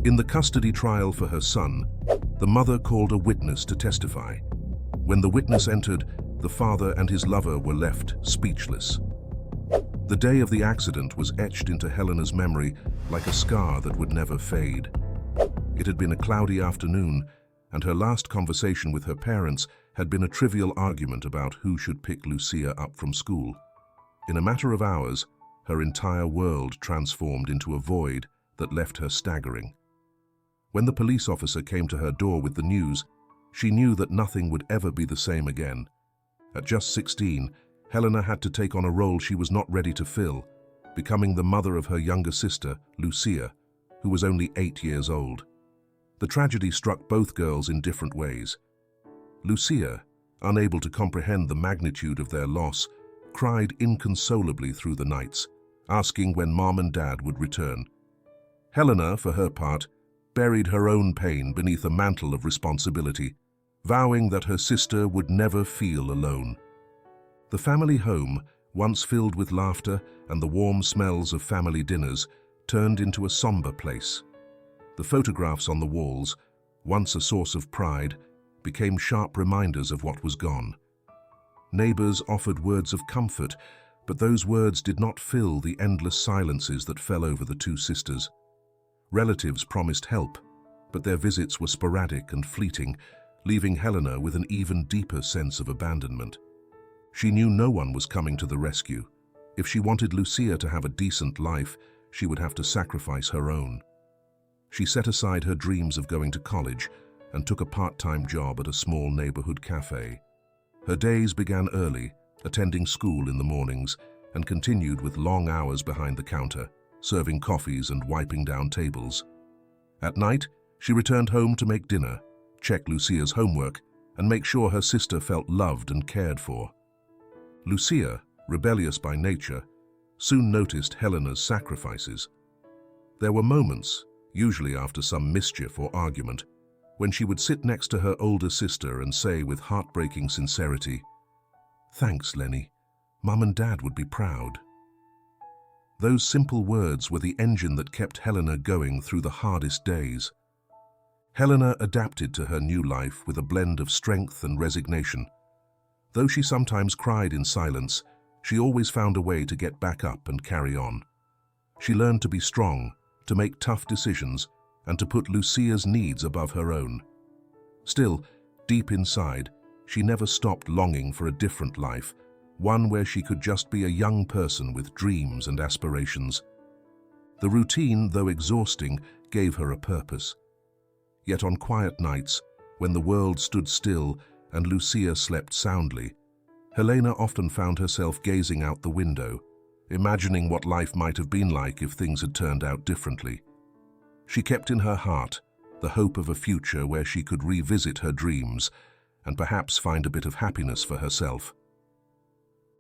In the custody trial for her son, the mother called a witness to testify. When the witness entered, the father and his lover were left speechless. The day of the accident was etched into Helena's memory like a scar that would never fade. It had been a cloudy afternoon, and her last conversation with her parents had been a trivial argument about who should pick Lucia up from school. In a matter of hours, her entire world transformed into a void that left her staggering. When the police officer came to her door with the news, she knew that nothing would ever be the same again. At just 16, Helena had to take on a role she was not ready to fill, becoming the mother of her younger sister, Lucia, who was only 8 years old. The tragedy struck both girls in different ways. Lucia, unable to comprehend the magnitude of their loss, cried inconsolably through the nights, asking when Mom and Dad would return. Helena, for her part, buried her own pain beneath a mantle of responsibility, vowing that her sister would never feel alone. The family home, once filled with laughter and the warm smells of family dinners, turned into a somber place. The photographs on the walls, once a source of pride, became sharp reminders of what was gone. Neighbors offered words of comfort, but those words did not fill the endless silences that fell over the two sisters. Relatives promised help, but their visits were sporadic and fleeting, leaving Helena with an even deeper sense of abandonment. She knew no one was coming to the rescue. If she wanted Lucia to have a decent life, she would have to sacrifice her own. She set aside her dreams of going to college and took a part-time job at a small neighborhood cafe. Her days began early, attending school in the mornings, and continued with long hours behind the counter, serving coffees and wiping down tables. At night, she returned home to make dinner, check Lucia's homework, and make sure her sister felt loved and cared for. Lucia, rebellious by nature, soon noticed Helena's sacrifices. There were moments, usually after some mischief or argument, when she would sit next to her older sister and say with heartbreaking sincerity, "Thanks, Lenny. Mom and Dad would be proud." Those simple words were the engine that kept Helena going through the hardest days. Helena adapted to her new life with a blend of strength and resignation. Though she sometimes cried in silence, she always found a way to get back up and carry on. She learned to be strong, to make tough decisions, and to put Lucia's needs above her own. Still, deep inside, she never stopped longing for a different life, one where she could just be a young person with dreams and aspirations. The routine, though exhausting, gave her a purpose. Yet on quiet nights, when the world stood still and Lucia slept soundly, Helena often found herself gazing out the window, imagining what life might have been like if things had turned out differently. She kept in her heart the hope of a future where she could revisit her dreams and perhaps find a bit of happiness for herself.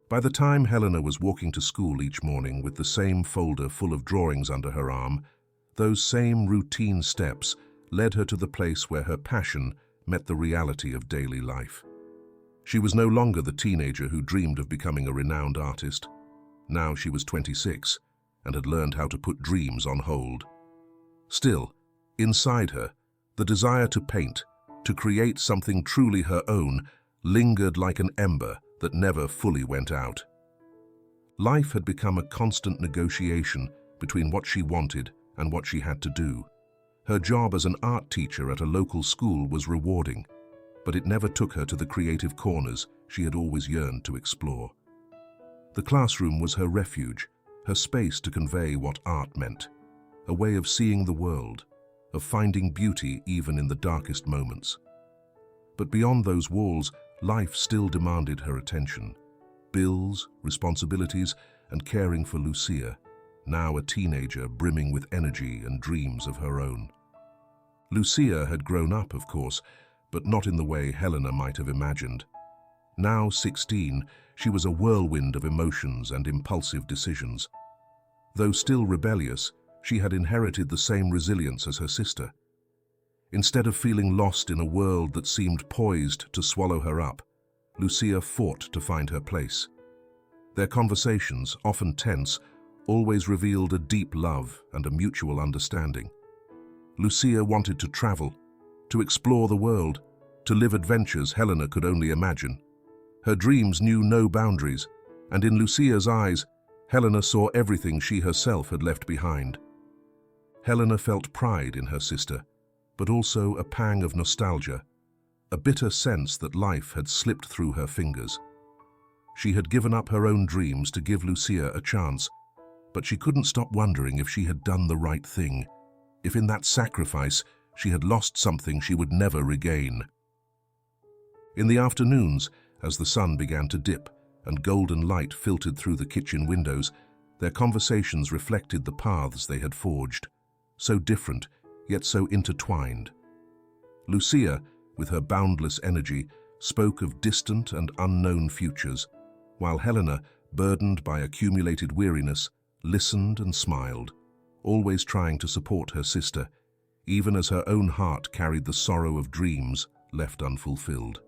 By the time Helena was walking to school each morning with the same folder full of drawings under her arm, those same routine steps led her to the place where her passion met the reality of daily life. She was no longer the teenager who dreamed of becoming a renowned artist. Now she was 26 and had learned how to put dreams on hold. Still, inside her, the desire to paint, to create something truly her own, lingered like an ember that never fully went out. Life had become a constant negotiation between what she wanted and what she had to do. Her job as an art teacher at a local school was rewarding, but it never took her to the creative corners she had always yearned to explore. The classroom was her refuge, her space to convey what art meant, a way of seeing the world, of finding beauty even in the darkest moments. But beyond those walls, life still demanded her attention. Bills, responsibilities, and caring for Lucia, now a teenager brimming with energy and dreams of her own. Lucia had grown up, of course, but not in the way Helena might have imagined. Now 16, she was a whirlwind of emotions and impulsive decisions. Though still rebellious, she had inherited the same resilience as her sister. Instead of feeling lost in a world that seemed poised to swallow her up, Lucia fought to find her place. Their conversations, often tense, always revealed a deep love and a mutual understanding. Lucia wanted to travel, to explore the world, to live adventures Helena could only imagine. Her dreams knew no boundaries, and in Lucia's eyes, Helena saw everything she herself had left behind. Helena felt pride in her sister, but also a pang of nostalgia, a bitter sense that life had slipped through her fingers. She had given up her own dreams to give Lucia a chance, but she couldn't stop wondering if she had done the right thing, if in that sacrifice she had lost something she would never regain. In the afternoons, as the sun began to dip and golden light filtered through the kitchen windows, their conversations reflected the paths they had forged, so different, yet so intertwined. Lucia, with her boundless energy, spoke of distant and unknown futures, while Helena, burdened by accumulated weariness, listened and smiled, always trying to support her sister, even as her own heart carried the sorrow of dreams left unfulfilled.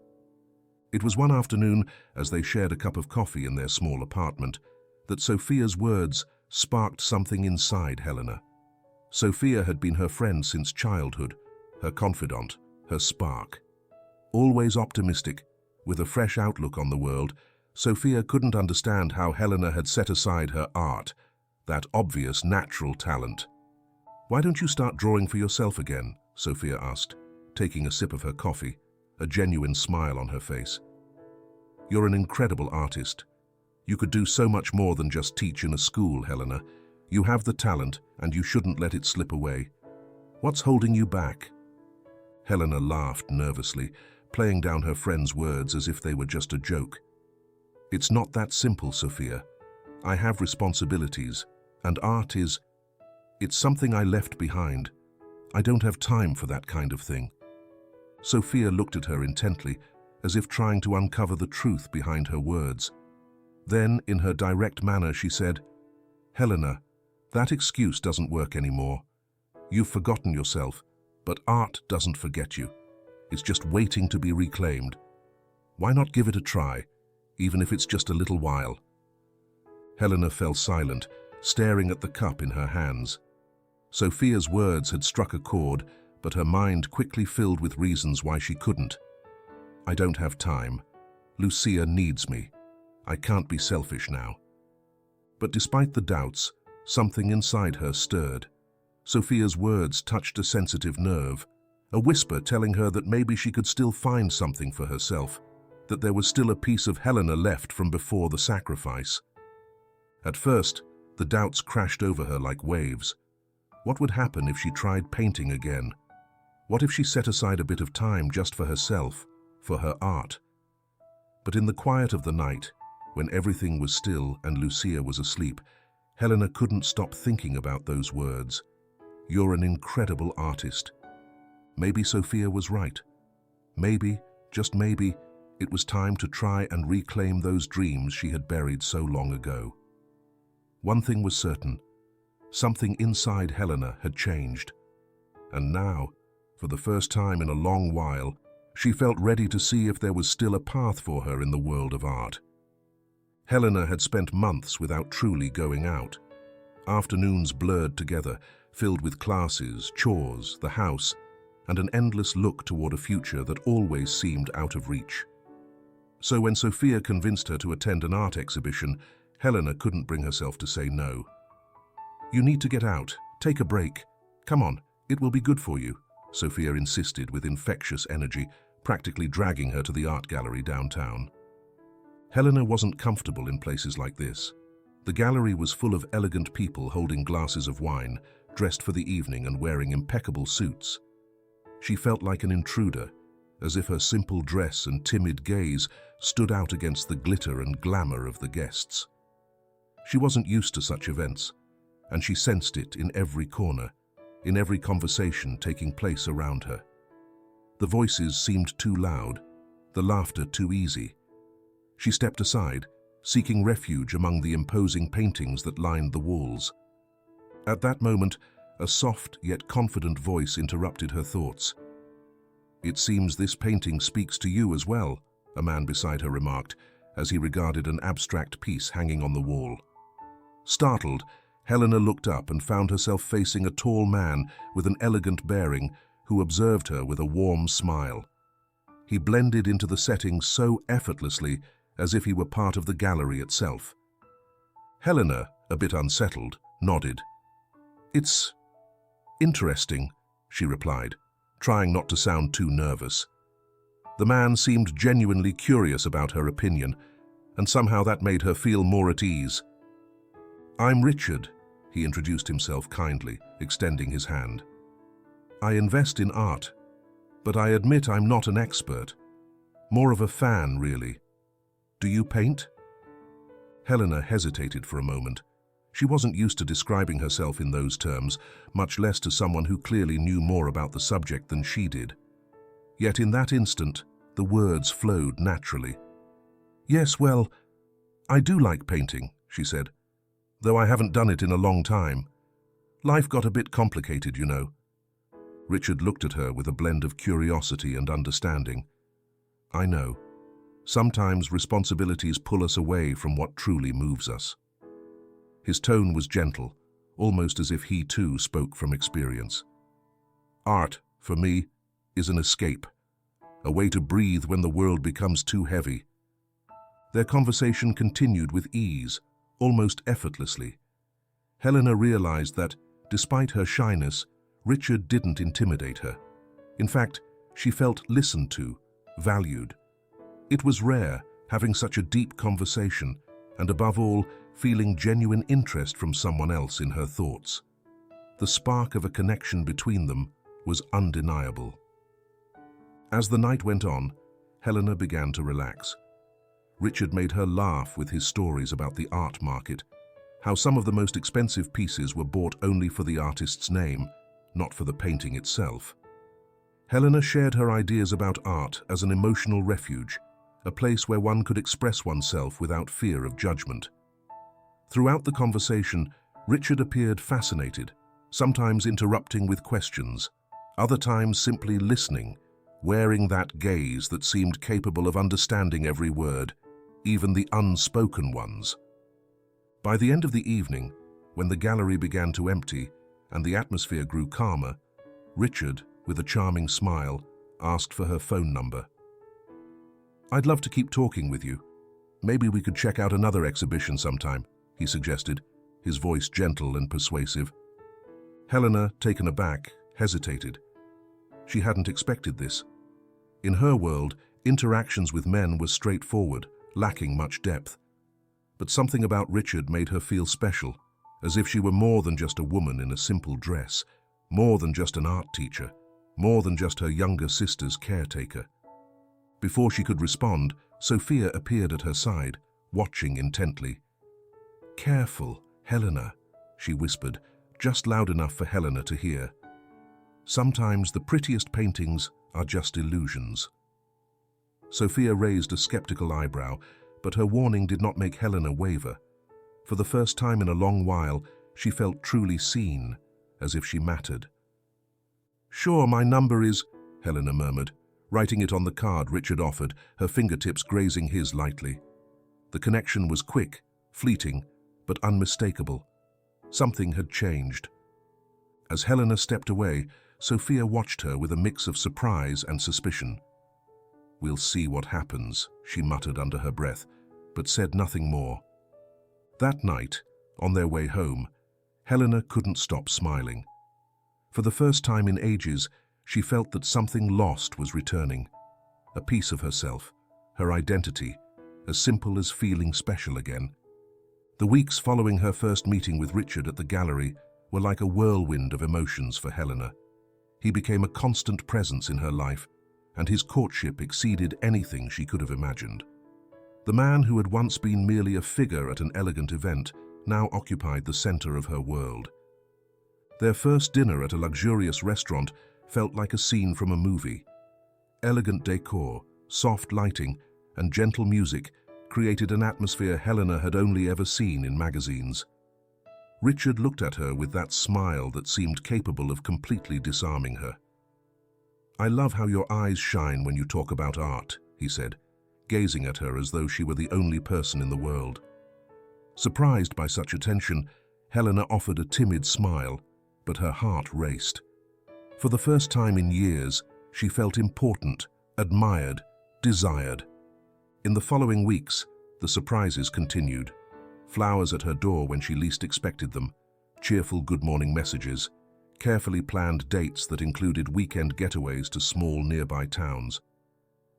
It was one afternoon, as they shared a cup of coffee in their small apartment, that Sophia's words sparked something inside Helena. Sophia had been her friend since childhood, her confidant, her spark. Always optimistic, with a fresh outlook on the world, Sophia couldn't understand how Helena had set aside her art, that obvious natural talent. "Why don't you start drawing for yourself again?" Sophia asked, taking a sip of her coffee, a genuine smile on her face. "You're an incredible artist. You could do so much more than just teach in a school, Helena. You have the talent, and you shouldn't let it slip away. What's holding you back?" Helena laughed nervously, playing down her friend's words as if they were just a joke. "It's not that simple, Sophia. I have responsibilities, and art is... it's something I left behind. I don't have time for that kind of thing." Sophia looked at her intently, as if trying to uncover the truth behind her words. Then, in her direct manner, she said, "Helena, that excuse doesn't work anymore. You've forgotten yourself, but art doesn't forget you. It's just waiting to be reclaimed. Why not give it a try, even if it's just a little while?" Helena fell silent, staring at the cup in her hands. Sophia's words had struck a chord, but her mind quickly filled with reasons why she couldn't. "I don't have time. Lucia needs me. I can't be selfish now." But despite the doubts, something inside her stirred. Sophia's words touched a sensitive nerve, a whisper telling her that maybe she could still find something for herself, that there was still a piece of Helena left from before the sacrifice. At first, the doubts crashed over her like waves. What would happen if she tried painting again? What if she set aside a bit of time just for herself, for her art? But in the quiet of the night, when everything was still and Lucia was asleep, Helena couldn't stop thinking about those words. "You're an incredible artist." Maybe Sophia was right. Maybe, just maybe, it was time to try and reclaim those dreams she had buried so long ago. One thing was certain. Something inside Helena had changed. And now, for the first time in a long while, she felt ready to see if there was still a path for her in the world of art. Helena had spent months without truly going out. Afternoons blurred together, filled with classes, chores, the house, and an endless look toward a future that always seemed out of reach. So when Sophia convinced her to attend an art exhibition, Helena couldn't bring herself to say no. "You need to get out, take a break. Come on, it will be good for you," Sophia insisted with infectious energy, practically dragging her to the art gallery downtown. Helena wasn't comfortable in places like this. The gallery was full of elegant people holding glasses of wine, dressed for the evening and wearing impeccable suits. She felt like an intruder, as if her simple dress and timid gaze stood out against the glitter and glamour of the guests. She wasn't used to such events, and she sensed it in every corner, in every conversation taking place around her. The voices seemed too loud, the laughter too easy. She stepped aside, seeking refuge among the imposing paintings that lined the walls. At that moment, a soft yet confident voice interrupted her thoughts. "It seems this painting speaks to you as well," a man beside her remarked, as he regarded an abstract piece hanging on the wall. Startled, Helena looked up and found herself facing a tall man with an elegant bearing who observed her with a warm smile. He blended into the setting so effortlessly as if he were part of the gallery itself. Helena, a bit unsettled, nodded. "It's interesting," she replied, trying not to sound too nervous. The man seemed genuinely curious about her opinion, and somehow that made her feel more at ease. "I'm Richard," he introduced himself kindly, extending his hand. "I invest in art, but I admit I'm not an expert. More of a fan, really. Do you paint?" Helena hesitated for a moment. She wasn't used to describing herself in those terms, much less to someone who clearly knew more about the subject than she did. Yet in that instant, the words flowed naturally. "Yes, well, I do like painting," she said, "though I haven't done it in a long time. Life got a bit complicated, you know." Richard looked at her with a blend of curiosity and understanding. "I know. Sometimes responsibilities pull us away from what truly moves us." His tone was gentle, almost as if he too spoke from experience. "Art, for me, is an escape, a way to breathe when the world becomes too heavy." Their conversation continued with ease, almost effortlessly. Helena realized that, despite her shyness, Richard didn't intimidate her. In fact, she felt listened to, valued. It was rare, having such a deep conversation, and above all, feeling genuine interest from someone else in her thoughts. The spark of a connection between them was undeniable. As the night went on, Helena began to relax. Richard made her laugh with his stories about the art market, how some of the most expensive pieces were bought only for the artist's name, not for the painting itself. Helena shared her ideas about art as an emotional refuge, a place where one could express oneself without fear of judgment. Throughout the conversation, Richard appeared fascinated, sometimes interrupting with questions, other times simply listening, wearing that gaze that seemed capable of understanding every word, even the unspoken ones. By the end of the evening, when the gallery began to empty and the atmosphere grew calmer, Richard, with a charming smile, asked for her phone number. "I'd love to keep talking with you. Maybe we could check out another exhibition sometime," he suggested, his voice gentle and persuasive. Helena, taken aback, hesitated. She hadn't expected this. In her world, interactions with men were straightforward, lacking much depth. But something about Richard made her feel special, as if she were more than just a woman in a simple dress, more than just an art teacher, more than just her younger sister's caretaker. Before she could respond, Sophia appeared at her side, watching intently. "Careful, Helena," she whispered, just loud enough for Helena to hear. "Sometimes the prettiest paintings are just illusions." Sophia raised a skeptical eyebrow, but her warning did not make Helena waver. For the first time in a long while, she felt truly seen, as if she mattered. "Sure, my number is," Helena murmured, writing it on the card Richard offered, her fingertips grazing his lightly. The connection was quick, fleeting, but unmistakable. Something had changed. As Helena stepped away, Sophia watched her with a mix of surprise and suspicion. "We'll see what happens," she muttered under her breath, but said nothing more. That night, on their way home, Helena couldn't stop smiling. For the first time in ages, she felt that something lost was returning. A piece of herself, her identity, as simple as feeling special again. The weeks following her first meeting with Richard at the gallery were like a whirlwind of emotions for Helena. He became a constant presence in her life, and his courtship exceeded anything she could have imagined. The man who had once been merely a figure at an elegant event now occupied the center of her world. Their first dinner at a luxurious restaurant felt like a scene from a movie. Elegant decor, soft lighting, and gentle music created an atmosphere Helena had only ever seen in magazines. Richard looked at her with that smile that seemed capable of completely disarming her. "I love how your eyes shine when you talk about art," he said, gazing at her as though she were the only person in the world. Surprised by such attention, Helena offered a timid smile, but her heart raced. For the first time in years, she felt important, admired, desired. In the following weeks, the surprises continued. Flowers at her door when she least expected them, cheerful good morning messages, carefully planned dates that included weekend getaways to small nearby towns.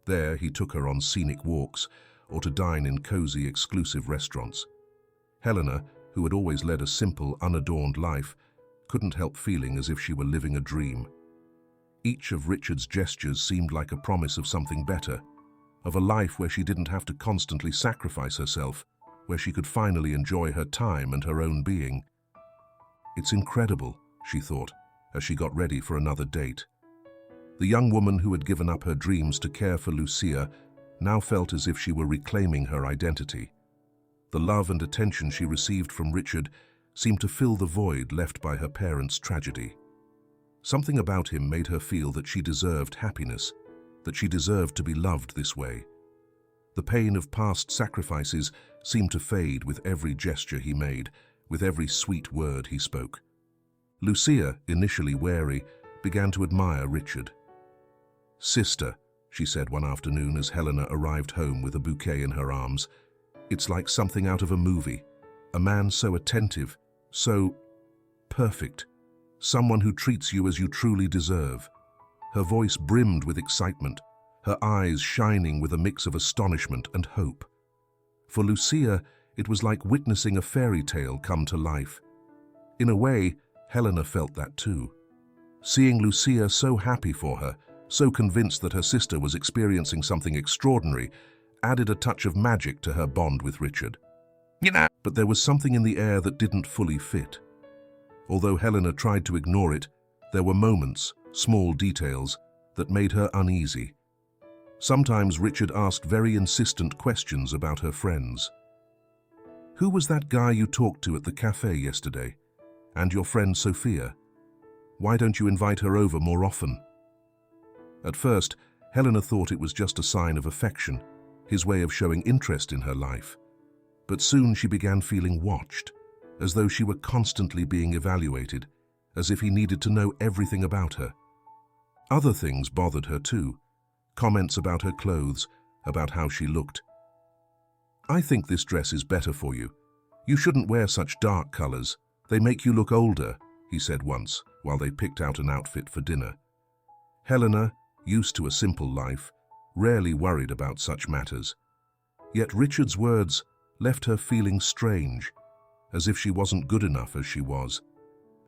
There, he took her on scenic walks or to dine in cozy, exclusive restaurants. Helena, who had always led a simple, unadorned life, couldn't help feeling as if she were living a dream. Each of Richard's gestures seemed like a promise of something better, of a life where she didn't have to constantly sacrifice herself, where she could finally enjoy her time and her own being. It's incredible, she thought, as she got ready for another date. The young woman who had given up her dreams to care for Lucia now felt as if she were reclaiming her identity. The love and attention she received from Richard seemed to fill the void left by her parents' tragedy. Something about him made her feel that she deserved happiness, that she deserved to be loved this way. The pain of past sacrifices seemed to fade with every gesture he made, with every sweet word he spoke. Lucia, initially wary, began to admire Richard. "Sister," she said one afternoon as Helena arrived home with a bouquet in her arms, "it's like something out of a movie. A man so attentive, so perfect. Someone who treats you as you truly deserve." Her voice brimmed with excitement, her eyes shining with a mix of astonishment and hope. For Lucia, it was like witnessing a fairy tale come to life. In a way, Helena felt that too. Seeing Lucia so happy for her, so convinced that her sister was experiencing something extraordinary, added a touch of magic to her bond with Richard. But there was something in the air that didn't fully fit. Although Helena tried to ignore it, there were moments, small details, that made her uneasy. Sometimes Richard asked very insistent questions about her friends. "Who was that guy you talked to at the cafe yesterday? And your friend Sophia? Why don't you invite her over more often?" At first, Helena thought it was just a sign of affection, his way of showing interest in her life. But soon she began feeling watched, as though she were constantly being evaluated, as if he needed to know everything about her. Other things bothered her too, comments about her clothes, about how she looked. "I think this dress is better for you. You shouldn't wear such dark colors. They make you look older," he said once, while they picked out an outfit for dinner. Helena, used to a simple life, rarely worried about such matters. Yet Richard's words left her feeling strange, as if she wasn't good enough as she was.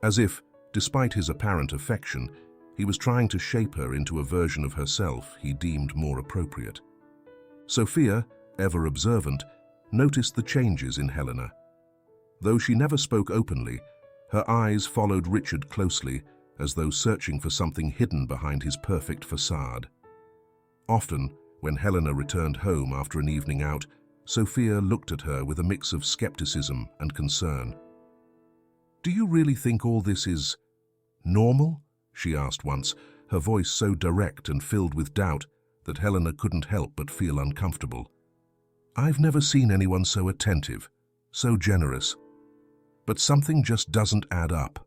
As if, despite his apparent affection, he was trying to shape her into a version of herself he deemed more appropriate. Sophia, ever observant, noticed the changes in Helena. Though she never spoke openly, her eyes followed Richard closely, as though searching for something hidden behind his perfect facade. Often, when Helena returned home after an evening out, Sophia looked at her with a mix of skepticism and concern. "Do you really think all this is normal?" she asked once, her voice so direct and filled with doubt that Helena couldn't help but feel uncomfortable. "I've never seen anyone so attentive, so generous. But something just doesn't add up."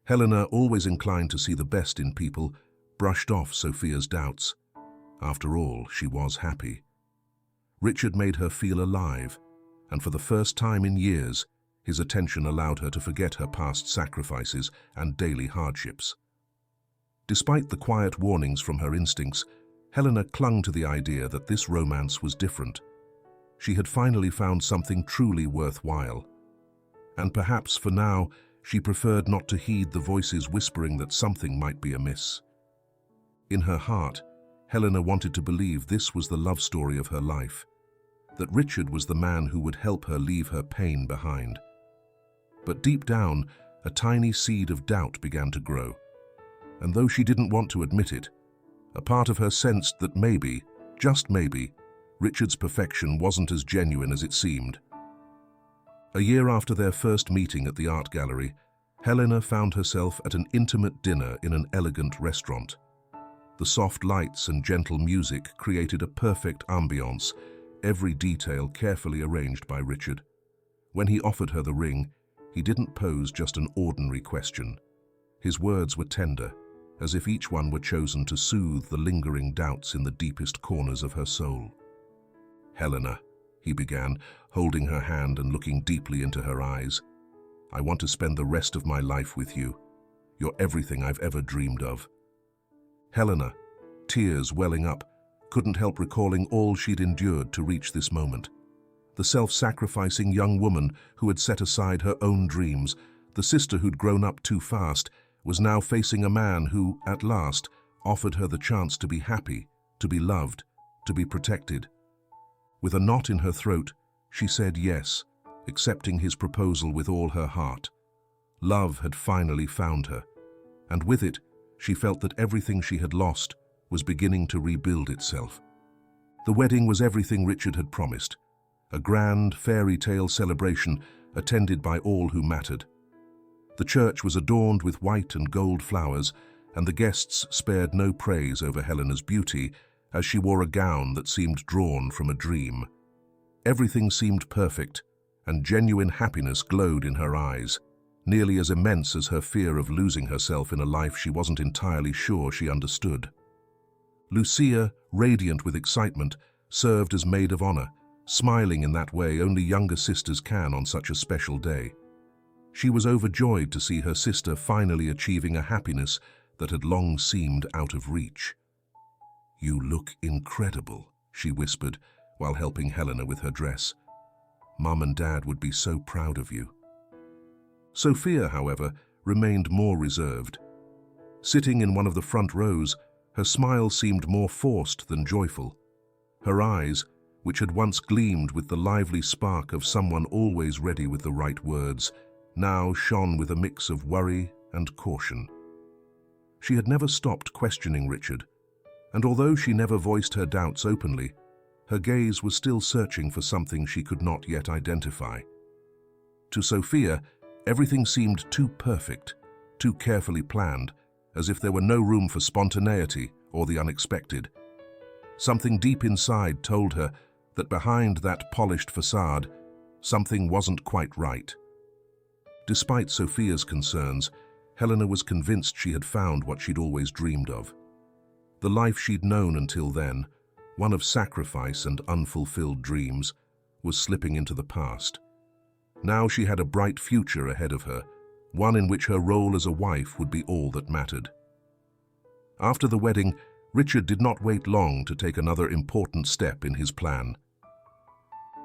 Helena, always inclined to see the best in people, brushed off Sophia's doubts. After all, she was happy. Richard made her feel alive, and for the first time in years, his attention allowed her to forget her past sacrifices and daily hardships. Despite the quiet warnings from her instincts, Helena clung to the idea that this romance was different. She had finally found something truly worthwhile. And perhaps, for now, she preferred not to heed the voices whispering that something might be amiss. In her heart, Helena wanted to believe this was the love story of her life, that Richard was the man who would help her leave her pain behind. But deep down, a tiny seed of doubt began to grow. And though she didn't want to admit it, a part of her sensed that maybe, just maybe, Richard's perfection wasn't as genuine as it seemed. A year after their first meeting at the art gallery, Helena found herself at an intimate dinner in an elegant restaurant. The soft lights and gentle music created a perfect ambiance, every detail carefully arranged by Richard. When he offered her the ring, He didn't pose just an ordinary question. His words were tender, as if each one were chosen to soothe the lingering doubts in the deepest corners of her soul. "Helena," he began, holding her hand and looking deeply into her eyes, "I want to spend the rest of my life with you. You're everything I've ever dreamed of." Helena, tears welling up, couldn't help recalling all she'd endured to reach this moment. The self-sacrificing young woman who had set aside her own dreams, the sister who'd grown up too fast, was now facing a man who, at last, offered her the chance to be happy, to be loved, to be protected. With a knot in her throat, she said yes, accepting his proposal with all her heart. Love had finally found her, and with it, she felt that everything she had lost was beginning to rebuild itself. The wedding was everything Richard had promised, a grand fairy tale celebration attended by all who mattered. The church was adorned with white and gold flowers, and the guests spared no praise over Helena's beauty as she wore a gown that seemed drawn from a dream. Everything seemed perfect, and genuine happiness glowed in her eyes, nearly as immense as her fear of losing herself in a life she wasn't entirely sure she understood. Lucia, radiant with excitement, served as maid of honor, smiling in that way only younger sisters can on such a special day. She was overjoyed to see her sister finally achieving a happiness that had long seemed out of reach. "You look incredible," she whispered while helping Helena with her dress. "Mum and Dad would be so proud of you." Sophia, however, remained more reserved. Sitting in one of the front rows, her smile seemed more forced than joyful. Her eyes, which had once gleamed with the lively spark of someone always ready with the right words, now shone with a mix of worry and caution. She had never stopped questioning Richard, and although she never voiced her doubts openly, her gaze was still searching for something she could not yet identify. To Sophia, everything seemed too perfect, too carefully planned, as if there were no room for spontaneity or the unexpected. Something deep inside told her that behind that polished facade, something wasn't quite right. Despite Sophia's concerns, Helena was convinced she had found what she'd always dreamed of. The life she'd known until then, one of sacrifice and unfulfilled dreams, was slipping into the past. Now she had a bright future ahead of her, one in which her role as a wife would be all that mattered. After the wedding, Richard did not wait long to take another important step in his plan.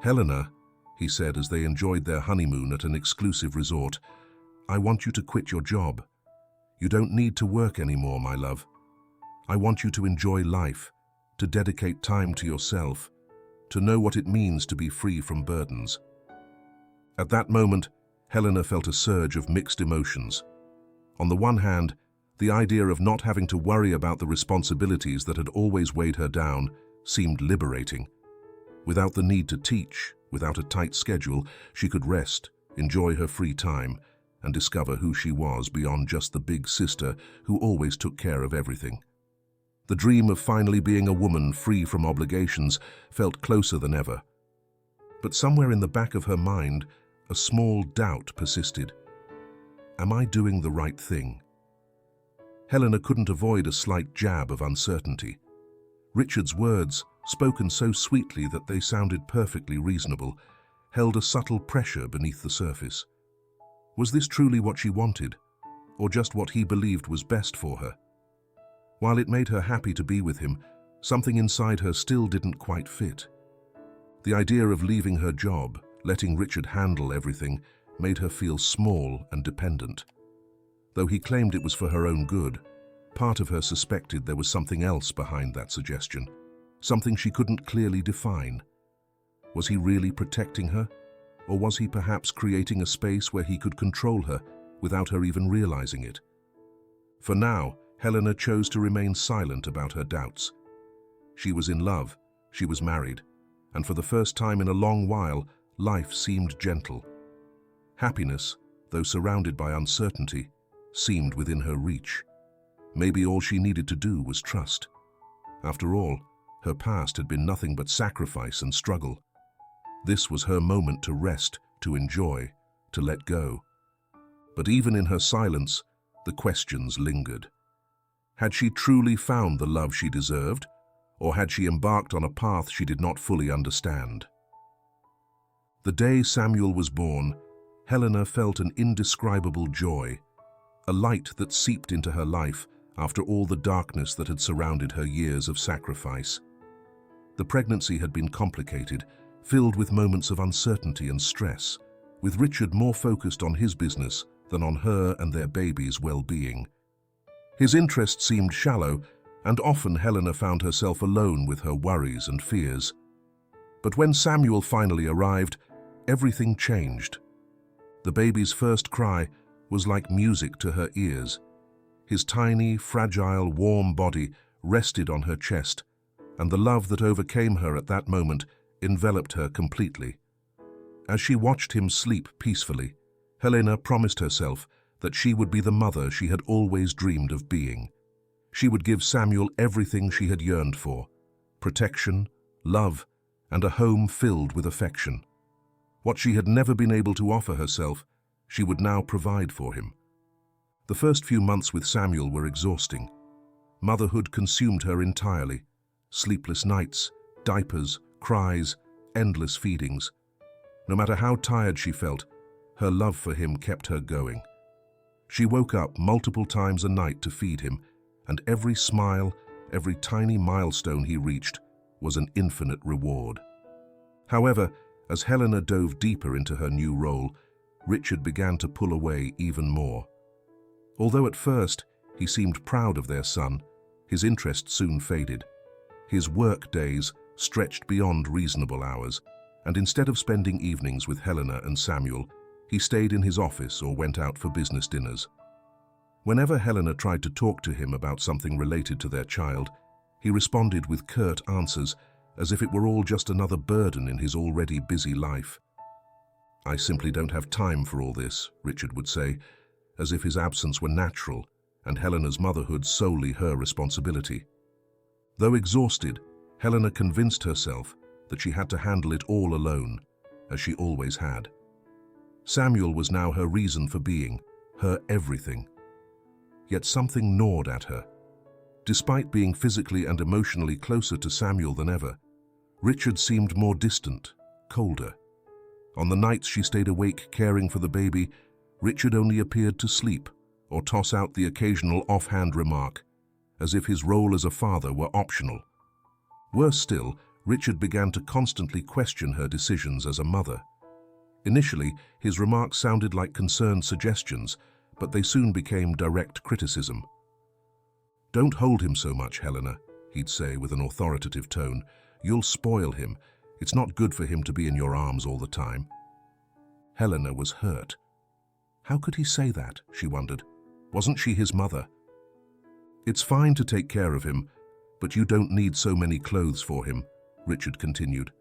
"Helena," he said as they enjoyed their honeymoon at an exclusive resort, "I want you to quit your job. You don't need to work anymore, my love. I want you to enjoy life, to dedicate time to yourself, to know what it means to be free from burdens." At that moment, Helena felt a surge of mixed emotions. On the one hand, the idea of not having to worry about the responsibilities that had always weighed her down seemed liberating. Without the need to teach, without a tight schedule, she could rest, enjoy her free time, and discover who she was beyond just the big sister who always took care of everything. The dream of finally being a woman free from obligations felt closer than ever. But somewhere in the back of her mind, a small doubt persisted. Am I doing the right thing? Helena couldn't avoid a slight jab of uncertainty. Richard's words, spoken so sweetly that they sounded perfectly reasonable, held a subtle pressure beneath the surface. Was this truly what she wanted, or just what he believed was best for her? While it made her happy to be with him, something inside her still didn't quite fit. The idea of leaving her job, letting Richard handle everything, made her feel small and dependent. Though he claimed it was for her own good, part of her suspected there was something else behind that suggestion, something she couldn't clearly define. Was he really protecting her, or was he perhaps creating a space where he could control her without her even realizing it? For now, Helena chose to remain silent about her doubts. She was in love, she was married, and for the first time in a long while, life seemed gentle. Happiness, though surrounded by uncertainty, seemed within her reach. Maybe all she needed to do was trust. After all, her past had been nothing but sacrifice and struggle. This was her moment to rest, to enjoy, to let go, But even in her silence, the questions lingered. Had she truly found the love she deserved, or had she embarked on a path she did not fully understand? The day Samuel was born, Helena felt an indescribable joy, a light that seeped into her life after all the darkness that had surrounded her years of sacrifice. The pregnancy had been complicated, filled with moments of uncertainty and stress, with Richard more focused on his business than on her and their baby's well-being. His interest seemed shallow, and often Helena found herself alone with her worries and fears. But when Samuel finally arrived, everything changed. The baby's first cry was like music to her ears. His tiny, fragile, warm body rested on her chest, and the love that overcame her at that moment enveloped her completely. As she watched him sleep peacefully, Helena promised herself that she would be the mother she had always dreamed of being. She would give Samuel everything she had yearned for: protection, love, and a home filled with affection. What she had never been able to offer herself, she would now provide for him. The first few months with Samuel were exhausting. Motherhood consumed her entirely. Sleepless nights, diapers, cries, endless feedings. No matter how tired she felt, her love for him kept her going. She woke up multiple times a night to feed him, and every smile, every tiny milestone he reached was an infinite reward. However, as Helena dove deeper into her new role, Richard began to pull away even more. Although at first he seemed proud of their son, his interest soon faded. His work days stretched beyond reasonable hours, and instead of spending evenings with Helena and Samuel, he stayed in his office or went out for business dinners. Whenever Helena tried to talk to him about something related to their child, he responded with curt answers, as if it were all just another burden in his already busy life. "I simply don't have time for all this," Richard would say, as if his absence were natural and Helena's motherhood solely her responsibility. Though exhausted, Helena convinced herself that she had to handle it all alone, as she always had. Samuel was now her reason for being, her everything. Yet something gnawed at her. Despite being physically and emotionally closer to Samuel than ever, Richard seemed more distant, colder. On the nights she stayed awake caring for the baby, Richard only appeared to sleep or toss out the occasional offhand remark, as if his role as a father were optional. Worse still, Richard began to constantly question her decisions as a mother. Initially, his remarks sounded like concerned suggestions, but they soon became direct criticism. "Don't hold him so much, Helena," he'd say with an authoritative tone. "You'll spoil him. It's not good for him to be in your arms all the time." Helena was hurt. How could he say that, she wondered. Wasn't she his mother? "It's fine to take care of him, but you don't need so many clothes for him," Richard continued.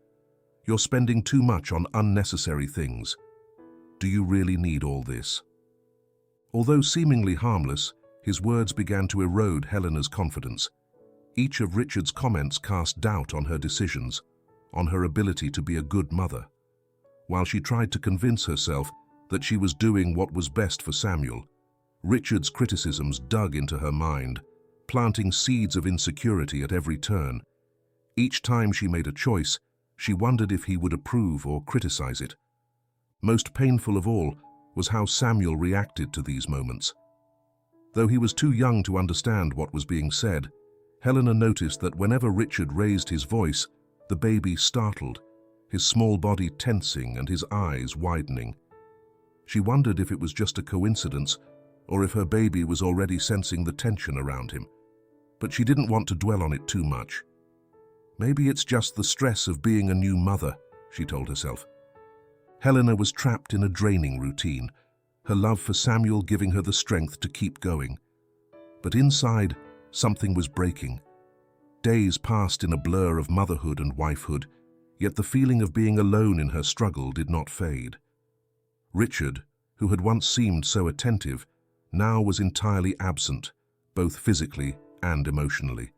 "You're spending too much on unnecessary things. Do you really need all this?" Although seemingly harmless, his words began to erode Helena's confidence. Each of Richard's comments cast doubt on her decisions, on her ability to be a good mother. While she tried to convince herself that she was doing what was best for Samuel, Richard's criticisms dug into her mind, planting seeds of insecurity at every turn. Each time she made a choice, she wondered if he would approve or criticize it. Most painful of all was how Samuel reacted to these moments. Though he was too young to understand what was being said, Helena noticed that whenever Richard raised his voice, the baby startled, his small body tensing and his eyes widening. She wondered if it was just a coincidence or if her baby was already sensing the tension around him. But she didn't want to dwell on it too much. "Maybe it's just the stress of being a new mother," she told herself. Helena was trapped in a draining routine, her love for Samuel giving her the strength to keep going. But inside, something was breaking. Days passed in a blur of motherhood and wifehood, yet the feeling of being alone in her struggle did not fade. Richard, who had once seemed so attentive, now was entirely absent, both physically and emotionally.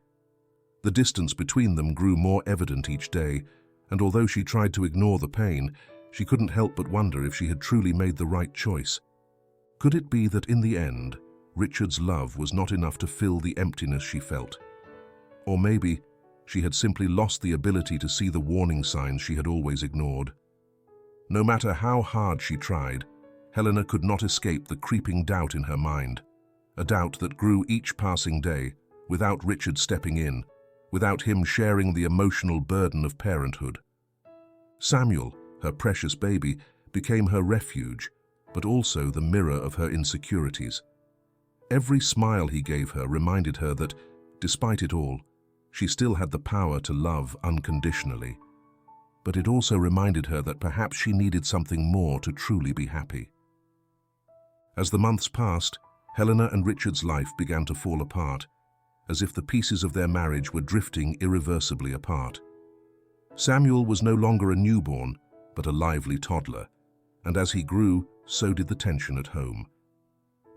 The distance between them grew more evident each day, and although she tried to ignore the pain, she couldn't help but wonder if she had truly made the right choice. Could it be that in the end, Richard's love was not enough to fill the emptiness she felt? Or maybe she had simply lost the ability to see the warning signs she had always ignored. No matter how hard she tried, Helena could not escape the creeping doubt in her mind, a doubt that grew each passing day, without Richard stepping in, without him sharing the emotional burden of parenthood. Samuel, her precious baby, became her refuge, but also the mirror of her insecurities. Every smile he gave her reminded her that, despite it all, she still had the power to love unconditionally. But it also reminded her that perhaps she needed something more to truly be happy. As the months passed, Helena and Richard's life began to fall apart, as if the pieces of their marriage were drifting irreversibly apart. Samuel was no longer a newborn, but a lively toddler, and as he grew, so did the tension at home.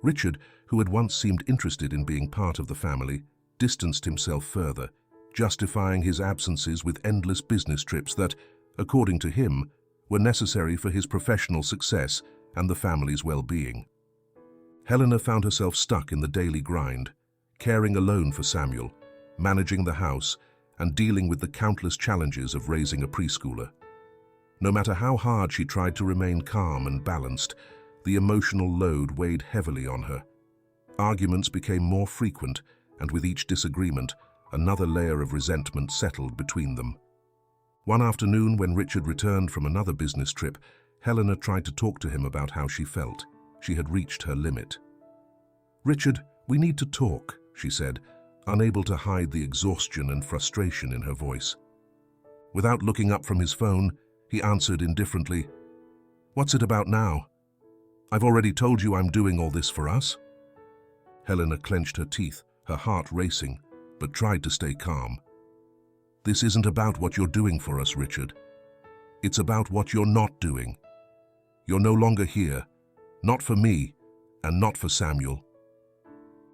Richard, who had once seemed interested in being part of the family, distanced himself further, justifying his absences with endless business trips that, according to him, were necessary for his professional success and the family's well-being. Helena found herself stuck in the daily grind, caring alone for Samuel, managing the house, and dealing with the countless challenges of raising a preschooler. No matter how hard she tried to remain calm and balanced, the emotional load weighed heavily on her. Arguments became more frequent, and with each disagreement, another layer of resentment settled between them. One afternoon, when Richard returned from another business trip, Helena tried to talk to him about how she felt. She had reached her limit. "Richard, we need to talk," she said, unable to hide the exhaustion and frustration in her voice. Without looking up from his phone, he answered indifferently, "What's it about now? I've already told you I'm doing all this for us." Helena clenched her teeth, her heart racing, but tried to stay calm. "This isn't about what you're doing for us, Richard. It's about what you're not doing. You're no longer here, not for me, and not for Samuel."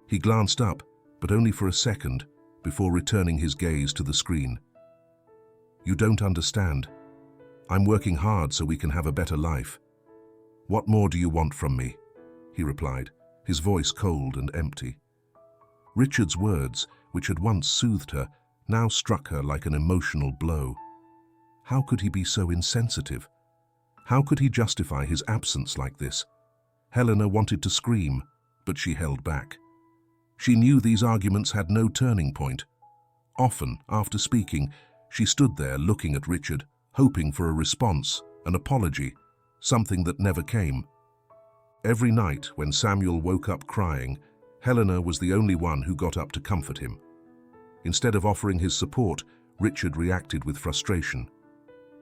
He glanced up, but only for a second, before returning his gaze to the screen. "You don't understand. I'm working hard so we can have a better life. What more do you want from me?" he replied, his voice cold and empty. Richard's words, which had once soothed her, now struck her like an emotional blow. How could he be so insensitive? How could he justify his absence like this? Helena wanted to scream, but she held back. She knew these arguments had no turning point. Often, after speaking, she stood there looking at Richard, hoping for a response, an apology, something that never came. Every night, when Samuel woke up crying, Helena was the only one who got up to comfort him. Instead of offering his support, Richard reacted with frustration.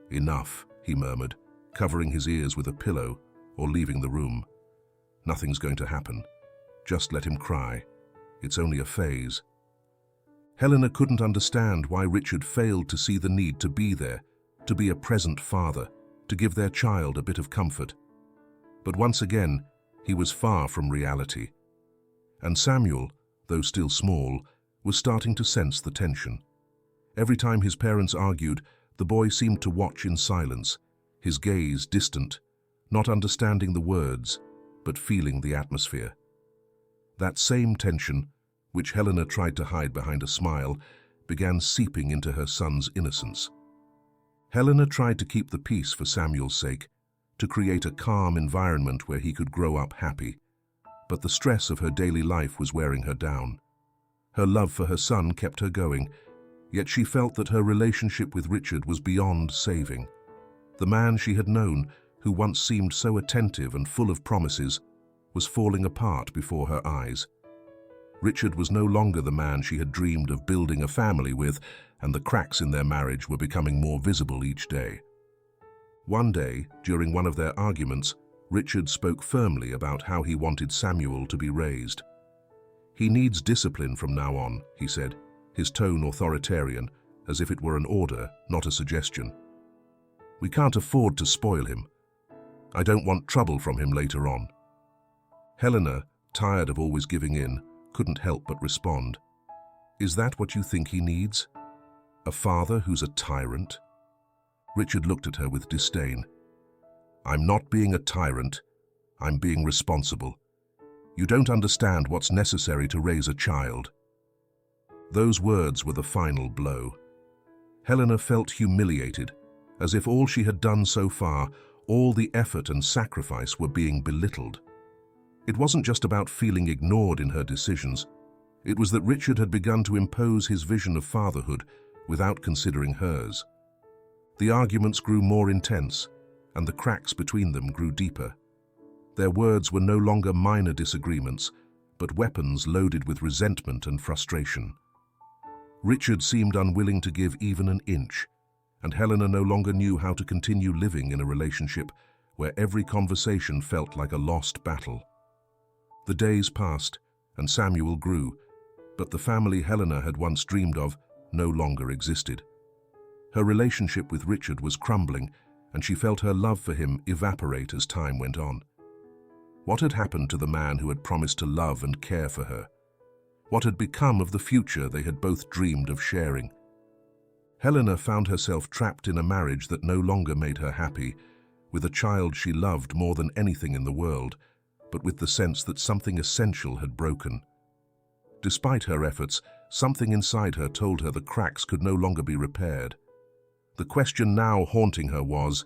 "Enough," he murmured, covering his ears with a pillow or leaving the room. "Nothing's going to happen. Just let him cry. It's only a phase." Helena couldn't understand why Richard failed to see the need to be there, to be a present father, to give their child a bit of comfort. But once again, he was far from reality. And Samuel, though still small, was starting to sense the tension. Every time his parents argued, the boy seemed to watch in silence, his gaze distant, not understanding the words, but feeling the atmosphere. That same tension, which Helena tried to hide behind a smile, began seeping into her son's innocence. Helena tried to keep the peace for Samuel's sake, to create a calm environment where he could grow up happy. But the stress of her daily life was wearing her down. Her love for her son kept her going, yet she felt that her relationship with Richard was beyond saving. The man she had known, who once seemed so attentive and full of promises, was falling apart before her eyes. Richard was no longer the man she had dreamed of building a family with, and the cracks in their marriage were becoming more visible each day. One day, during one of their arguments, Richard spoke firmly about how he wanted Samuel to be raised. "He needs discipline from now on," he said, his tone authoritarian, as if it were an order, not a suggestion. "We can't afford to spoil him. I don't want trouble from him later on." Helena, tired of always giving in, couldn't help but respond. "Is that what you think he needs? A father who's a tyrant?" Richard looked at her with disdain. "I'm not being a tyrant. I'm being responsible. You don't understand what's necessary to raise a child." Those words were the final blow. Helena felt humiliated, as if all she had done so far, all the effort and sacrifice, were being belittled. It wasn't just about feeling ignored in her decisions. It was that Richard had begun to impose his vision of fatherhood without considering hers. The arguments grew more intense, and the cracks between them grew deeper. Their words were no longer minor disagreements, but weapons loaded with resentment and frustration. Richard seemed unwilling to give even an inch, and Helena no longer knew how to continue living in a relationship where every conversation felt like a lost battle. The days passed, and Samuel grew, but the family Helena had once dreamed of no longer existed. Her relationship with Richard was crumbling, and she felt her love for him evaporate as time went on. What had happened to the man who had promised to love and care for her? What had become of the future they had both dreamed of sharing? Helena found herself trapped in a marriage that no longer made her happy, with a child she loved more than anything in the world, but with the sense that something essential had broken. Despite her efforts, something inside her told her the cracks could no longer be repaired. The question now haunting her was,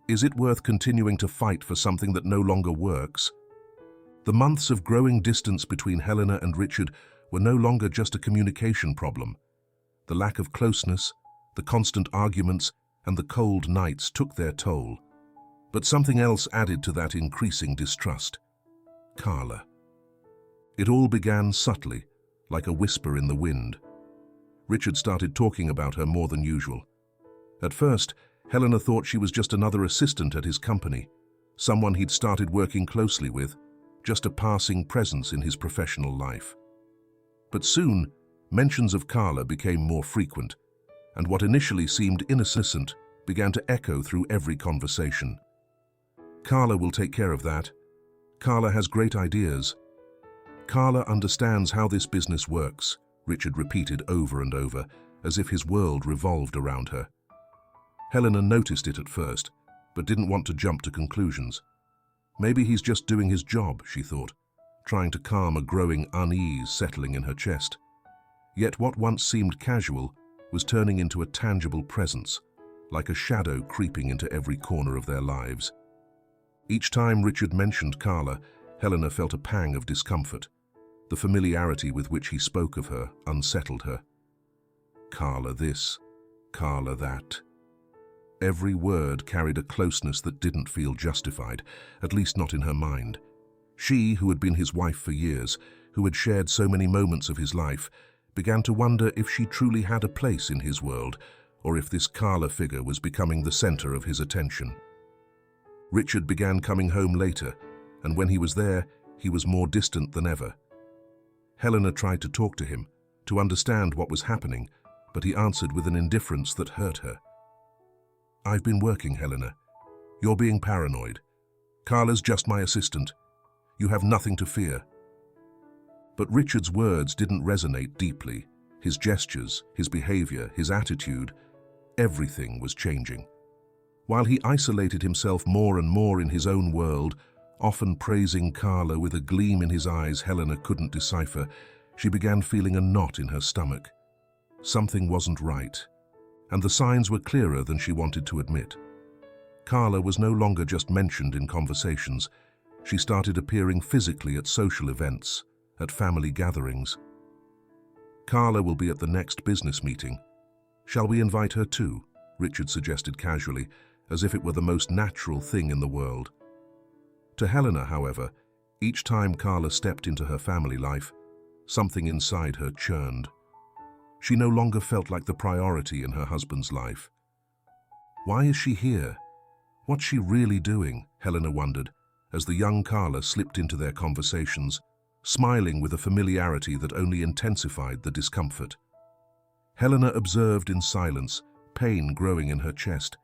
is it worth continuing to fight for something that no longer works? The months of growing distance between Helena and Richard were no longer just a communication problem. The lack of closeness, the constant arguments, and the cold nights took their toll. But something else added to that increasing distrust. Carla. It all began subtly, like a whisper in the wind. Richard started talking about her more than usual. At first, Helena thought she was just another assistant at his company, someone he'd started working closely with, just a passing presence in his professional life. But soon, mentions of Carla became more frequent, and what initially seemed innocent began to echo through every conversation. Carla will take care of that. Carla has great ideas. Carla understands how this business works, Richard repeated over and over, as if his world revolved around her. Helena noticed it at first, but didn't want to jump to conclusions. Maybe he's just doing his job, she thought, trying to calm a growing unease settling in her chest. Yet what once seemed casual was turning into a tangible presence, like a shadow creeping into every corner of their lives. Each time Richard mentioned Carla, Helena felt a pang of discomfort. The familiarity with which he spoke of her unsettled her. Carla this, Carla that. Every word carried a closeness that didn't feel justified, at least not in her mind. She, who had been his wife for years, who had shared so many moments of his life, began to wonder if she truly had a place in his world, or if this Carla figure was becoming the center of his attention. Richard began coming home later, and when he was there, he was more distant than ever. Helena tried to talk to him, to understand what was happening, but he answered with an indifference that hurt her. "I've been working, Helena. You're being paranoid. Carla's just my assistant. You have nothing to fear." But Richard's words didn't resonate deeply. His gestures, his behavior, his attitude, everything was changing. While he isolated himself more and more in his own world, often praising Carla with a gleam in his eyes Helena couldn't decipher, she began feeling a knot in her stomach. Something wasn't right, and the signs were clearer than she wanted to admit. Carla was no longer just mentioned in conversations. She started appearing physically at social events, at family gatherings. "Carla will be at the next business meeting. Shall we invite her too?" Richard suggested casually, as if it were the most natural thing in the world. To Helena, however, each time Carla stepped into her family life, something inside her churned. She no longer felt like the priority in her husband's life. Why is she here? What's she really doing? Helena wondered, as the young Carla slipped into their conversations, smiling with a familiarity that only intensified the discomfort. Helena observed in silence, pain growing in her chest.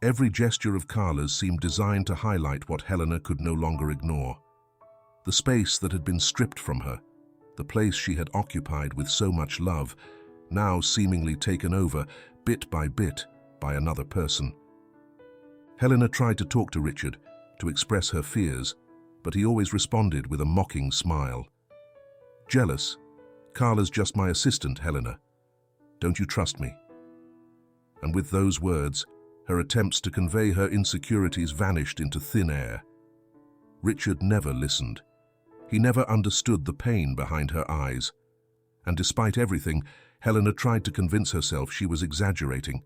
Every gesture of Carla's seemed designed to highlight what Helena could no longer ignore. The space that had been stripped from her, the place she had occupied with so much love, now seemingly taken over, bit, by another person. Helena tried to talk to Richard, to express her fears, but he always responded with a mocking smile. "Jealous? Carla's just my assistant, Helena. Don't you trust me?" And with those words, her attempts to convey her insecurities vanished into thin air. Richard never listened. He never understood the pain behind her eyes. And despite everything, Helena tried to convince herself she was exaggerating,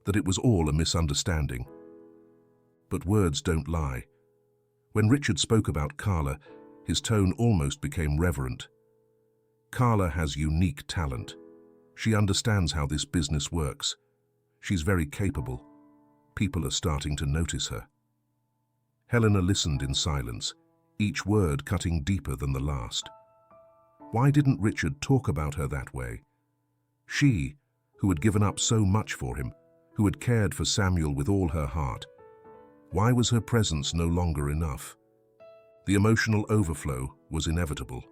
that it was all a misunderstanding. But words don't lie. When Richard spoke about Carla, his tone almost became reverent. "Carla has unique talent. She understands how this business works. She's very capable. People are starting to notice her." Helena listened in silence, each word cutting deeper than the last. Why didn't Richard talk about her that way? She, who had given up so much for him, who had cared for Samuel with all her heart. Why was her presence no longer enough? The emotional overflow was inevitable.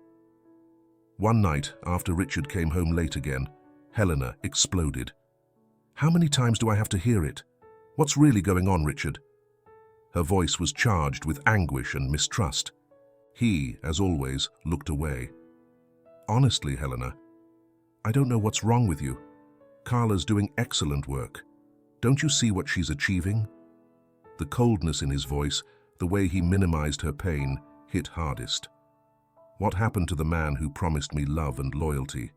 One night, after Richard came home late again, Helena exploded. "How many times do I have to hear it? What's really going on, Richard?" Her voice was charged with anguish and mistrust. He, as always, looked away. "Honestly, Helena, I don't know what's wrong with you. Carla's doing excellent work. Don't you see what she's achieving?" The coldness in his voice, the way he minimized her pain, hit hardest. What happened to the man who promised me love and loyalty?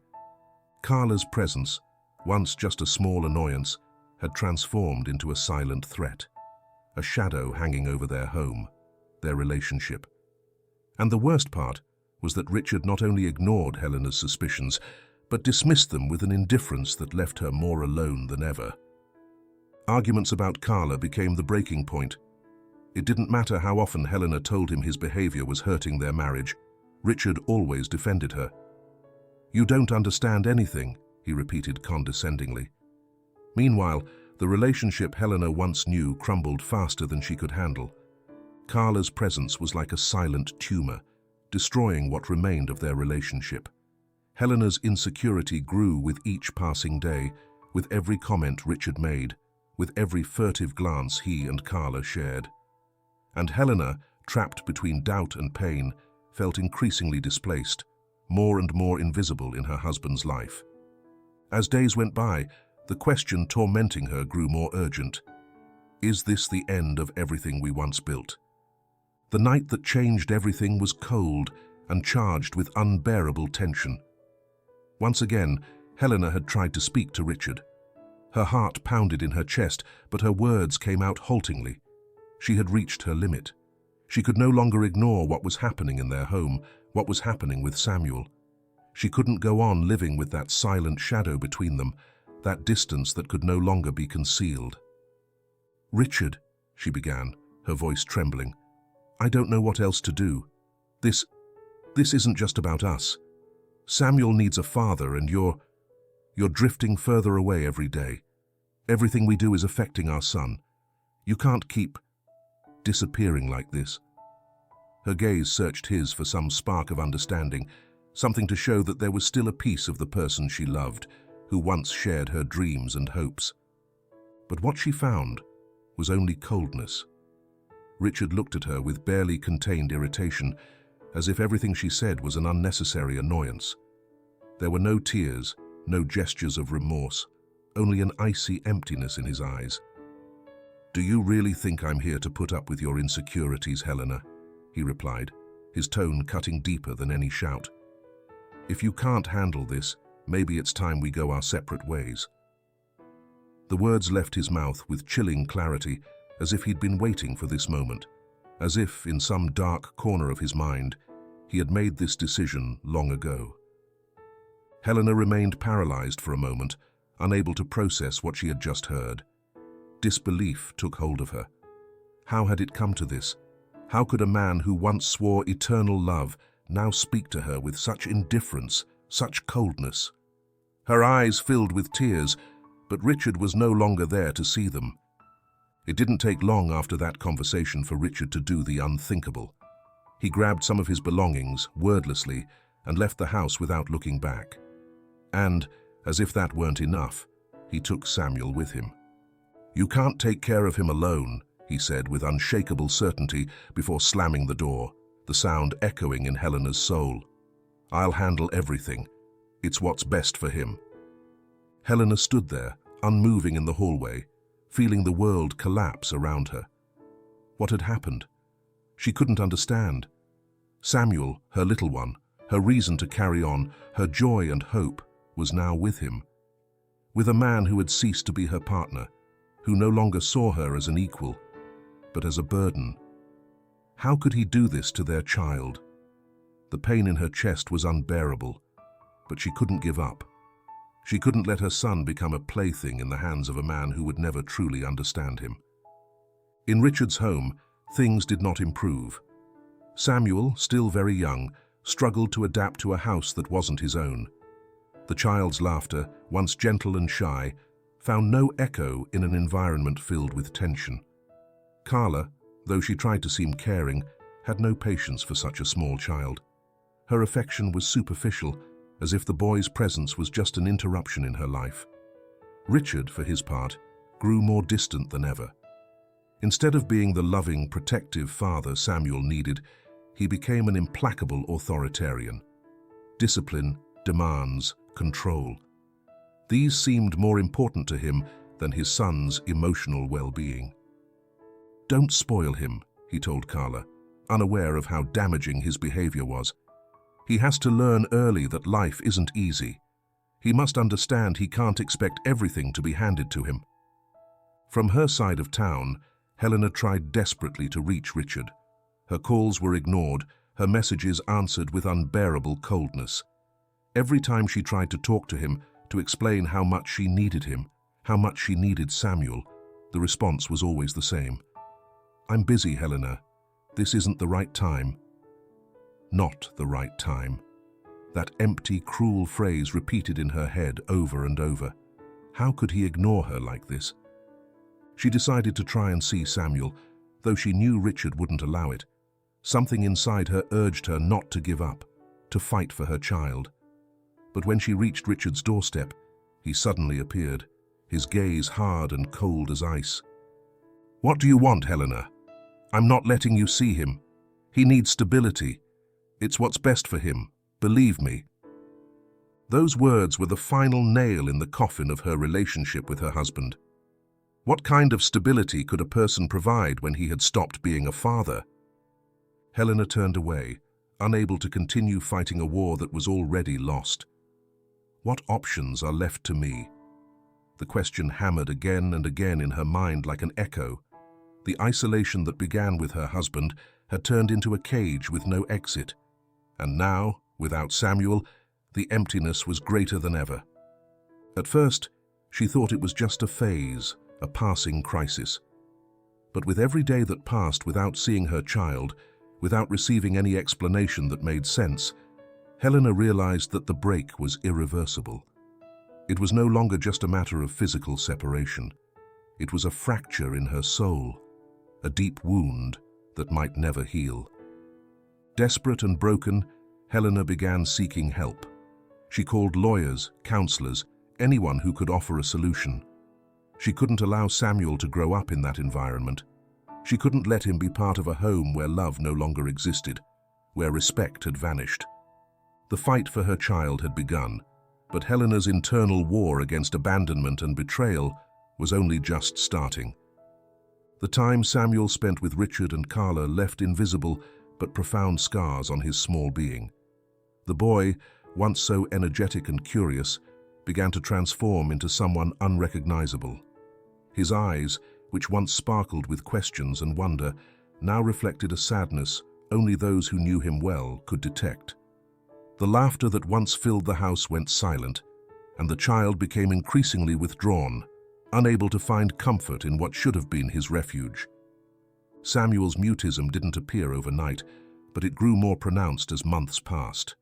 Carla's presence, once just a small annoyance, had transformed into a silent threat, a shadow hanging over their home, their relationship. And the worst part was that Richard not only ignored Helena's suspicions, but dismissed them with an indifference that left her more alone than ever. Arguments about Carla became the breaking point. It didn't matter how often Helena told him his behavior was hurting their marriage. Richard always defended her. "You don't understand anything," he repeated condescendingly. Meanwhile, the relationship Helena once knew crumbled faster than she could handle. Carla's presence was like a silent tumor, destroying what remained of their relationship. Helena's insecurity grew with each passing day, with every comment Richard made, with every furtive glance he and Carla shared. And Helena, trapped between doubt and pain, felt increasingly displaced, more and more invisible in her husband's life. As days went by, the question tormenting her grew more urgent. Is this the end of everything we once built? The night that changed everything was cold and charged with unbearable tension. Once again, Helena had tried to speak to Richard. Her heart pounded in her chest, but her words came out haltingly. She had reached her limit. She could no longer ignore what was happening in their home, what was happening with Samuel. She couldn't go on living with that silent shadow between them, that distance that could no longer be concealed. "Richard," she began, her voice trembling, "I don't know what else to do. This isn't just about us. Samuel needs a father, and you're drifting further away every day. Everything we do is affecting our son. You can't keep disappearing like this." Her gaze searched his for some spark of understanding, something to show that there was still a piece of the person she loved, who once shared her dreams and hopes. But what she found was only coldness. Richard looked at her with barely contained irritation, as if everything she said was an unnecessary annoyance. There were no tears, no gestures of remorse, only an icy emptiness in his eyes. "Do you really think I'm here to put up with your insecurities, Helena?" he replied, his tone cutting deeper than any shout. "If you can't handle this, maybe it's time we go our separate ways." The words left his mouth with chilling clarity, as if he'd been waiting for this moment, as if, in some dark corner of his mind, he had made this decision long ago. Helena remained paralyzed for a moment, unable to process what she had just heard. Disbelief took hold of her. How had it come to this? How could a man who once swore eternal love now speak to her with such indifference, such coldness? Her eyes filled with tears, but Richard was no longer there to see them. It didn't take long after that conversation for Richard to do the unthinkable. He grabbed some of his belongings, wordlessly, and left the house without looking back. And, as if that weren't enough, he took Samuel with him. "You can't take care of him alone," he said with unshakable certainty before slamming the door. the sound echoing in Helena's soul. "I'll handle everything. It's what's best for him." Helena stood there, unmoving in the hallway, feeling the world collapse around her. What had happened? She couldn't understand. Samuel, her little one, her reason to carry on, her joy and hope, was now with him. With a man who had ceased to be her partner, who no longer saw her as an equal, but as a burden. How could he do this to their child? The pain in her chest was unbearable, but she couldn't give up. She couldn't let her son become a plaything in the hands of a man who would never truly understand him. In Richard's home, things did not improve. Samuel, still very young, struggled to adapt to a house that wasn't his own. The child's laughter, once gentle and shy, found no echo in an environment filled with tension. Carla, though she tried to seem caring, had no patience for such a small child. Her affection was superficial, as if the boy's presence was just an interruption in her life. Richard, for his part, grew more distant than ever. Instead of being the loving, protective father Samuel needed, he became an implacable authoritarian. Discipline, demands, control. These seemed more important to him than his son's emotional well-being. "Don't spoil him," he told Carla, unaware of how damaging his behavior was. "He has to learn early that life isn't easy. He must understand he can't expect everything to be handed to him." From her side of town, Helena tried desperately to reach Richard. Her calls were ignored, her messages answered with unbearable coldness. Every time she tried to talk to him, to explain how much she needed him, how much she needed Samuel, the response was always the same. "I'm busy, Helena. This isn't the right time." Not the right time. That empty, cruel phrase repeated in her head over and over. How could he ignore her like this? She decided to try and see Samuel, though she knew Richard wouldn't allow it. Something inside her urged her not to give up, to fight for her child. But when she reached Richard's doorstep, he suddenly appeared, his gaze hard and cold as ice. "What do you want, Helena? I'm not letting you see him. He needs stability. It's what's best for him, believe me." Those words were the final nail in the coffin of her relationship with her husband. What kind of stability could a person provide when he had stopped being a father? Helena turned away, unable to continue fighting a war that was already lost. What options are left to me? The question hammered again and again in her mind like an echo. The isolation that began with her husband had turned into a cage with no exit. And now, without Samuel, the emptiness was greater than ever. At first, she thought it was just a phase, a passing crisis. But with every day that passed without seeing her child, without receiving any explanation that made sense, Helena realized that the break was irreversible. It was no longer just a matter of physical separation. It was a fracture in her soul, a deep wound that might never heal. Desperate and broken, Helena began seeking help. She called lawyers, counselors, anyone who could offer a solution. She couldn't allow Samuel to grow up in that environment. She couldn't let him be part of a home where love no longer existed, where respect had vanished. The fight for her child had begun, but Helena's internal war against abandonment and betrayal was only just starting. The time Samuel spent with Richard and Carla left invisible but profound scars on his small being. The boy, once so energetic and curious, began to transform into someone unrecognizable. His eyes, which once sparkled with questions and wonder, now reflected a sadness only those who knew him well could detect. The laughter that once filled the house went silent, and the child became increasingly withdrawn, unable to find comfort in what should have been his refuge. Samuel's mutism didn't appear overnight, but it grew more pronounced as months passed.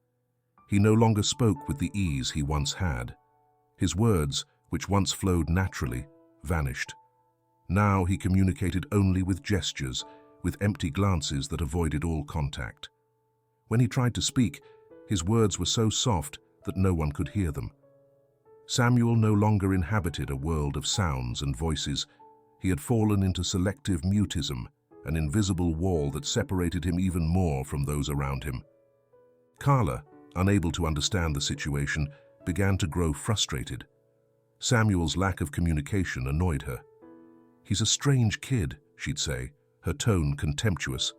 He no longer spoke with the ease he once had. His words, which once flowed naturally, vanished. Now he communicated only with gestures, with empty glances that avoided all contact. When he tried to speak, his words were so soft that no one could hear them. Samuel no longer inhabited a world of sounds and voices. He had fallen into selective mutism, an invisible wall that separated him even more from those around him. Carla, unable to understand the situation, began to grow frustrated. Samuel's lack of communication annoyed her. "He's a strange kid," she'd say, her tone contemptuous.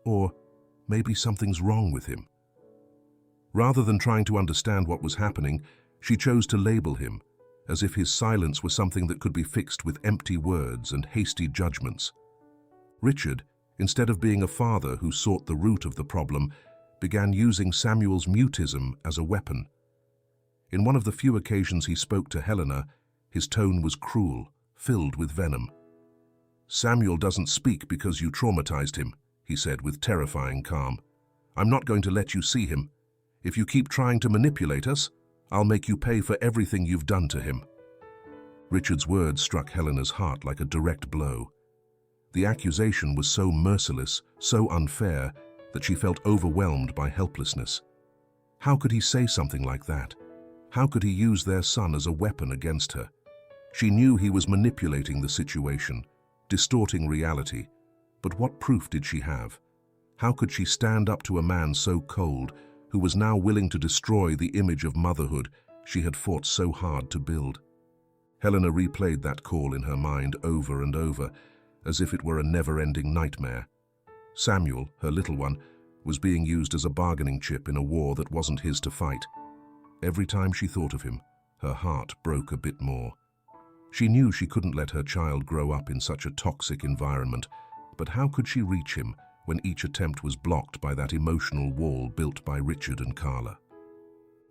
Or maybe something's wrong with him. Rather than trying to understand what was happening, she chose to label him, as if his silence were something that could be fixed with empty words and hasty judgments. Richard, instead of being a father who sought the root of the problem, began using Samuel's mutism as a weapon. In one of the few occasions he spoke to Helena, his tone was cruel, filled with venom. "Samuel doesn't speak because you traumatized him," he said with terrifying calm. "I'm not going to let you see him. If you keep trying to manipulate us, I'll make you pay for everything you've done to him." Richard's words struck Helena's heart like a direct blow. The accusation was so merciless, so unfair, that she felt overwhelmed by helplessness. How could he say something like that? How could he use their son as a weapon against her? She knew he was manipulating the situation, distorting reality, but what proof did she have? How could she stand up to a man so cold, who was now willing to destroy the image of motherhood she had fought so hard to build? Helena replayed that call in her mind over and over, as if it were a never-ending nightmare. Samuel, her little one, was being used as a bargaining chip in a war that wasn't his to fight. Every time she thought of him, her heart broke a bit more. She knew she couldn't let her child grow up in such a toxic environment, but how could she reach him when each attempt was blocked by that emotional wall built by Richard and Carla?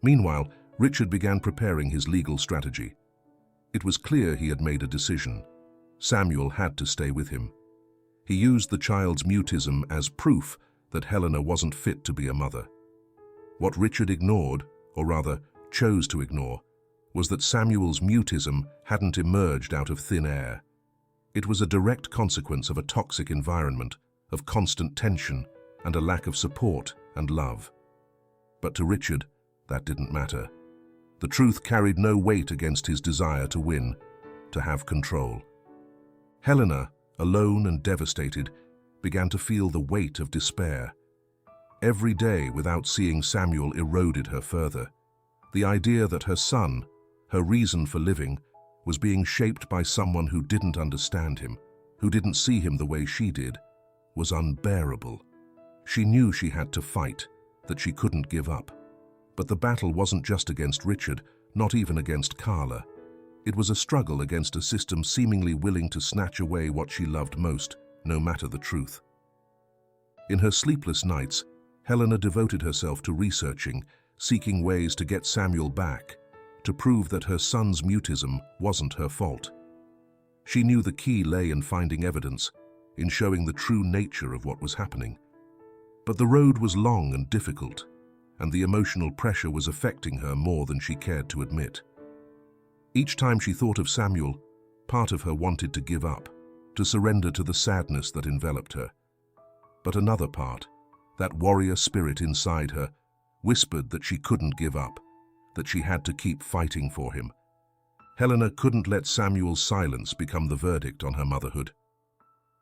Meanwhile, Richard began preparing his legal strategy. It was clear he had made a decision. Samuel had to stay with him. He used the child's mutism as proof that Helena wasn't fit to be a mother. What Richard ignored, or rather chose to ignore, was that Samuel's mutism hadn't emerged out of thin air. It was a direct consequence of a toxic environment, of constant tension, and a lack of support and love. But to Richard, that didn't matter. The truth carried no weight against his desire to win, to have control. Helena, alone and devastated, began to feel the weight of despair. Every day without seeing Samuel eroded her further. The idea that her son, her reason for living, was being shaped by someone who didn't understand him, who didn't see him the way she did, was unbearable. She knew she had to fight, that she couldn't give up. But the battle wasn't just against Richard, not even against Carla. It was a struggle against a system seemingly willing to snatch away what she loved most, no matter the truth. In her sleepless nights, Helena devoted herself to researching, seeking ways to get Samuel back, to prove that her son's mutism wasn't her fault. She knew the key lay in finding evidence, in showing the true nature of what was happening. But the road was long and difficult, and the emotional pressure was affecting her more than she cared to admit. Each time she thought of Samuel, part of her wanted to give up, to surrender to the sadness that enveloped her. But another part, that warrior spirit inside her, whispered that she couldn't give up, that she had to keep fighting for him. Helena couldn't let Samuel's silence become the verdict on her motherhood.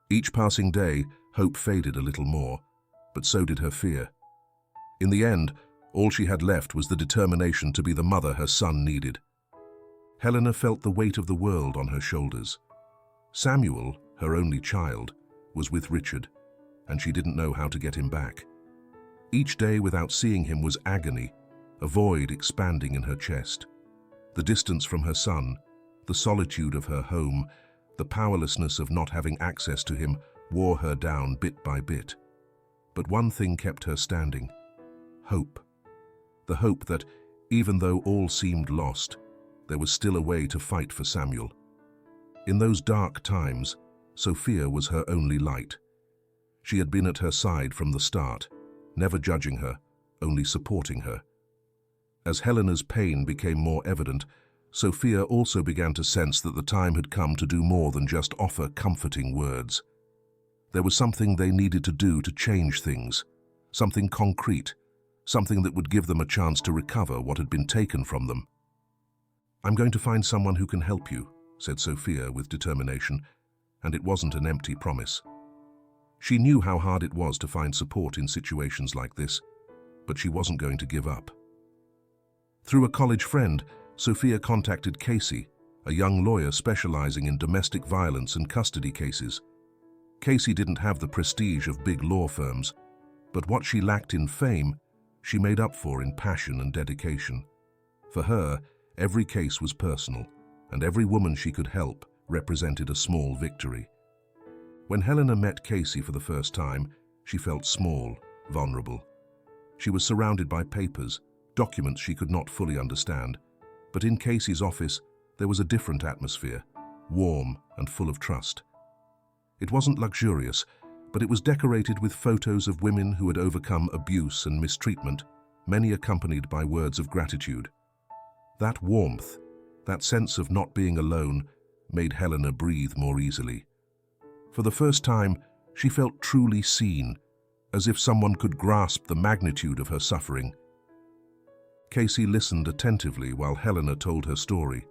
Each passing day, hope faded a little more, but so did her fear. In the end, all she had left was the determination to be the mother her son needed. Helena felt the weight of the world on her shoulders. Samuel, her only child, was with Richard, and she didn't know how to get him back. Each day without seeing him was agony, a void expanding in her chest. The distance from her son, the solitude of her home, the powerlessness of not having access to him wore her down bit by bit. But one thing kept her standing: hope. The hope that, even though all seemed lost, there was still a way to fight for Samuel. In those dark times, Sophia was her only light. She had been at her side from the start, never judging her, only supporting her. As Helena's pain became more evident, Sophia also began to sense that the time had come to do more than just offer comforting words. There was something they needed to do to change things, something concrete, something that would give them a chance to recover what had been taken from them. "I'm going to find someone who can help you," said Sophia with determination, and it wasn't an empty promise. She knew how hard it was to find support in situations like this, but she wasn't going to give up. Through a college friend, Sophia contacted Casey, a young lawyer specializing in domestic violence and custody cases. Casey didn't have the prestige of big law firms, but what she lacked in fame, she made up for in passion and dedication. For her, every case was personal, and every woman she could help represented a small victory. When Helena met Casey for the first time, she felt small, vulnerable. She was surrounded by papers, documents she could not fully understand, but in Casey's office, there was a different atmosphere, warm and full of trust. It wasn't luxurious, but it was decorated with photos of women who had overcome abuse and mistreatment, many accompanied by words of gratitude. That warmth, that sense of not being alone, made Helena breathe more easily. For the first time, she felt truly seen, as if someone could grasp the magnitude of her suffering. Casey listened attentively while Helena told her story.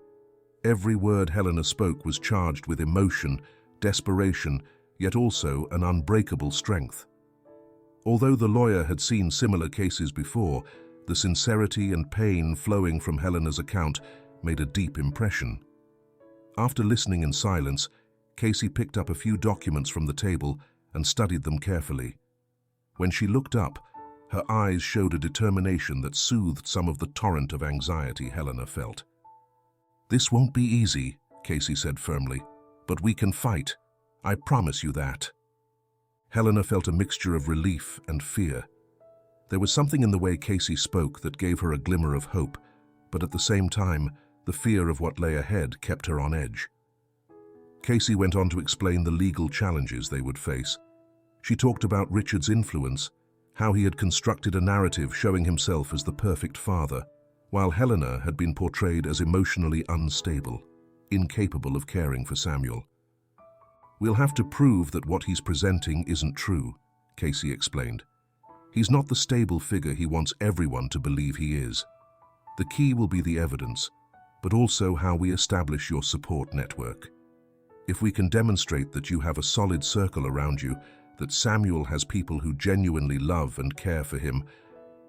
Every word Helena spoke was charged with emotion, desperation, yet also an unbreakable strength. Although the lawyer had seen similar cases before, the sincerity and pain flowing from Helena's account made a deep impression. After listening in silence, Casey picked up a few documents from the table and studied them carefully. When she looked up, her eyes showed a determination that soothed some of the torrent of anxiety Helena felt. "This won't be easy," Casey said firmly, "but we can fight. I promise you that." Helena felt a mixture of relief and fear. There was something in the way Casey spoke that gave her a glimmer of hope, but at the same time, the fear of what lay ahead kept her on edge. Casey went on to explain the legal challenges they would face. She talked about Richard's influence, how he had constructed a narrative showing himself as the perfect father, while Helena had been portrayed as emotionally unstable, incapable of caring for Samuel. "We'll have to prove that what he's presenting isn't true," Casey explained. "He's not the stable figure he wants everyone to believe he is. The key will be the evidence, but also how we establish your support network. If we can demonstrate that you have a solid circle around you, that Samuel has people who genuinely love and care for him,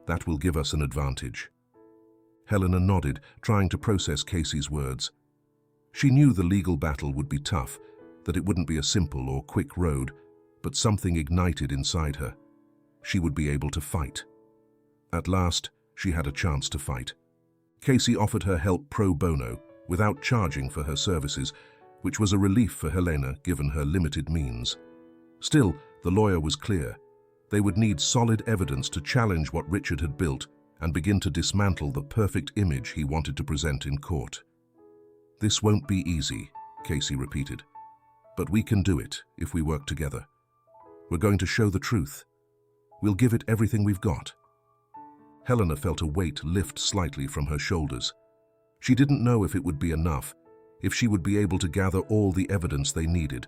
that will give us an advantage." Helena nodded, trying to process Casey's words. She knew the legal battle would be tough, that it wouldn't be a simple or quick road, but something ignited inside her. She would be able to fight. At last, she had a chance to fight. Casey offered her help pro bono, without charging for her services, which was a relief for Helena given her limited means. Still, the lawyer was clear. They would need solid evidence to challenge what Richard had built and begin to dismantle the perfect image he wanted to present in court. "This won't be easy," Casey repeated. "But we can do it if we work together. We're going to show the truth. We'll give it everything we've got." Helena felt a weight lift slightly from her shoulders. She didn't know if it would be enough, if she would be able to gather all the evidence they needed.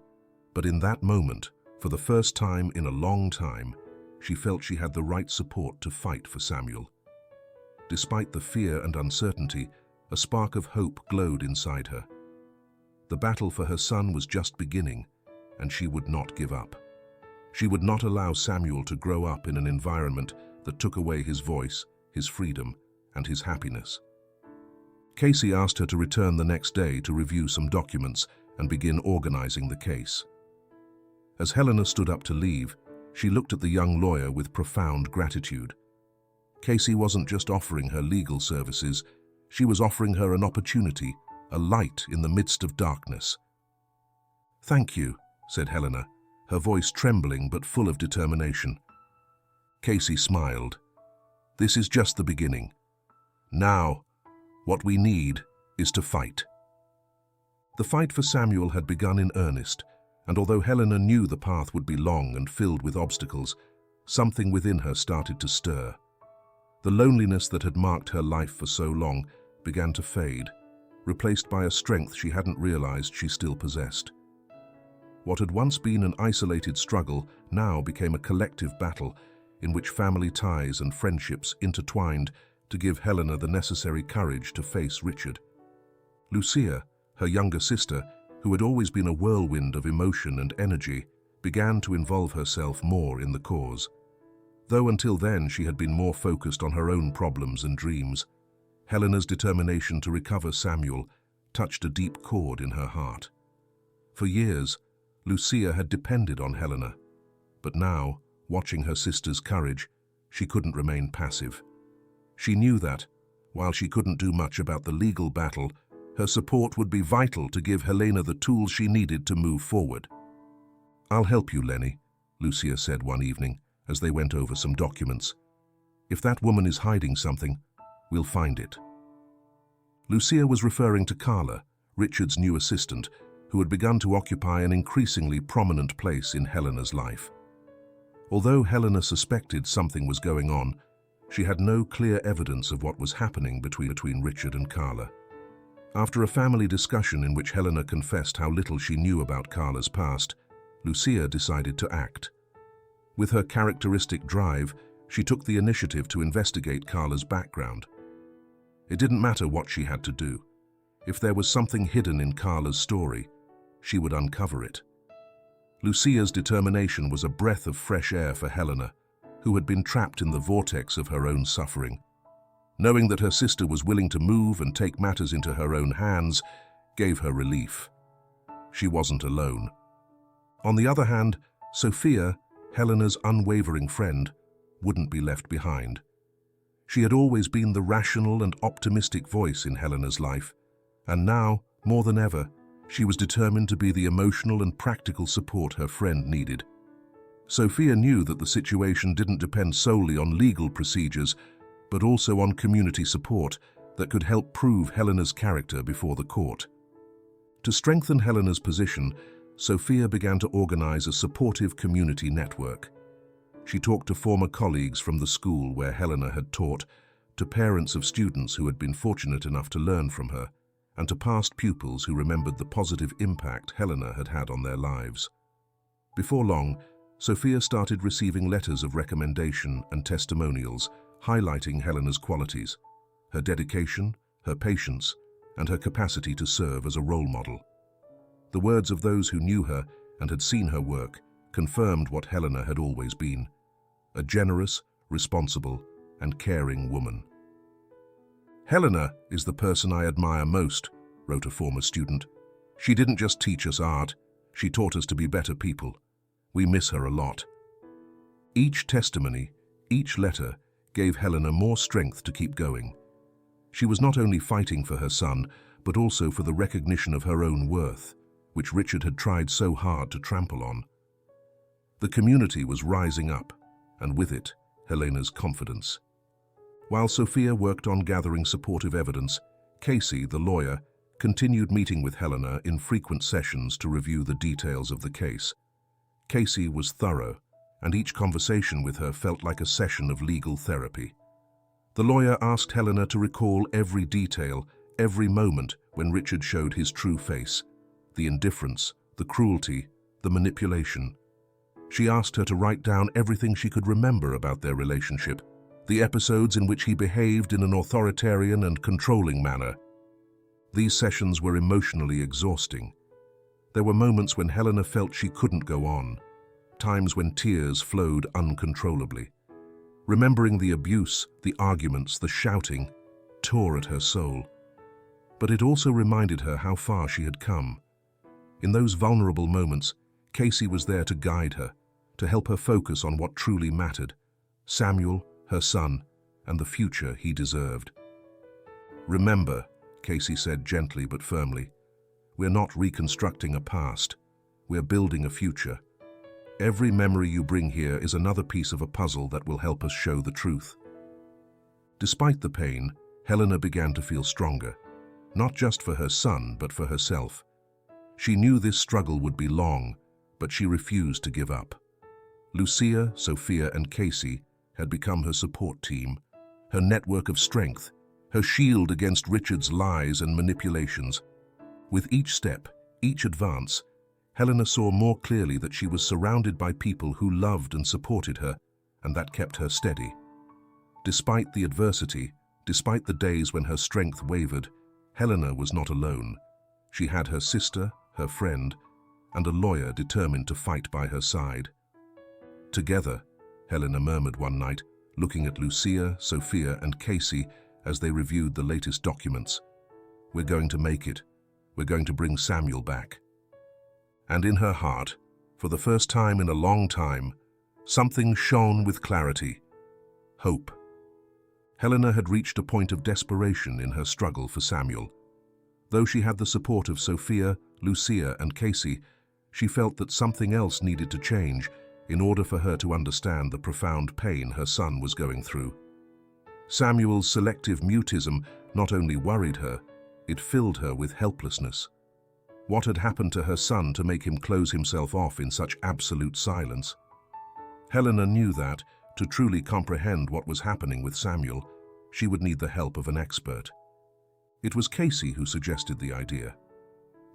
But in that moment, for the first time in a long time, she felt she had the right support to fight for Samuel. Despite the fear and uncertainty, a spark of hope glowed inside her. The battle for her son was just beginning, and she would not give up. She would not allow Samuel to grow up in an environment that took away his voice, his freedom, and his happiness. Casey asked her to return the next day to review some documents and begin organizing the case. As Helena stood up to leave, she looked at the young lawyer with profound gratitude. Casey wasn't just offering her legal services, she was offering her an opportunity, a light in the midst of darkness. "Thank you," said Helena, her voice trembling but full of determination. Casey smiled. "This is just the beginning. Now, what we need is to fight." The fight for Samuel had begun in earnest, and although Helena knew the path would be long and filled with obstacles, something within her started to stir. The loneliness that had marked her life for so long began to fade, replaced by a strength she hadn't realized she still possessed. What had once been an isolated struggle now became a collective battle in which family ties and friendships intertwined to give Helena the necessary courage to face Richard. Lucia, her younger sister, who had always been a whirlwind of emotion and energy, began to involve herself more in the cause. Though until then she had been more focused on her own problems and dreams, Helena's determination to recover Samuel touched a deep chord in her heart. For years, Lucia had depended on Helena, but now, watching her sister's courage, she couldn't remain passive. She knew that, while she couldn't do much about the legal battle, her support would be vital to give Helena the tools she needed to move forward. "I'll help you, Lenny," Lucia said one evening as they went over some documents. "If that woman is hiding something, we'll find it." Lucia was referring to Carla, Richard's new assistant, who had begun to occupy an increasingly prominent place in Helena's life. Although Helena suspected something was going on, she had no clear evidence of what was happening between Richard and Carla. After a family discussion in which Helena confessed how little she knew about Carla's past, Lucia decided to act. With her characteristic drive, she took the initiative to investigate Carla's background. It didn't matter what she had to do. If there was something hidden in Carla's story, she would uncover it. Lucia's determination was a breath of fresh air for Helena, who had been trapped in the vortex of her own suffering. Knowing that her sister was willing to move and take matters into her own hands gave her relief. She wasn't alone. On the other hand, Sophia, Helena's unwavering friend, wouldn't be left behind. She had always been the rational and optimistic voice in Helena's life, and now, more than ever, she was determined to be the emotional and practical support her friend needed. Sophia knew that the situation didn't depend solely on legal procedures, but also on community support that could help prove Helena's character before the court. To strengthen Helena's position, Sophia began to organize a supportive community network. She talked to former colleagues from the school where Helena had taught, to parents of students who had been fortunate enough to learn from her, and to past pupils who remembered the positive impact Helena had had on their lives. Before long, Sophia started receiving letters of recommendation and testimonials highlighting Helena's qualities, her dedication, her patience, and her capacity to serve as a role model. The words of those who knew her and had seen her work confirmed what Helena had always been, a generous, responsible, and caring woman. "Helena is the person I admire most," wrote a former student. "She didn't just teach us art, she taught us to be better people. We miss her a lot." Each testimony, each letter, gave Helena more strength to keep going. She was not only fighting for her son, but also for the recognition of her own worth, which Richard had tried so hard to trample on. The community was rising up, and with it, Helena's confidence. While Sophia worked on gathering supportive evidence, Casey, the lawyer, continued meeting with Helena in frequent sessions to review the details of the case. Casey was thorough, and each conversation with her felt like a session of legal therapy. The lawyer asked Helena to recall every detail, every moment when Richard showed his true face, the indifference, the cruelty, the manipulation. She asked her to write down everything she could remember about their relationship, the episodes in which he behaved in an authoritarian and controlling manner. These sessions were emotionally exhausting. There were moments when Helena felt she couldn't go on, times when tears flowed uncontrollably. Remembering the abuse, the arguments, the shouting, tore at her soul. But it also reminded her how far she had come. In those vulnerable moments, Casey was there to guide her, to help her focus on what truly mattered: Samuel, her son, and the future he deserved. "Remember," Casey said gently but firmly, "we're not reconstructing a past, we're building a future. Every memory you bring here is another piece of a puzzle that will help us show the truth." Despite the pain, Helena began to feel stronger, not just for her son, but for herself. She knew this struggle would be long, but she refused to give up. Lucia, Sophia, and Casey had become her support team, her network of strength, her shield against Richard's lies and manipulations. With each step, each advance, Helena saw more clearly that she was surrounded by people who loved and supported her, and that kept her steady. Despite the adversity, despite the days when her strength wavered, Helena was not alone. She had her sister, her friend, and a lawyer determined to fight by her side. Together, Helena murmured one night, looking at Lucia, Sophia, and Casey as they reviewed the latest documents. "We're going to make it. We're going to bring Samuel back." And in her heart, for the first time in a long time, something shone with clarity: hope. Helena had reached a point of desperation in her struggle for Samuel. Though she had the support of Sophia, Lucia, and Casey, she felt that something else needed to change in order for her to understand the profound pain her son was going through. Samuel's selective mutism not only worried her, it filled her with helplessness. What had happened to her son to make him close himself off in such absolute silence? Helena knew that, to truly comprehend what was happening with Samuel, she would need the help of an expert. It was Casey who suggested the idea.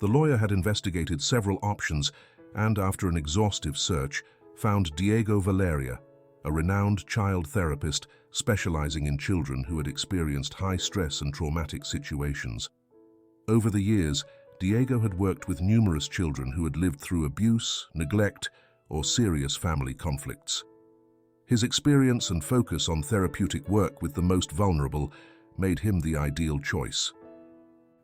The lawyer had investigated several options and, after an exhaustive search, found Diego Valeria, a renowned child therapist specializing in children who had experienced high stress and traumatic situations. Over the years, Diego had worked with numerous children who had lived through abuse, neglect, or serious family conflicts. His experience and focus on therapeutic work with the most vulnerable made him the ideal choice.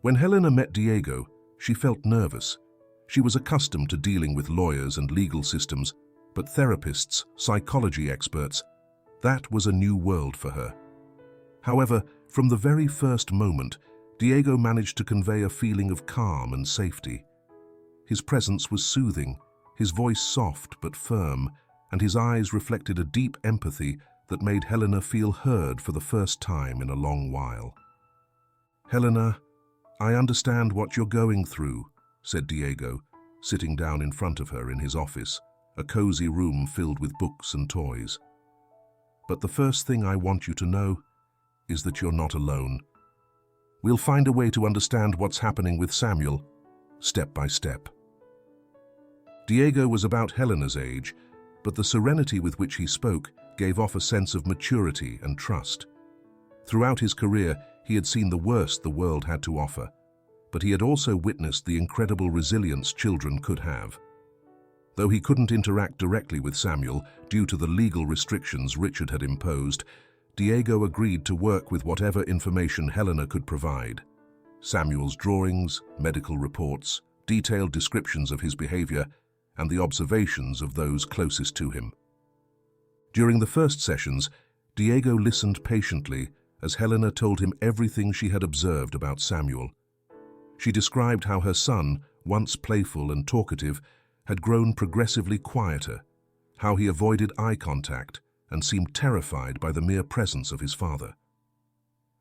When Helena met Diego, she felt nervous. She was accustomed to dealing with lawyers and legal systems, but therapists, psychology experts, that was a new world for her. However, from the very first moment, Diego managed to convey a feeling of calm and safety. His presence was soothing, his voice soft but firm, and his eyes reflected a deep empathy that made Helena feel heard for the first time in a long while. "Helena, I understand what you're going through," said Diego, sitting down in front of her in his office, a cozy room filled with books and toys. "But the first thing I want you to know is that you're not alone. We'll find a way to understand what's happening with Samuel, step by step." Diego was about Helena's age, but the serenity with which he spoke gave off a sense of maturity and trust. Throughout his career, he had seen the worst the world had to offer, but he had also witnessed the incredible resilience children could have. Though he couldn't interact directly with Samuel due to the legal restrictions Richard had imposed, Diego agreed to work with whatever information Helena could provide. Samuel's drawings, medical reports, detailed descriptions of his behavior, and the observations of those closest to him. During the first sessions, Diego listened patiently as Helena told him everything she had observed about Samuel. She described how her son, once playful and talkative, had grown progressively quieter, how he avoided eye contact and seemed terrified by the mere presence of his father.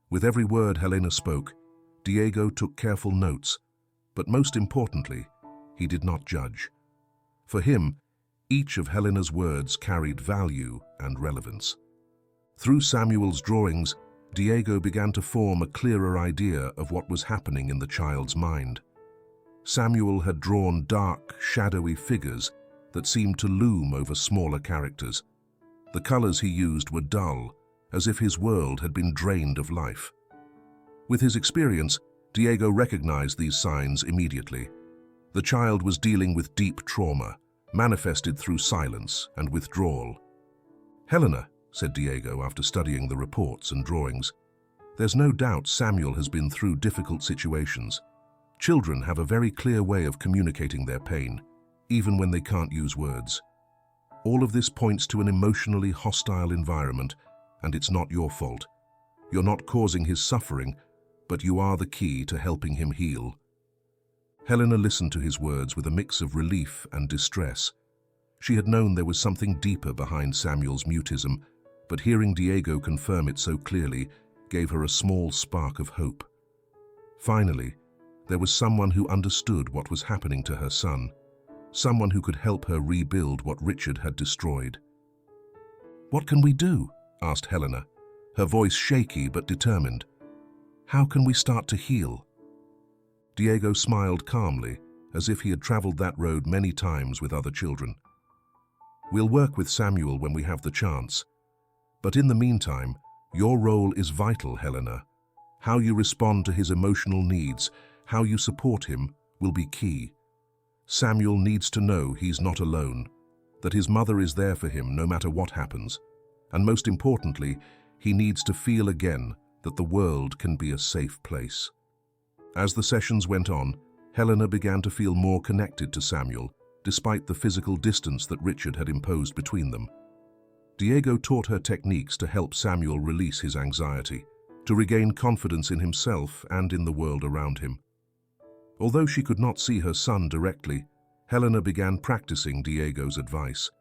With every word Helena spoke, Diego took careful notes, but most importantly, he did not judge. For him, each of Helena's words carried value and relevance. Through Samuel's drawings, Diego began to form a clearer idea of what was happening in the child's mind. Samuel had drawn dark, shadowy figures that seemed to loom over smaller characters. The colors he used were dull, as if his world had been drained of life. With his experience, Diego recognized these signs immediately. The child was dealing with deep trauma, manifested through silence and withdrawal. "Helena," said Diego after studying the reports and drawings, "there's no doubt Samuel has been through difficult situations. Children have a very clear way of communicating their pain, even when they can't use words. All of this points to an emotionally hostile environment, and it's not your fault. You're not causing his suffering, but you are the key to helping him heal." Helena listened to his words with a mix of relief and distress. She had known there was something deeper behind Samuel's mutism, but hearing Diego confirm it so clearly gave her a small spark of hope. Finally, there was someone who understood what was happening to her son, someone who could help her rebuild what Richard had destroyed. "What can we do?" asked Helena, her voice shaky but determined. "How can we start to heal?" Diego smiled calmly, as if he had traveled that road many times with other children. "We'll work with Samuel when we have the chance. But in the meantime, your role is vital, Helena. How you respond to his emotional needs, how you support him, will be key. Samuel needs to know he's not alone, that his mother is there for him no matter what happens, and most importantly, he needs to feel again that the world can be a safe place. As the sessions went on, Helena began to feel more connected to Samuel, despite the physical distance that Richard had imposed between them. Diego taught her techniques to help Samuel release his anxiety, to regain confidence in himself and in the world around him. Although she could not see her son directly, Helena began practicing Diego's advice.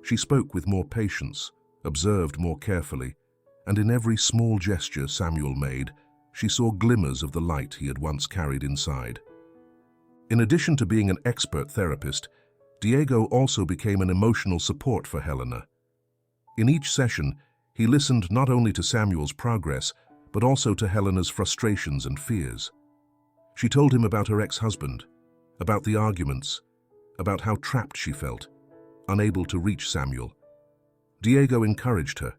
She spoke with more patience, observed more carefully, and in every small gesture Samuel made, she saw glimmers of the light he had once carried inside. In addition to being an expert therapist, Diego also became an emotional support for Helena. In each session, he listened not only to Samuel's progress, but also to Helena's frustrations and fears. She told him about her ex-husband, about the arguments, about how trapped she felt, unable to reach Samuel. Diego encouraged her,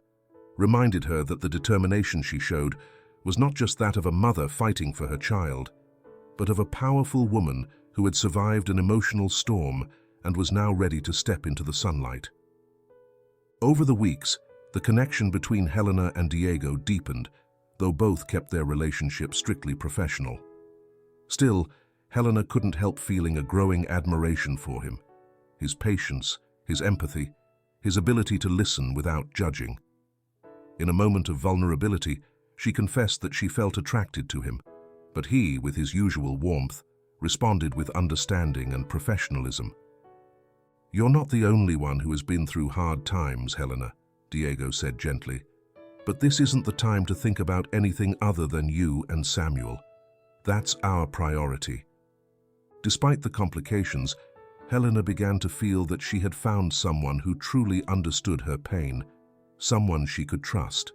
reminded her that the determination she showed was not just that of a mother fighting for her child, but of a powerful woman who had survived an emotional storm and was now ready to step into the sunlight. Over the weeks, the connection between Helena and Diego deepened, though both kept their relationship strictly professional. Still, Helena couldn't help feeling a growing admiration for him, his patience, his empathy, his ability to listen without judging. In a moment of vulnerability, she confessed that she felt attracted to him, but he, with his usual warmth, responded with understanding and professionalism. "You're not the only one who has been through hard times, Helena," Diego said gently, "but this isn't the time to think about anything other than you and Samuel. That's our priority." Despite the complications, Helena began to feel that she had found someone who truly understood her pain, someone she could trust.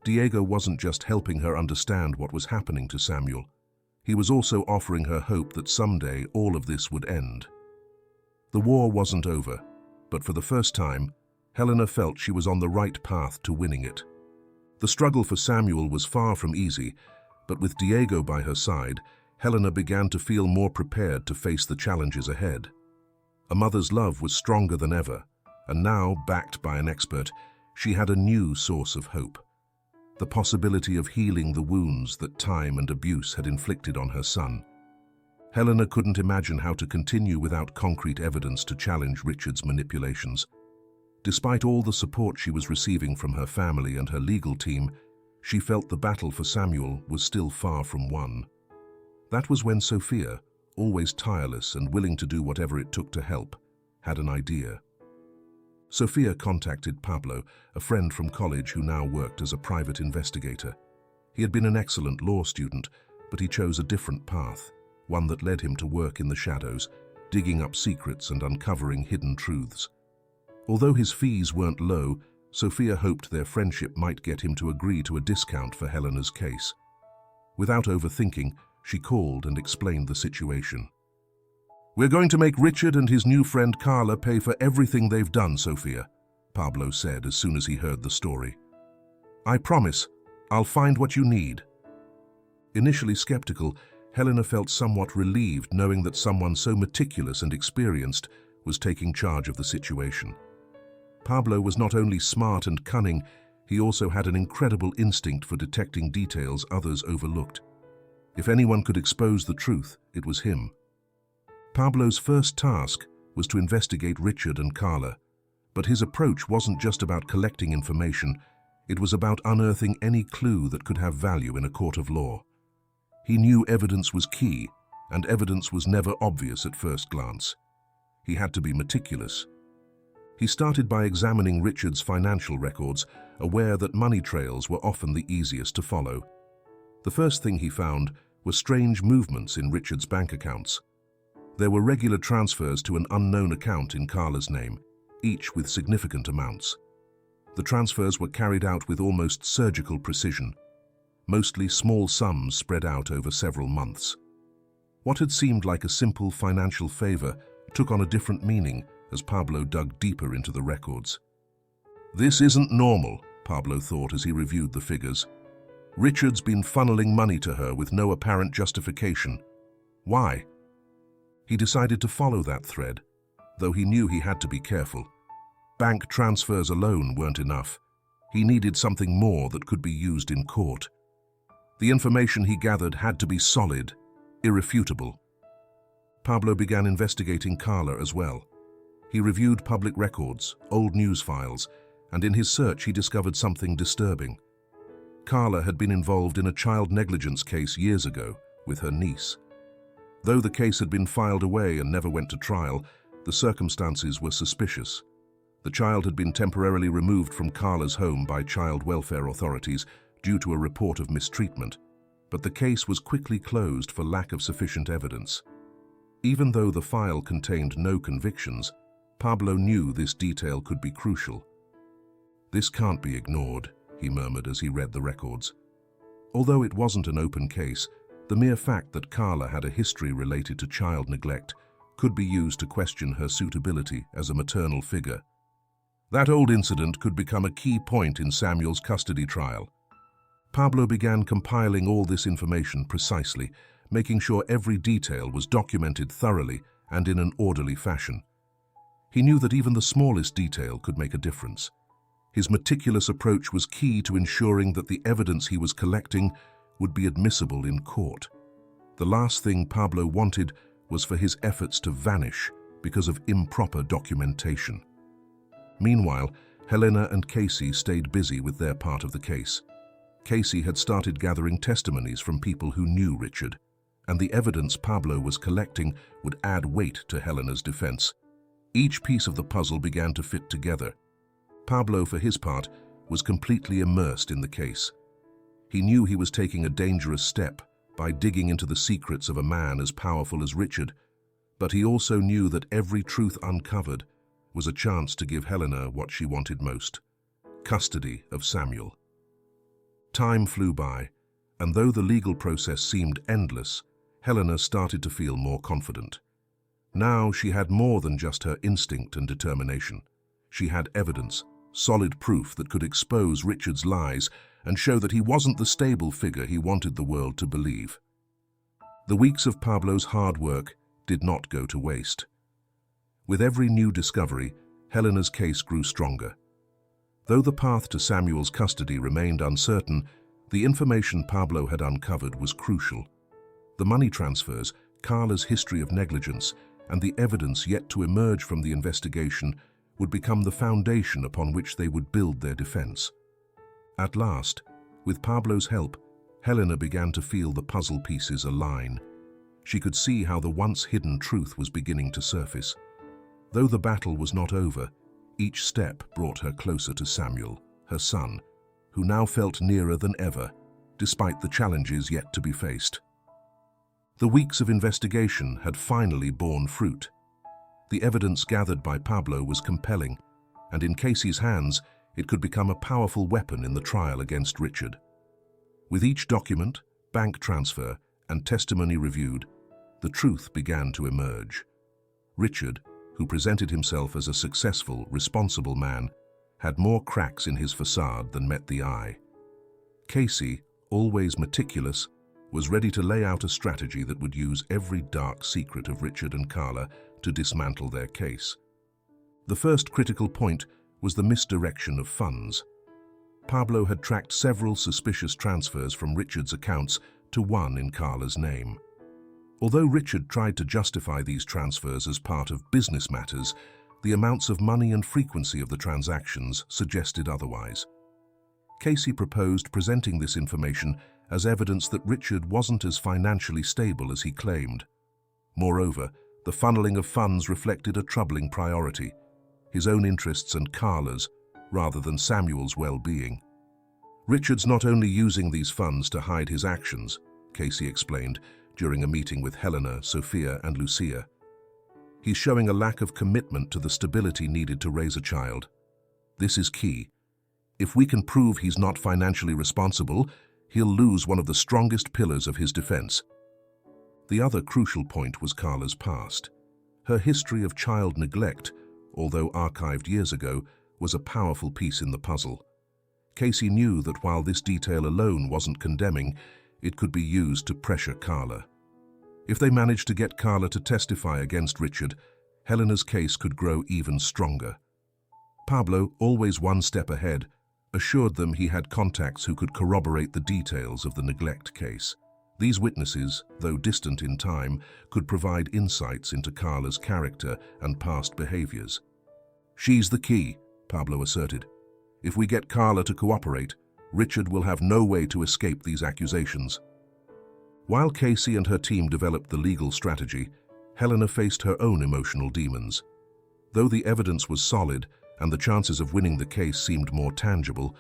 Diego wasn't just helping her understand what was happening to Samuel. He was also offering her hope that someday all of this would end. The war wasn't over, but for the first time, Helena felt she was on the right path to winning it. The struggle for Samuel was far from easy, but with Diego by her side, Helena began to feel more prepared to face the challenges ahead. A mother's love was stronger than ever, and now, backed by an expert, she had a new source of hope. The possibility of healing the wounds that time and abuse had inflicted on her son. Helena couldn't imagine how to continue without concrete evidence to challenge Richard's manipulations. Despite all the support she was receiving from her family and her legal team, she felt the battle for Samuel was still far from won. That was when Sophia, always tireless and willing to do whatever it took to help, had an idea. Sophia contacted Pablo, a friend from college who now worked as a private investigator. He had been an excellent law student, but he chose a different path, one that led him to work in the shadows, digging up secrets and uncovering hidden truths. Although his fees weren't low, Sophia hoped their friendship might get him to agree to a discount for Helena's case. Without overthinking, she called and explained the situation. "We're going to make Richard and his new friend Carla pay for everything they've done, Sophia," Pablo said as soon as he heard the story. "I promise, I'll find what you need." Initially skeptical, Helena felt somewhat relieved knowing that someone so meticulous and experienced was taking charge of the situation. Pablo was not only smart and cunning, he also had an incredible instinct for detecting details others overlooked. If anyone could expose the truth, it was him. Pablo's first task was to investigate Richard and Carla, but his approach wasn't just about collecting information, it was about unearthing any clue that could have value in a court of law. He knew evidence was key, and evidence was never obvious at first glance. He had to be meticulous. He started by examining Richard's financial records, aware that money trails were often the easiest to follow. The first thing he found were strange movements in Richard's bank accounts. There were regular transfers to an unknown account in Carla's name, each with significant amounts. The transfers were carried out with almost surgical precision, mostly small sums spread out over several months. What had seemed like a simple financial favor took on a different meaning as Pablo dug deeper into the records. "This isn't normal," Pablo thought as he reviewed the figures. "Richard's been funneling money to her with no apparent justification. Why?" He decided to follow that thread, though he knew he had to be careful. Bank transfers alone weren't enough. He needed something more that could be used in court. The information he gathered had to be solid, irrefutable. Pablo began investigating Carla as well. He reviewed public records, old news files, and in his search he discovered something disturbing. Carla had been involved in a child negligence case years ago with her niece. Though the case had been filed away and never went to trial, the circumstances were suspicious. The child had been temporarily removed from Carla's home by child welfare authorities due to a report of mistreatment, but the case was quickly closed for lack of sufficient evidence. Even though the file contained no convictions, Pablo knew this detail could be crucial. "This can't be ignored," he murmured as he read the records. Although it wasn't an open case, the mere fact that Carla had a history related to child neglect could be used to question her suitability as a maternal figure. That old incident could become a key point in Samuel's custody trial. Pablo began compiling all this information precisely, making sure every detail was documented thoroughly and in an orderly fashion. He knew that even the smallest detail could make a difference. His meticulous approach was key to ensuring that the evidence he was collecting would be admissible in court. The last thing Pablo wanted was for his efforts to vanish because of improper documentation. Meanwhile, Helena and Casey stayed busy with their part of the case. Casey had started gathering testimonies from people who knew Richard, and the evidence Pablo was collecting would add weight to Helena's defense. Each piece of the puzzle began to fit together. Pablo, for his part, was completely immersed in the case. He knew he was taking a dangerous step by digging into the secrets of a man as powerful as Richard, but he also knew that every truth uncovered was a chance to give Helena what she wanted most: custody of Samuel. Time flew by, and though the legal process seemed endless, Helena started to feel more confident. Now she had more than just her instinct and determination. She had evidence, solid proof that could expose Richard's lies and show that he wasn't the stable figure he wanted the world to believe. The weeks of Pablo's hard work did not go to waste. With every new discovery, Helena's case grew stronger. Though the path to Samuel's custody remained uncertain, the information Pablo had uncovered was crucial. The money transfers, Carla's history of negligence, and the evidence yet to emerge from the investigation would become the foundation upon which they would build their defense. At last, with Pablo's help, Helena began to feel the puzzle pieces align. She could see how the once hidden truth was beginning to surface. Though the battle was not over, each step brought her closer to Samuel, her son, who now felt nearer than ever, despite the challenges yet to be faced. The weeks of investigation had finally borne fruit. The evidence gathered by Pablo was compelling, and in Casey's hands, it could become a powerful weapon in the trial against Richard. With each document, bank transfer, and testimony reviewed, the truth began to emerge. Richard, who presented himself as a successful, responsible man, had more cracks in his facade than met the eye. Casey, always meticulous, was ready to lay out a strategy that would use every dark secret of Richard and Carla to dismantle their case. The first critical point was the misdirection of funds. Pablo had tracked several suspicious transfers from Richard's accounts to one in Carla's name. Although Richard tried to justify these transfers as part of business matters, the amounts of money and frequency of the transactions suggested otherwise. Casey proposed presenting this information as evidence that Richard wasn't as financially stable as he claimed. Moreover, the funneling of funds reflected a troubling priority: his own interests and Carla's, rather than Samuel's well-being. Richard's not only using these funds to hide his actions, Casey explained during a meeting with Helena, Sophia, and Lucia. He's showing a lack of commitment to the stability needed to raise a child. This is key. If we can prove he's not financially responsible, he'll lose one of the strongest pillars of his defense. The other crucial point was Carla's past. Her history of child neglect, although archived years ago, was a powerful piece in the puzzle. Casey knew that while this detail alone wasn't condemning, it could be used to pressure Carla. If they managed to get Carla to testify against Richard, Helena's case could grow even stronger. Pablo, always one step ahead, assured them he had contacts who could corroborate the details of the neglect case. These witnesses, though distant in time, could provide insights into Carla's character and past behaviors. "She's the key," Pablo asserted. "If we get Carla to cooperate, Richard will have no way to escape these accusations." While Casey and her team developed the legal strategy, Helena faced her own emotional demons. Though the evidence was solid and the chances of winning the case seemed more tangible,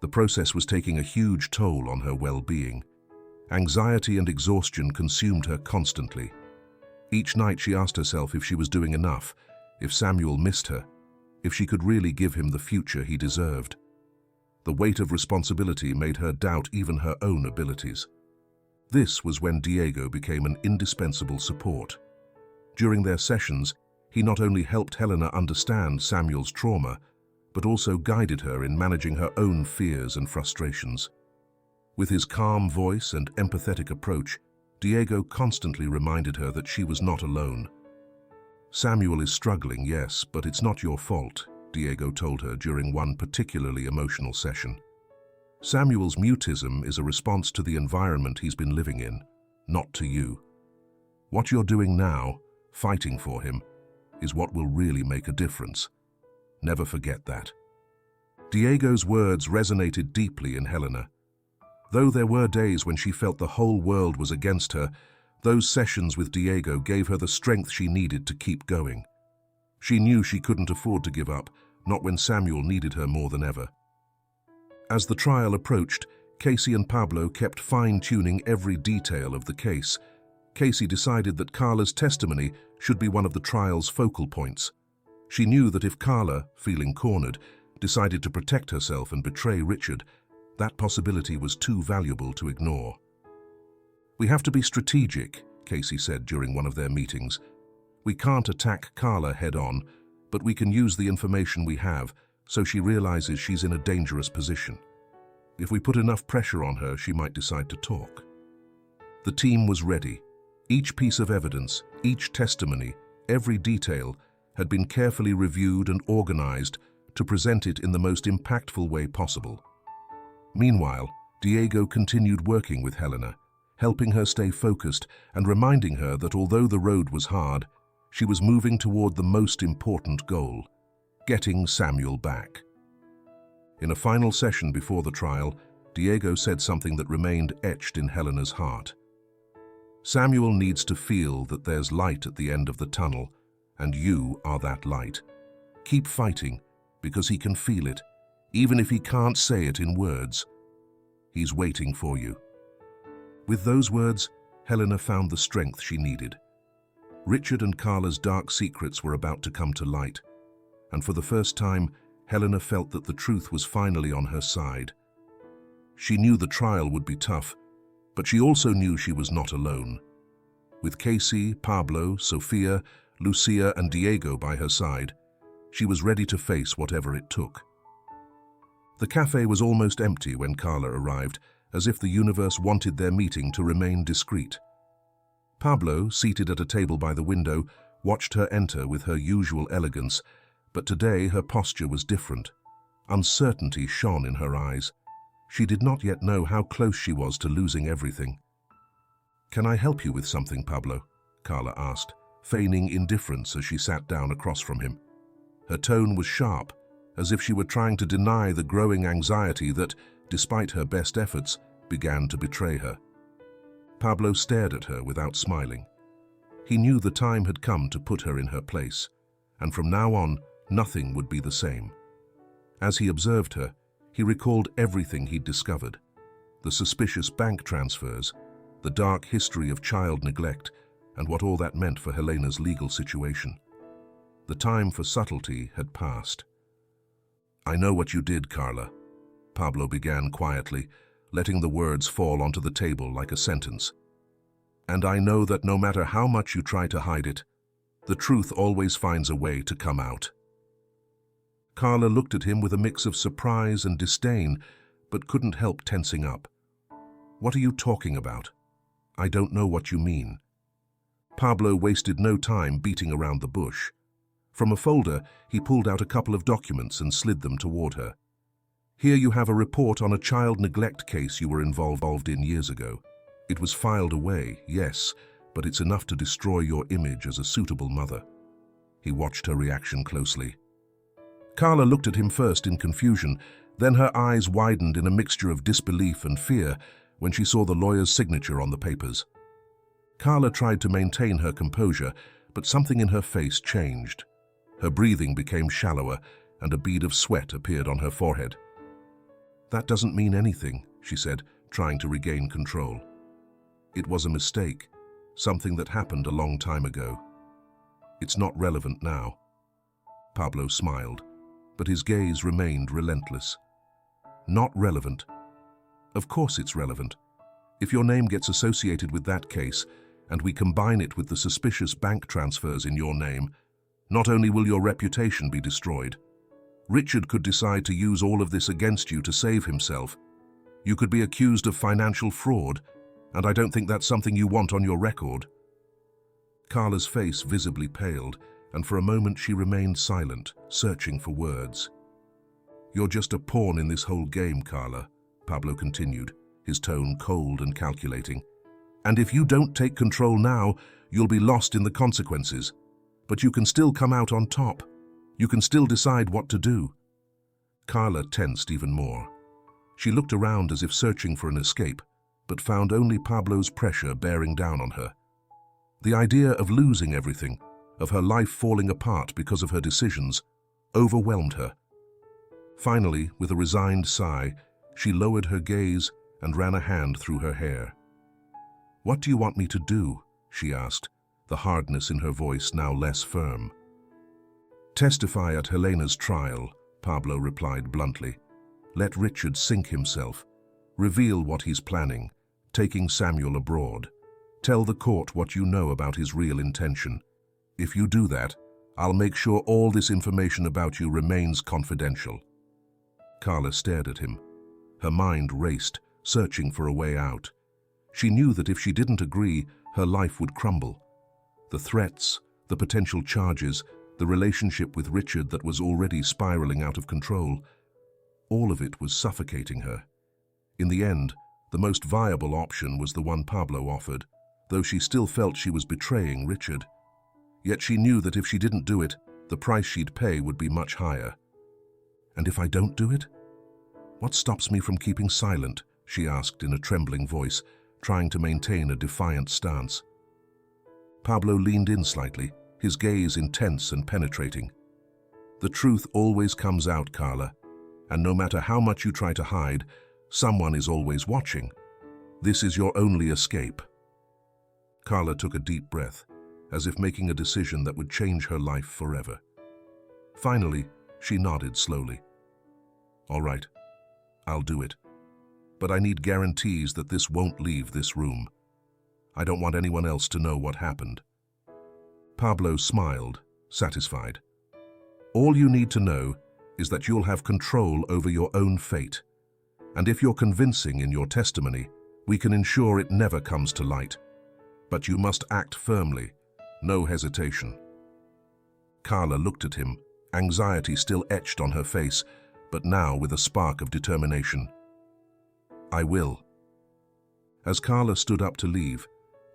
the process was taking a huge toll on her well-being. Anxiety and exhaustion consumed her constantly. Each night she asked herself if she was doing enough, if Samuel missed her, if she could really give him the future he deserved. The weight of responsibility made her doubt even her own abilities. This was when Diego became an indispensable support. During their sessions, he not only helped Helena understand Samuel's trauma, but also guided her in managing her own fears and frustrations. With his calm voice and empathetic approach, Diego constantly reminded her that she was not alone. "Samuel is struggling, yes, but it's not your fault," Diego told her during one particularly emotional session. "Samuel's mutism is a response to the environment he's been living in, not to you. What you're doing now, fighting for him, is what will really make a difference. Never forget that." Diego's words resonated deeply in Helena. Though there were days when she felt the whole world was against her, those sessions with Diego gave her the strength she needed to keep going. She knew she couldn't afford to give up, not when Samuel needed her more than ever. As the trial approached, Casey and Pablo kept fine-tuning every detail of the case. Casey decided that Carla's testimony should be one of the trial's focal points. She knew that if Carla, feeling cornered, decided to protect herself and betray Richard, that possibility was too valuable to ignore. "We have to be strategic," Casey said during one of their meetings. "We can't attack Carla head-on, but we can use the information we have so she realizes she's in a dangerous position. If we put enough pressure on her, she might decide to talk." The team was ready. Each piece of evidence, each testimony, every detail had been carefully reviewed and organized to present it in the most impactful way possible. Meanwhile, Diego continued working with Helena, helping her stay focused and reminding her that although the road was hard, she was moving toward the most important goal: getting Samuel back. In a final session before the trial, Diego said something that remained etched in Helena's heart. "Samuel needs to feel that there's light at the end of the tunnel, and you are that light. Keep fighting, because he can feel it, even if he can't say it in words. He's waiting for you." With those words, Helena found the strength she needed. Richard and Carla's dark secrets were about to come to light, and for the first time, Helena felt that the truth was finally on her side. She knew the trial would be tough, but she also knew she was not alone. With Casey, Pablo, Sofia, Lucia, and Diego by her side, she was ready to face whatever it took. The cafe was almost empty when Carla arrived, as if the universe wanted their meeting to remain discreet. Pablo, seated at a table by the window, watched her enter with her usual elegance, but today her posture was different. Uncertainty shone in her eyes. She did not yet know how close she was to losing everything. "Can I help you with something, Pablo?" Carla asked, feigning indifference as she sat down across from him. Her tone was sharp, as if she were trying to deny the growing anxiety that, despite her best efforts, began to betray her. Pablo stared at her without smiling. He knew the time had come to put her in her place, and from now on, nothing would be the same. As he observed her, he recalled everything he'd discovered: the suspicious bank transfers, the dark history of child neglect, and what all that meant for Helena's legal situation. The time for subtlety had passed. "I know what you did, Carla," Pablo began quietly, letting the words fall onto the table like a sentence. "And I know that no matter how much you try to hide it, the truth always finds a way to come out." Carla looked at him with a mix of surprise and disdain, but couldn't help tensing up. "What are you talking about? I don't know what you mean." Pablo wasted no time beating around the bush. From a folder, he pulled out a couple of documents and slid them toward her. Here you have a report on a child neglect case you were involved in years ago. It was filed away, yes, but it's enough to destroy your image as a suitable mother. He watched her reaction closely. Carla looked at him first in confusion, then her eyes widened in a mixture of disbelief and fear when she saw the lawyer's signature on the papers. Carla tried to maintain her composure, but something in her face changed. Her breathing became shallower, and a bead of sweat appeared on her forehead. "That doesn't mean anything," she said, trying to regain control. "It was a mistake, something that happened a long time ago. It's not relevant now." Pablo smiled, but his gaze remained relentless. "Not relevant? Of course it's relevant. If your name gets associated with that case, and we combine it with the suspicious bank transfers in your name, not only will your reputation be destroyed, Richard could decide to use all of this against you to save himself. You could be accused of financial fraud, and I don't think that's something you want on your record." Carla's face visibly paled, and for a moment she remained silent, searching for words. "You're just a pawn in this whole game, Carla," Pablo continued, his tone cold and calculating. "And if you don't take control now, you'll be lost in the consequences. But you can still come out on top. You can still decide what to do." Carla tensed even more. She looked around as if searching for an escape, but found only Pablo's pressure bearing down on her. The idea of losing everything, of her life falling apart because of her decisions, overwhelmed her. Finally, with a resigned sigh, she lowered her gaze and ran a hand through her hair. "What do you want me to do?" she asked, the hardness in her voice now less firm. "Testify at Helena's trial," Pablo replied bluntly. "Let Richard sink himself. Reveal what he's planning, taking Samuel abroad. Tell the court what you know about his real intention. If you do that, I'll make sure all this information about you remains confidential." Carla stared at him. Her mind raced, searching for a way out. She knew that if she didn't agree, her life would crumble. The threats, the potential charges, the relationship with Richard that was already spiraling out of control, all of it was suffocating her. In the end, the most viable option was the one Pablo offered, though she still felt she was betraying Richard. Yet she knew that if she didn't do it, the price she'd pay would be much higher. "And if I don't do it? What stops me from keeping silent?" she asked in a trembling voice, trying to maintain a defiant stance. Pablo leaned in slightly, his gaze intense and penetrating. "The truth always comes out, Carla, and no matter how much you try to hide, someone is always watching. This is your only escape." Carla took a deep breath, as if making a decision that would change her life forever. Finally, she nodded slowly. "All right, I'll do it. But I need guarantees that this won't leave this room. I don't want anyone else to know what happened." Pablo smiled, satisfied. "All you need to know is that you'll have control over your own fate. And if you're convincing in your testimony, we can ensure it never comes to light. But you must act firmly, no hesitation." Carla looked at him, anxiety still etched on her face, but now with a spark of determination. "I will." As Carla stood up to leave,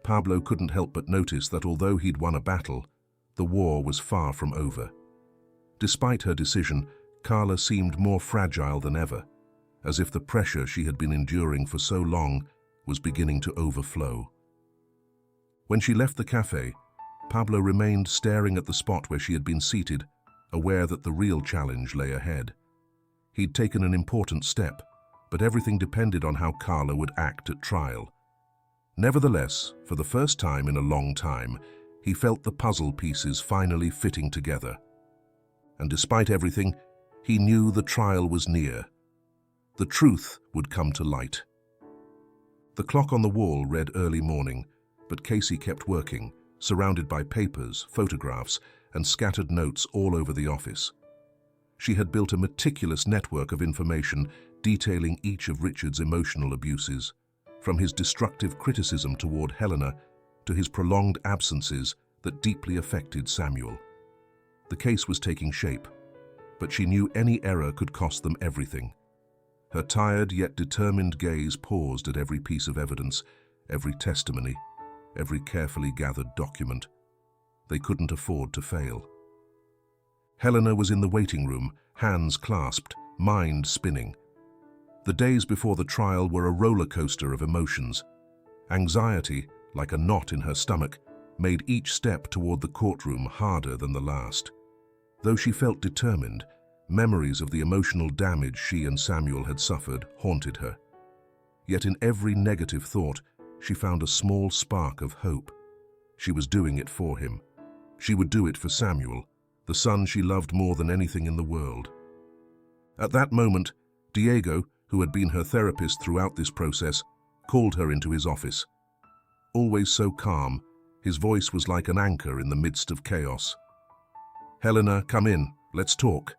Pablo couldn't help but notice that although he'd won a battle, the war was far from over. Despite her decision, Carla seemed more fragile than ever, as if the pressure she had been enduring for so long was beginning to overflow. When she left the cafe, Pablo remained staring at the spot where she had been seated, aware that the real challenge lay ahead. He'd taken an important step, but everything depended on how Carla would act at trial. Nevertheless, for the first time in a long time, he felt the puzzle pieces finally fitting together. And despite everything, he knew the trial was near. The truth would come to light. The clock on the wall read early morning, but Casey kept working, surrounded by papers, photographs, and scattered notes all over the office. She had built a meticulous network of information detailing each of Richard's emotional abuses, from his destructive criticism toward Helena to his prolonged absences that deeply affected Samuel. The case was taking shape, but she knew any error could cost them everything. Her tired yet determined gaze paused at every piece of evidence, every testimony, every carefully gathered document. They couldn't afford to fail. Helena was in the waiting room, hands clasped, mind spinning. The days before the trial were a roller coaster of emotions. Anxiety, like a knot in her stomach, made each step toward the courtroom harder than the last. Though she felt determined, memories of the emotional damage she and Samuel had suffered haunted her. Yet in every negative thought, she found a small spark of hope. She was doing it for him. She would do it for Samuel, the son she loved more than anything in the world. At that moment, Diego, who had been her therapist throughout this process, called her into his office. Always so calm, his voice was like an anchor in the midst of chaos. "Helena, come in. Let's talk."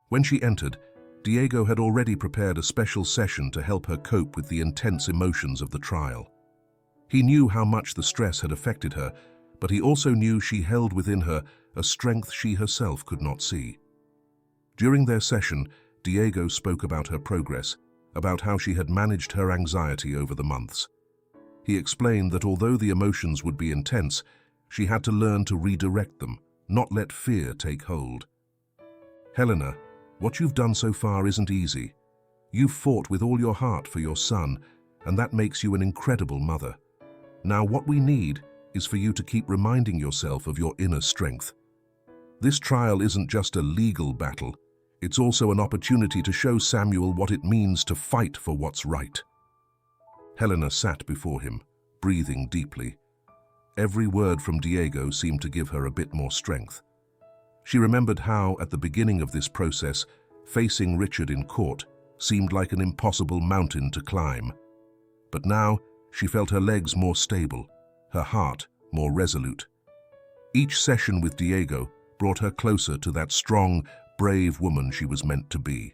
When she entered, Diego had already prepared a special session to help her cope with the intense emotions of the trial. He knew how much the stress had affected her, but he also knew she held within her a strength she herself could not see. During their session, Diego spoke about her progress, about how she had managed her anxiety over the months. He explained that although the emotions would be intense, she had to learn to redirect them, not let fear take hold. "Helena, what you've done so far isn't easy. You've fought with all your heart for your son, and that makes you an incredible mother. Now what we need is for you to keep reminding yourself of your inner strength. This trial isn't just a legal battle, it's also an opportunity to show Samuel what it means to fight for what's right." Helena sat before him, breathing deeply. Every word from Diego seemed to give her a bit more strength. She remembered how, at the beginning of this process, facing Richard in court seemed like an impossible mountain to climb. But now, she felt her legs more stable, her heart more resolute. Each session with Diego brought her closer to that strong, brave woman she was meant to be.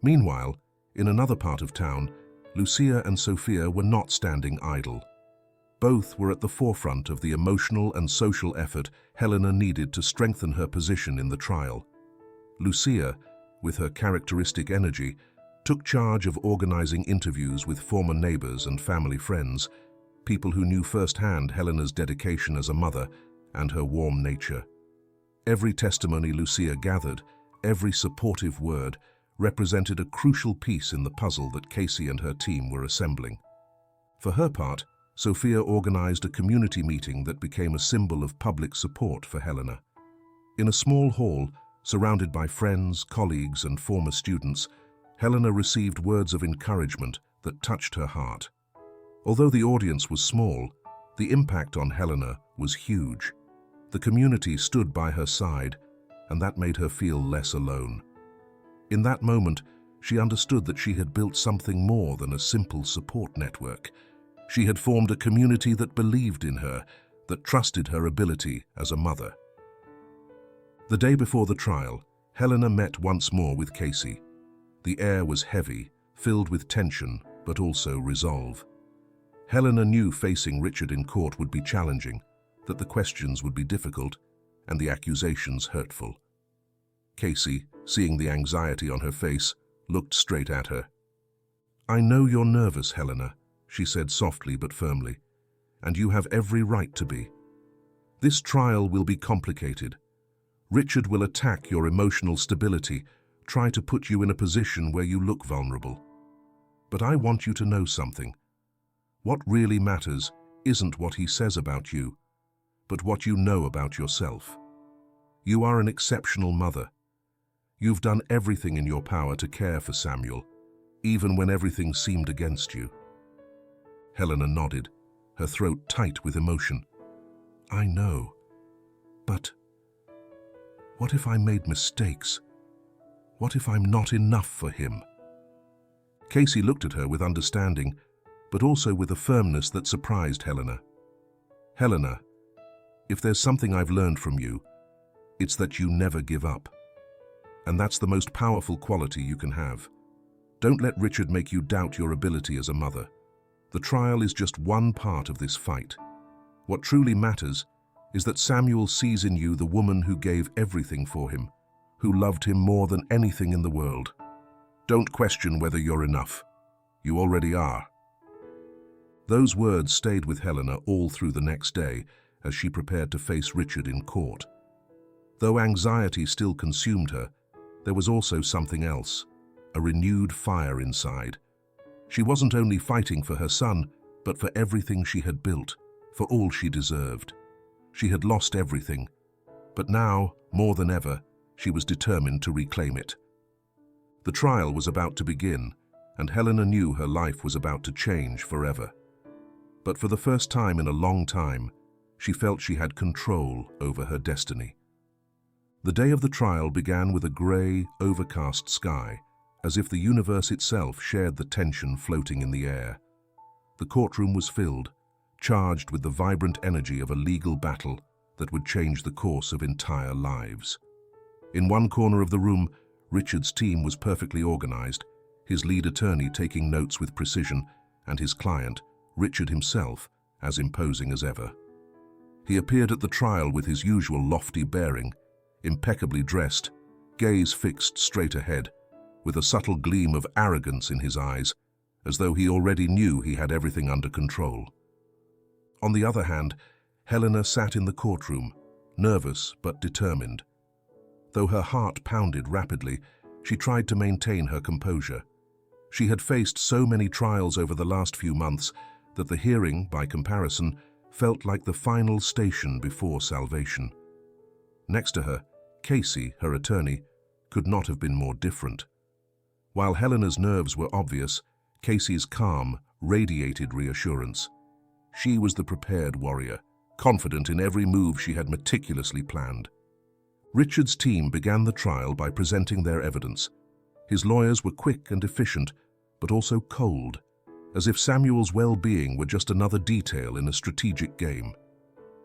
Meanwhile, in another part of town, Lucia and Sophia were not standing idle. Both were at the forefront of the emotional and social effort Helena needed to strengthen her position in the trial. Lucia, with her characteristic energy, took charge of organizing interviews with former neighbors and family friends, people who knew firsthand Helena's dedication as a mother and her warm nature. Every testimony Lucia gathered, every supportive word, represented a crucial piece in the puzzle that Casey and her team were assembling. For her part, Sophia organized a community meeting that became a symbol of public support for Helena. In a small hall, surrounded by friends, colleagues, and former students, Helena received words of encouragement that touched her heart. Although the audience was small, the impact on Helena was huge. The community stood by her side, and that made her feel less alone. In that moment, she understood that she had built something more than a simple support network. She had formed a community that believed in her, that trusted her ability as a mother. The day before the trial, Helena met once more with Casey. The air was heavy, filled with tension, but also resolve. Helena knew facing Richard in court would be challenging, that the questions would be difficult, and the accusations hurtful. Casey, seeing the anxiety on her face, looked straight at her. "I know you're nervous, Helena," she said softly but firmly, "and you have every right to be. This trial will be complicated. Richard will attack your emotional stability, try to put you in a position where you look vulnerable. But I want you to know something. What really matters isn't what he says about you, but what you know about yourself. You are an exceptional mother. You've done everything in your power to care for Samuel, even when everything seemed against you." Helena nodded, her throat tight with emotion. "I know, but what if I made mistakes? What if I'm not enough for him?" Casey looked at her with understanding, but also with a firmness that surprised Helena. "Helena, if there's something I've learned from you, it's that you never give up. And that's the most powerful quality you can have. Don't let Richard make you doubt your ability as a mother. The trial is just one part of this fight. What truly matters is that Samuel sees in you the woman who gave everything for him, who loved him more than anything in the world. Don't question whether you're enough. You already are. Those words stayed with Helena all through the next day as she prepared to face Richard in court. Though anxiety still consumed her, there was also something else, a renewed fire inside. She wasn't only fighting for her son, but for everything she had built, for all she deserved. She had lost everything, but now, more than ever, she was determined to reclaim it. The trial was about to begin, and Helena knew her life was about to change forever. But for the first time in a long time, she felt she had control over her destiny. The day of the trial began with a grey, overcast sky, as if the universe itself shared the tension floating in the air. The courtroom was filled, charged with the vibrant energy of a legal battle that would change the course of entire lives. In one corner of the room, Richard's team was perfectly organized, his lead attorney taking notes with precision, and his client, Richard himself, as imposing as ever. He appeared at the trial with his usual lofty bearing, impeccably dressed, gaze fixed straight ahead, with a subtle gleam of arrogance in his eyes, as though he already knew he had everything under control. On the other hand, Helena sat in the courtroom, nervous but determined. Though her heart pounded rapidly, she tried to maintain her composure. She had faced so many trials over the last few months that the hearing, by comparison, felt like the final station before salvation. Next to her, Casey, her attorney, could not have been more different. While Helena's nerves were obvious, Casey's calm radiated reassurance. She was the prepared warrior, confident in every move she had meticulously planned. Richard's team began the trial by presenting their evidence. His lawyers were quick and efficient, but also cold, as if Samuel's well-being were just another detail in a strategic game.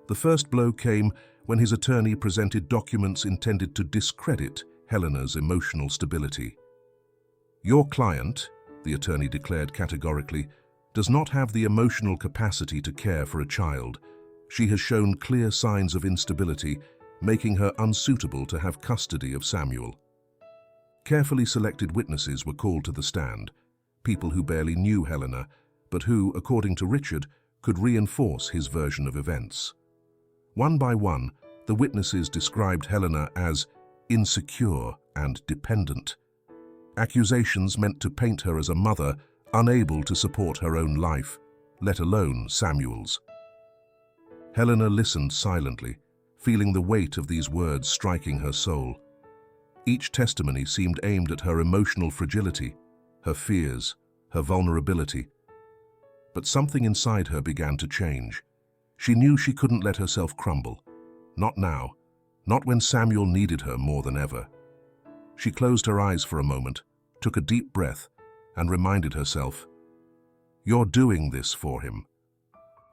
The first blow came when his attorney presented documents intended to discredit Helena's emotional stability. "Your client," the attorney declared categorically, "does not have the emotional capacity to care for a child. She has shown clear signs of instability, making her unsuitable to have custody of Samuel." Carefully selected witnesses were called to the stand, people who barely knew Helena, but who, according to Richard, could reinforce his version of events. One by one, the witnesses described Helena as insecure and dependent. Accusations meant to paint her as a mother unable to support her own life, let alone Samuel's. Helena listened silently, feeling the weight of these words striking her soul. Each testimony seemed aimed at her emotional fragility, her fears, her vulnerability. But something inside her began to change. She knew she couldn't let herself crumble. Not now, not when Samuel needed her more than ever. She closed her eyes for a moment, took a deep breath, and reminded herself, "You're doing this for him."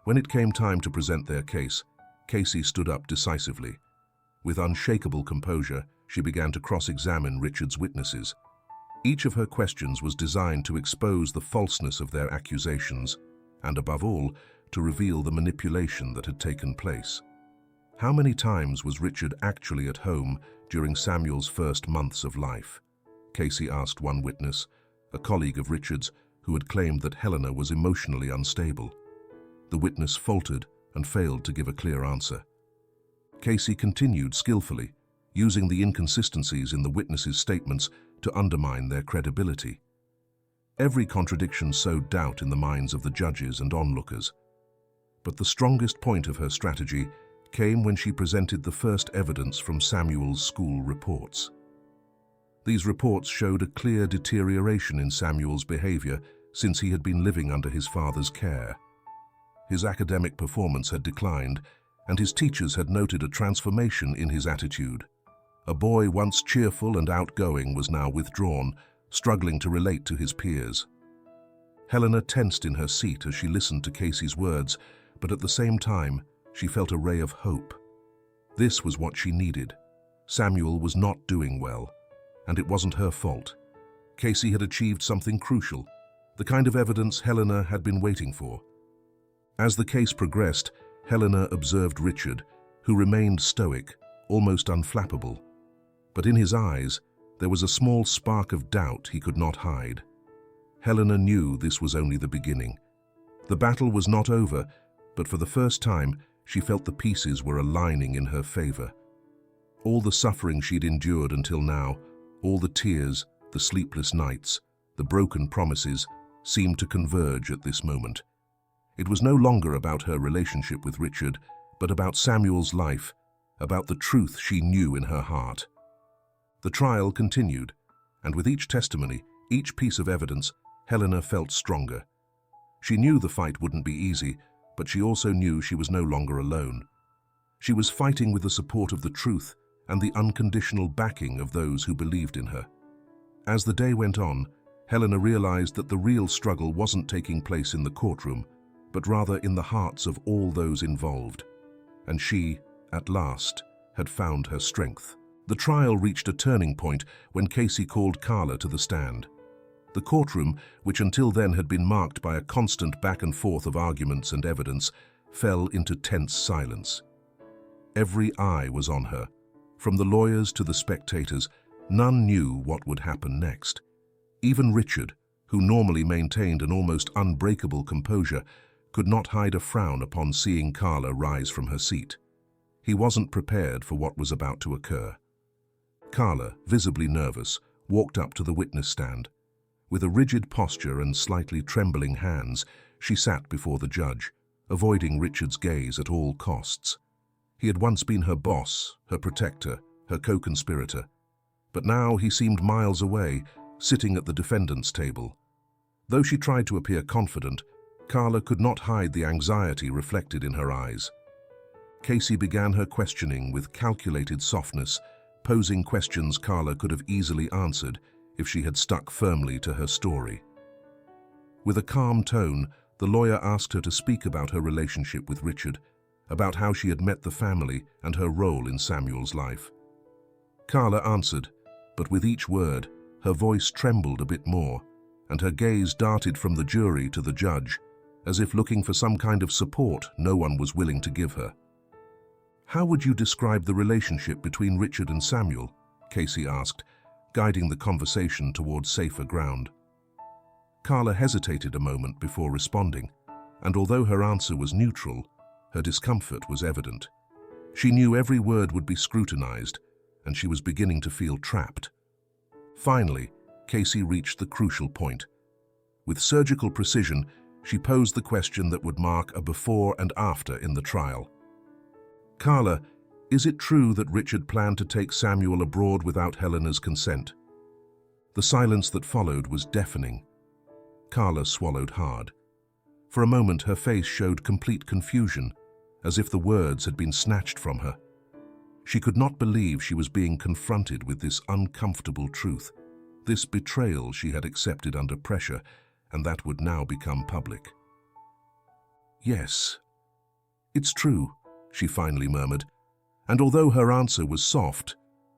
When it came time to present their case, Casey stood up decisively. With unshakable composure, she began to cross-examine Richard's witnesses. Each of her questions was designed to expose the falseness of their accusations, and above all, to reveal the manipulation that had taken place. How many times was Richard actually at home during Samuel's first months of life? Casey asked one witness, a colleague of Richard's, who had claimed that Helena was emotionally unstable. The witness faltered and failed to give a clear answer. Casey continued skillfully, using the inconsistencies in the witnesses' statements to undermine their credibility. Every contradiction sowed doubt in the minds of the judges and onlookers. But the strongest point of her strategy came when she presented the first evidence from Samuel's school reports. These reports showed a clear deterioration in Samuel's behavior since he had been living under his father's care. His academic performance had declined, and his teachers had noted a transformation in his attitude. A boy once cheerful and outgoing was now withdrawn, struggling to relate to his peers. Helena tensed in her seat as she listened to Casey's words, but at the same time, she felt a ray of hope. This was what she needed. Samuel was not doing well, and it wasn't her fault. Casey had achieved something crucial. the kind of evidence Helena had been waiting for. As the case progressed, Helena observed Richard, who remained stoic, almost unflappable. But in his eyes, there was a small spark of doubt he could not hide. Helena knew this was only the beginning. The battle was not over, but for the first time, she felt the pieces were aligning in her favor. All the suffering she'd endured until now, all the tears, the sleepless nights, the broken promises, seemed to converge at this moment. It was no longer about her relationship with Richard, but about Samuel's life, about the truth she knew in her heart. The trial continued, and with each testimony, each piece of evidence, Helena felt stronger. She knew the fight wouldn't be easy, but she also knew she was no longer alone. She was fighting with the support of the truth and the unconditional backing of those who believed in her. As the day went on, Helena realized that the real struggle wasn't taking place in the courtroom, but rather in the hearts of all those involved. And she, at last, had found her strength. The trial reached a turning point when Casey called Carla to the stand. The courtroom, which until then had been marked by a constant back and forth of arguments and evidence, fell into tense silence. Every eye was on her. From the lawyers to the spectators, none knew what would happen next. Even Richard, who normally maintained an almost unbreakable composure, could not hide a frown upon seeing Carla rise from her seat. He wasn't prepared for what was about to occur. Carla, visibly nervous, walked up to the witness stand. With a rigid posture and slightly trembling hands, she sat before the judge, avoiding Richard's gaze at all costs. He had once been her boss, her protector, her co-conspirator, but now he seemed miles away, sitting at the defendant's table. Though she tried to appear confident, Carla could not hide the anxiety reflected in her eyes. Casey began her questioning with calculated softness, posing questions Carla could have easily answered if she had stuck firmly to her story. With a calm tone, the lawyer asked her to speak about her relationship with Richard, about how she had met the family and her role in Samuel's life. Carla answered, but with each word, her voice trembled a bit more, and her gaze darted from the jury to the judge, as if looking for some kind of support no one was willing to give her. "How would you describe the relationship between Richard and Samuel?" Casey asked, guiding the conversation toward safer ground. Carla hesitated a moment before responding, and although her answer was neutral, her discomfort was evident. She knew every word would be scrutinized, and she was beginning to feel trapped. Finally, Casey reached the crucial point. With surgical precision, she posed the question that would mark a before and after in the trial. "Carla, is it true that Richard planned to take Samuel abroad without Helena's consent?" The silence that followed was deafening. Carla swallowed hard. For a moment, her face showed complete confusion, as if the words had been snatched from her. She could not believe she was being confronted with this uncomfortable truth, this betrayal she had accepted under pressure, and that would now become public. "Yes, it's true," she finally murmured, and although her answer was soft,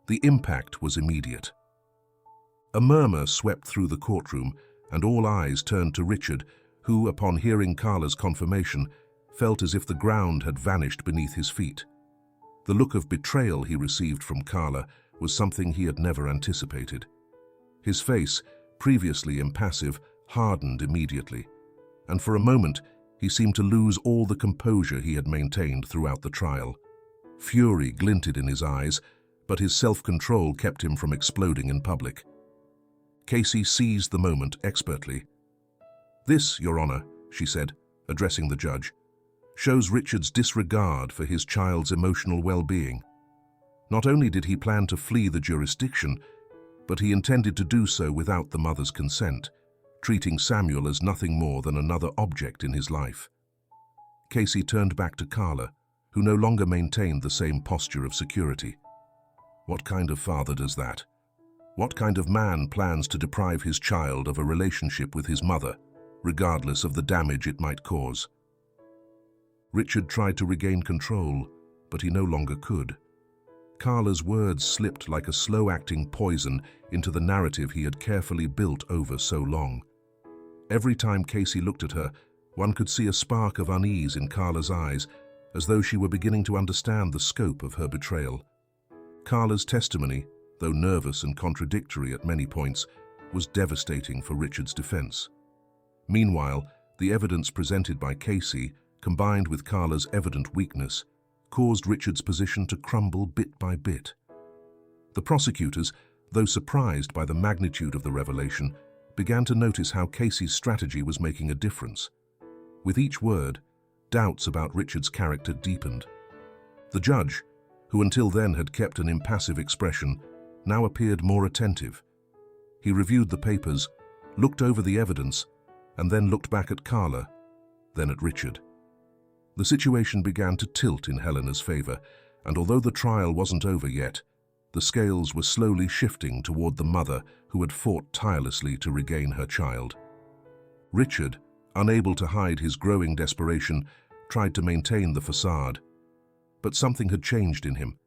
the impact was immediate. A murmur swept through the courtroom, and all eyes turned to Richard, who, upon hearing Carla's confirmation, felt as if the ground had vanished beneath his feet. The look of betrayal he received from Carla was something he had never anticipated. His face, previously impassive, hardened immediately, and for a moment he seemed to lose all the composure he had maintained throughout the trial. Fury glinted in his eyes, but his self-control kept him from exploding in public. Casey seized the moment expertly. "This, Your Honor," she said, addressing the judge, "shows Richard's disregard for his child's emotional well-being. Not only did he plan to flee the jurisdiction, but he intended to do so without the mother's consent, treating Samuel as nothing more than another object in his life." Casey turned back to Carla, who no longer maintained the same posture of security. "What kind of father does that? What kind of man plans to deprive his child of a relationship with his mother, regardless of the damage it might cause?" Richard tried to regain control, but he no longer could. Carla's words slipped like a slow-acting poison into the narrative he had carefully built over so long. Every time Casey looked at her, one could see a spark of unease in Carla's eyes, as though she were beginning to understand the scope of her betrayal. Carla's testimony, though nervous and contradictory at many points, was devastating for Richard's defense. Meanwhile, the evidence presented by Casey, combined with Carla's evident weakness, caused Richard's position to crumble bit by bit. The prosecutors, though surprised by the magnitude of the revelation, began to notice how Casey's strategy was making a difference. With each word, doubts about Richard's character deepened. The judge, who until then had kept an impassive expression, now appeared more attentive. He reviewed the papers, looked over the evidence, and then looked back at Carla, then at Richard. The situation began to tilt in Helena's favor, and although the trial wasn't over yet, the scales were slowly shifting toward the mother who had fought tirelessly to regain her child. Richard, unable to hide his growing desperation, tried to maintain the facade. But something had changed in him.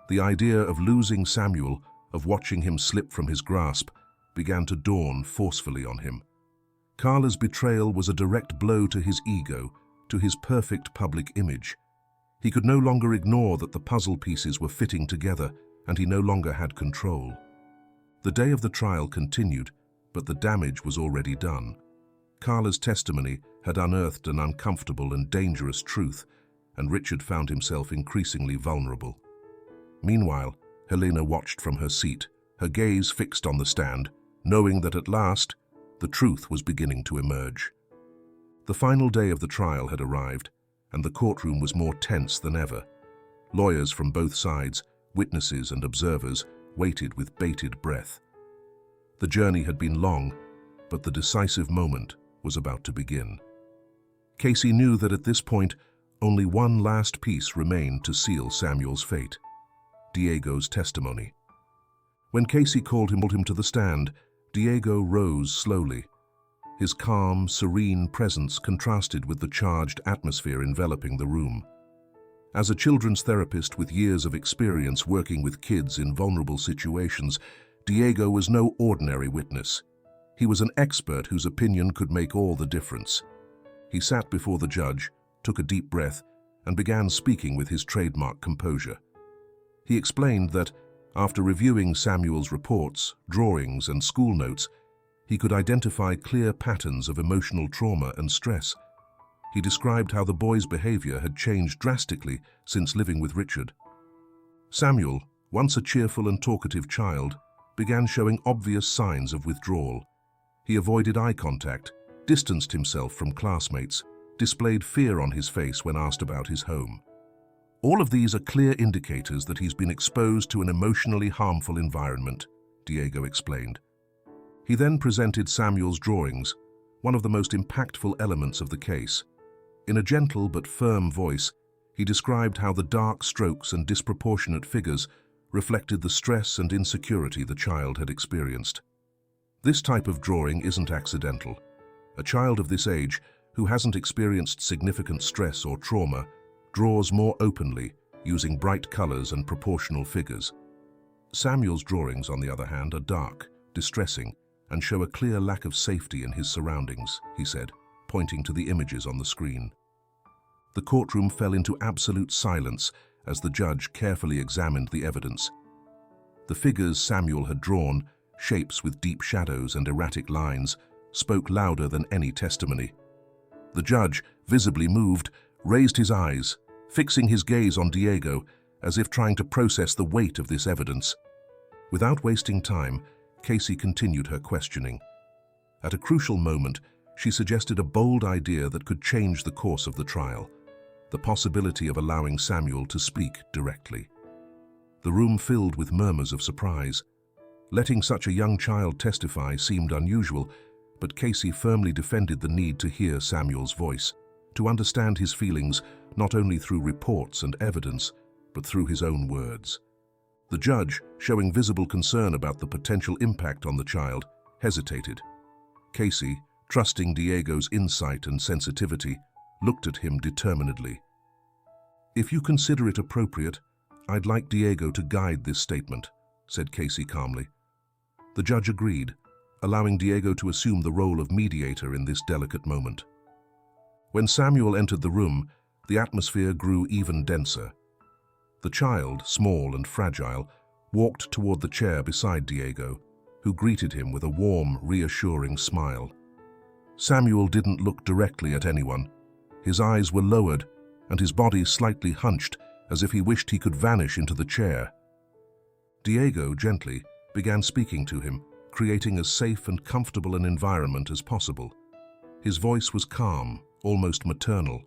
The idea of losing Samuel, of watching him slip from his grasp, began to dawn forcefully on him. Carla's betrayal was a direct blow to his ego, to his perfect public image. He could no longer ignore that the puzzle pieces were fitting together, and he no longer had control. The day of the trial continued, but the damage was already done. Carla's testimony had unearthed an uncomfortable and dangerous truth, and Richard found himself increasingly vulnerable. Meanwhile, Helena watched from her seat, her gaze fixed on the stand, knowing that at last, the truth was beginning to emerge. The final day of the trial had arrived, and the courtroom was more tense than ever. Lawyers from both sides, witnesses and observers, waited with bated breath. The journey had been long, but the decisive moment was about to begin. Casey knew that at this point, only one last piece remained to seal Samuel's fate: Diego's testimony. When Casey called him to the stand, Diego rose slowly. His calm, serene presence contrasted with the charged atmosphere enveloping the room. As a children's therapist with years of experience working with kids in vulnerable situations, Diego was no ordinary witness. He was an expert whose opinion could make all the difference. He sat before the judge, took a deep breath, and began speaking with his trademark composure. He explained that, after reviewing Samuel's reports, drawings, and school notes, he could identify clear patterns of emotional trauma and stress. He described how the boy's behavior had changed drastically since living with Richard. Samuel, once a cheerful and talkative child, began showing obvious signs of withdrawal. He avoided eye contact, distanced himself from classmates, displayed fear on his face when asked about his home. All of these are clear indicators that he's been exposed to an emotionally harmful environment, Diego explained. He then presented Samuel's drawings, one of the most impactful elements of the case. In a gentle but firm voice, he described how the dark strokes and disproportionate figures reflected the stress and insecurity the child had experienced. This type of drawing isn't accidental. A child of this age, who hasn't experienced significant stress or trauma, draws more openly, using bright colors and proportional figures. Samuel's drawings, on the other hand, are dark, distressing, and show a clear lack of safety in his surroundings, he said, pointing to the images on the screen. The courtroom fell into absolute silence as the judge carefully examined the evidence. The figures Samuel had drawn, shapes with deep shadows and erratic lines, spoke louder than any testimony. The judge, visibly moved, raised his eyes, fixing his gaze on Diego, as if trying to process the weight of this evidence. Without wasting time, Casey continued her questioning. At a crucial moment, she suggested a bold idea that could change the course of the trial: the possibility of allowing Samuel to speak directly. The room filled with murmurs of surprise. Letting such a young child testify seemed unusual, but Casey firmly defended the need to hear Samuel's voice, to understand his feelings not only through reports and evidence, but through his own words. The judge, showing visible concern about the potential impact on the child, hesitated. Casey, trusting Diego's insight and sensitivity, looked at him determinedly. "If you consider it appropriate, I'd like Diego to guide this statement," said Casey calmly. The judge agreed, allowing Diego to assume the role of mediator in this delicate moment. When Samuel entered the room, the atmosphere grew even denser. The child, small and fragile, walked toward the chair beside Diego, who greeted him with a warm, reassuring smile. Samuel didn't look directly at anyone. His eyes were lowered, and his body slightly hunched, as if he wished he could vanish into the chair. Diego, gently, began speaking to him, creating as safe and comfortable an environment as possible. His voice was calm, almost maternal,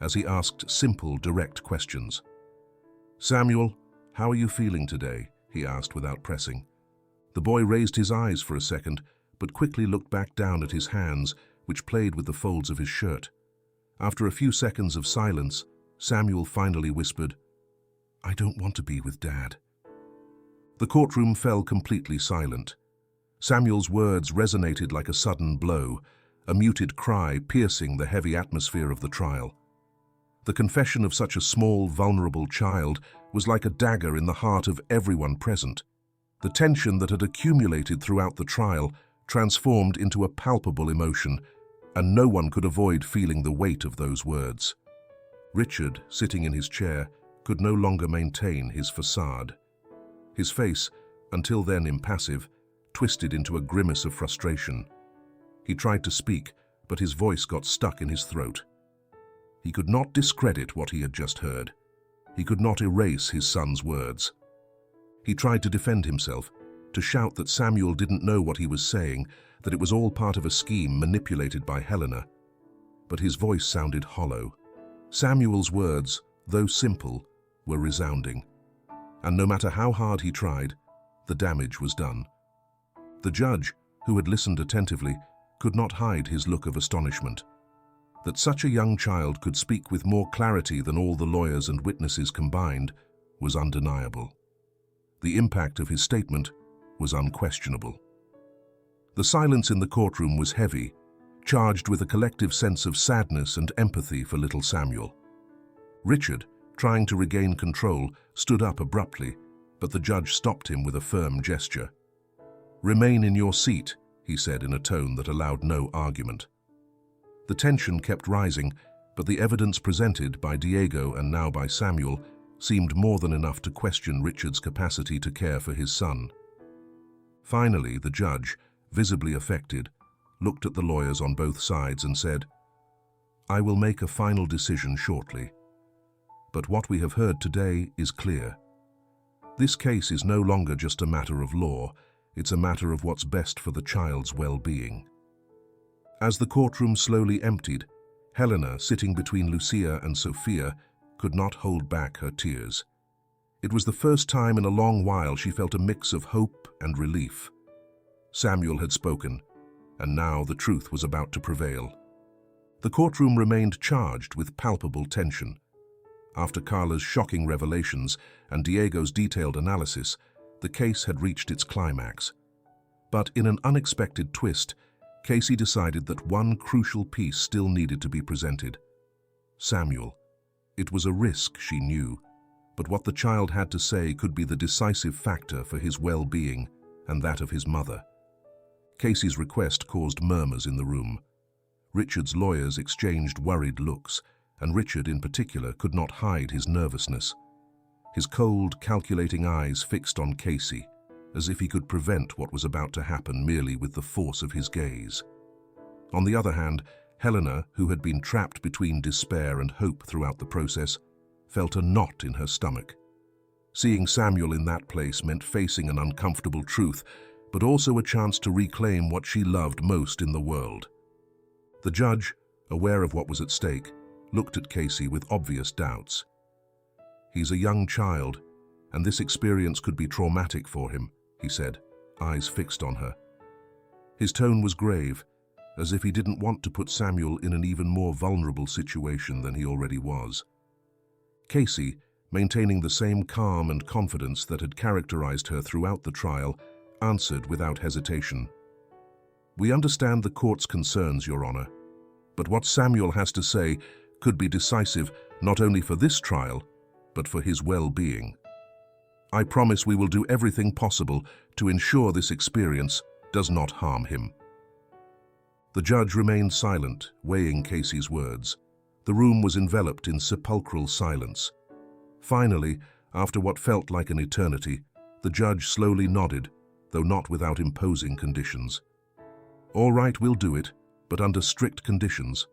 as he asked simple, direct questions. "Samuel, how are you feeling today?" he asked without pressing. The boy raised his eyes for a second, but quickly looked back down at his hands, which played with the folds of his shirt. After a few seconds of silence, Samuel finally whispered, "I don't want to be with Dad." The courtroom fell completely silent. Samuel's words resonated like a sudden blow, a muted cry piercing the heavy atmosphere of the trial. The confession of such a small, vulnerable child was like a dagger in the heart of everyone present. The tension that had accumulated throughout the trial transformed into a palpable emotion, and no one could avoid feeling the weight of those words. Richard, sitting in his chair, could no longer maintain his facade. His face, until then impassive, twisted into a grimace of frustration. He tried to speak, but his voice got stuck in his throat. He could not discredit what he had just heard. He could not erase his son's words. He tried to defend himself, to shout that Samuel didn't know what he was saying, that it was all part of a scheme manipulated by Helena. But his voice sounded hollow. Samuel's words, though simple, were resounding. And no matter how hard he tried, the damage was done. The judge, who had listened attentively, could not hide his look of astonishment. That such a young child could speak with more clarity than all the lawyers and witnesses combined was undeniable. The impact of his statement was unquestionable. The silence in the courtroom was heavy, charged with a collective sense of sadness and empathy for little Samuel. Richard, trying to regain control, stood up abruptly, but the judge stopped him with a firm gesture. "Remain in your seat," he said in a tone that allowed no argument. The tension kept rising, but the evidence presented by Diego and now by Samuel seemed more than enough to question Richard's capacity to care for his son. Finally, the judge, visibly affected, looked at the lawyers on both sides and said, "I will make a final decision shortly. But what we have heard today is clear. This case is no longer just a matter of law, it's a matter of what's best for the child's well-being." As the courtroom slowly emptied, Helena, sitting between Lucia and Sophia, could not hold back her tears. It was the first time in a long while she felt a mix of hope and relief. Samuel had spoken, and now the truth was about to prevail. The courtroom remained charged with palpable tension. After Carla's shocking revelations and Diego's detailed analysis, the case had reached its climax. But in an unexpected twist, Casey decided that one crucial piece still needed to be presented. Samuel. It was a risk, she knew, but what the child had to say could be the decisive factor for his well-being and that of his mother. Casey's request caused murmurs in the room. Richard's lawyers exchanged worried looks, and Richard in particular could not hide his nervousness. His cold, calculating eyes fixed on Casey, as if he could prevent what was about to happen merely with the force of his gaze. On the other hand, Helena, who had been trapped between despair and hope throughout the process, felt a knot in her stomach. Seeing Samuel in that place meant facing an uncomfortable truth, but also a chance to reclaim what she loved most in the world. The judge, aware of what was at stake, looked at Casey with obvious doubts. "He's a young child, and this experience could be traumatic for him," he said, eyes fixed on her. His tone was grave, as if he didn't want to put Samuel in an even more vulnerable situation than he already was. Casey, maintaining the same calm and confidence that had characterized her throughout the trial, answered without hesitation. "We understand the court's concerns, Your Honor, but what Samuel has to say could be decisive not only for this trial, but for his well-being. I promise we will do everything possible to ensure this experience, does not harm him." The judge remained silent, weighing Casey's words. The room was enveloped in sepulchral silence. Finally, after what felt like an eternity, the judge slowly nodded, though not without imposing conditions. "All right, we'll do it, but under strict conditions.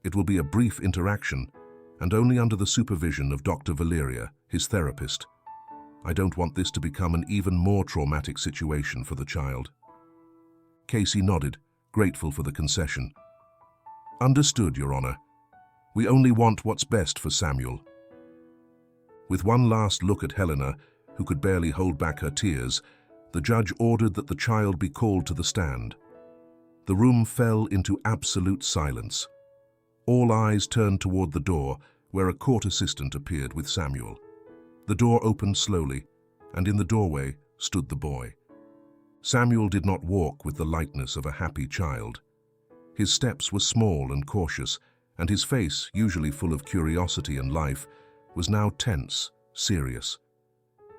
It will be a brief interaction, and only under the supervision of Dr. Valeria, his therapist. I don't want this to become an even more traumatic situation for the child." Casey nodded, grateful for the concession. "Understood, Your Honor. We only want what's best for Samuel." With one last look at Helena, who could barely hold back her tears, the judge ordered that the child be called to the stand. The room fell into absolute silence. All eyes turned toward the door, where a court assistant appeared with Samuel. The door opened slowly, and in the doorway stood the boy. Samuel did not walk with the lightness of a happy child. His steps were small and cautious, and his face, usually full of curiosity and life, was now tense, serious.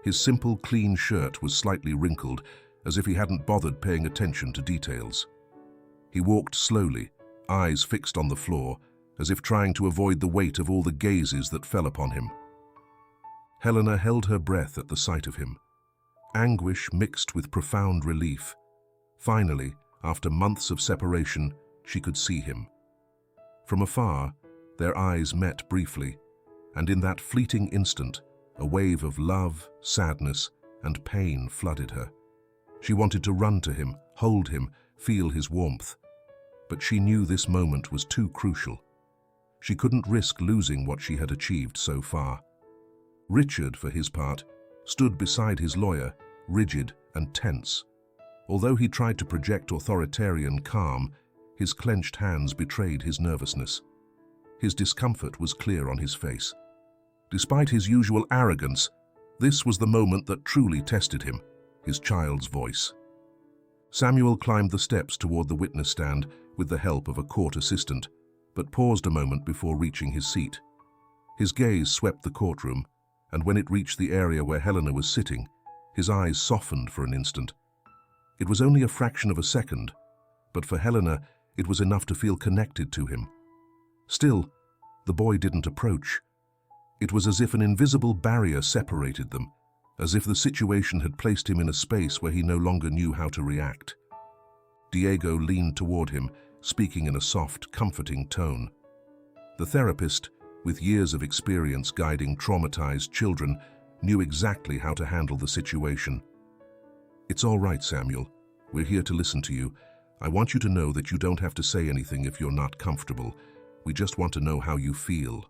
His simple, clean shirt was slightly wrinkled, as if he hadn't bothered paying attention to details. He walked slowly, eyes fixed on the floor, as if trying to avoid the weight of all the gazes that fell upon him. Helena held her breath at the sight of him. Anguish mixed with profound relief. Finally, after months of separation, she could see him. From afar, their eyes met briefly, and in that fleeting instant, a wave of love, sadness, and pain flooded her. She wanted to run to him, hold him, feel his warmth. But she knew this moment was too crucial. She couldn't risk losing what she had achieved so far. Richard, for his part, stood beside his lawyer, rigid and tense. Although he tried to project authoritarian calm, his clenched hands betrayed his nervousness. His discomfort was clear on his face. Despite his usual arrogance, this was the moment that truly tested him, his child's voice. Samuel climbed the steps toward the witness stand with the help of a court assistant, but paused a moment before reaching his seat. His gaze swept the courtroom, and when it reached the area where Helena was sitting, his eyes softened for an instant. It was only a fraction of a second, but for Helena, it was enough to feel connected to him. Still, the boy didn't approach. It was as if an invisible barrier separated them, as if the situation had placed him in a space where he no longer knew how to react. Diego leaned toward him, speaking in a soft, comforting tone. The therapist, with years of experience guiding traumatized children, knew exactly how to handle the situation. "It's all right, Samuel. We're here to listen to you. I want you to know that you don't have to say anything if you're not comfortable. We just want to know how you feel."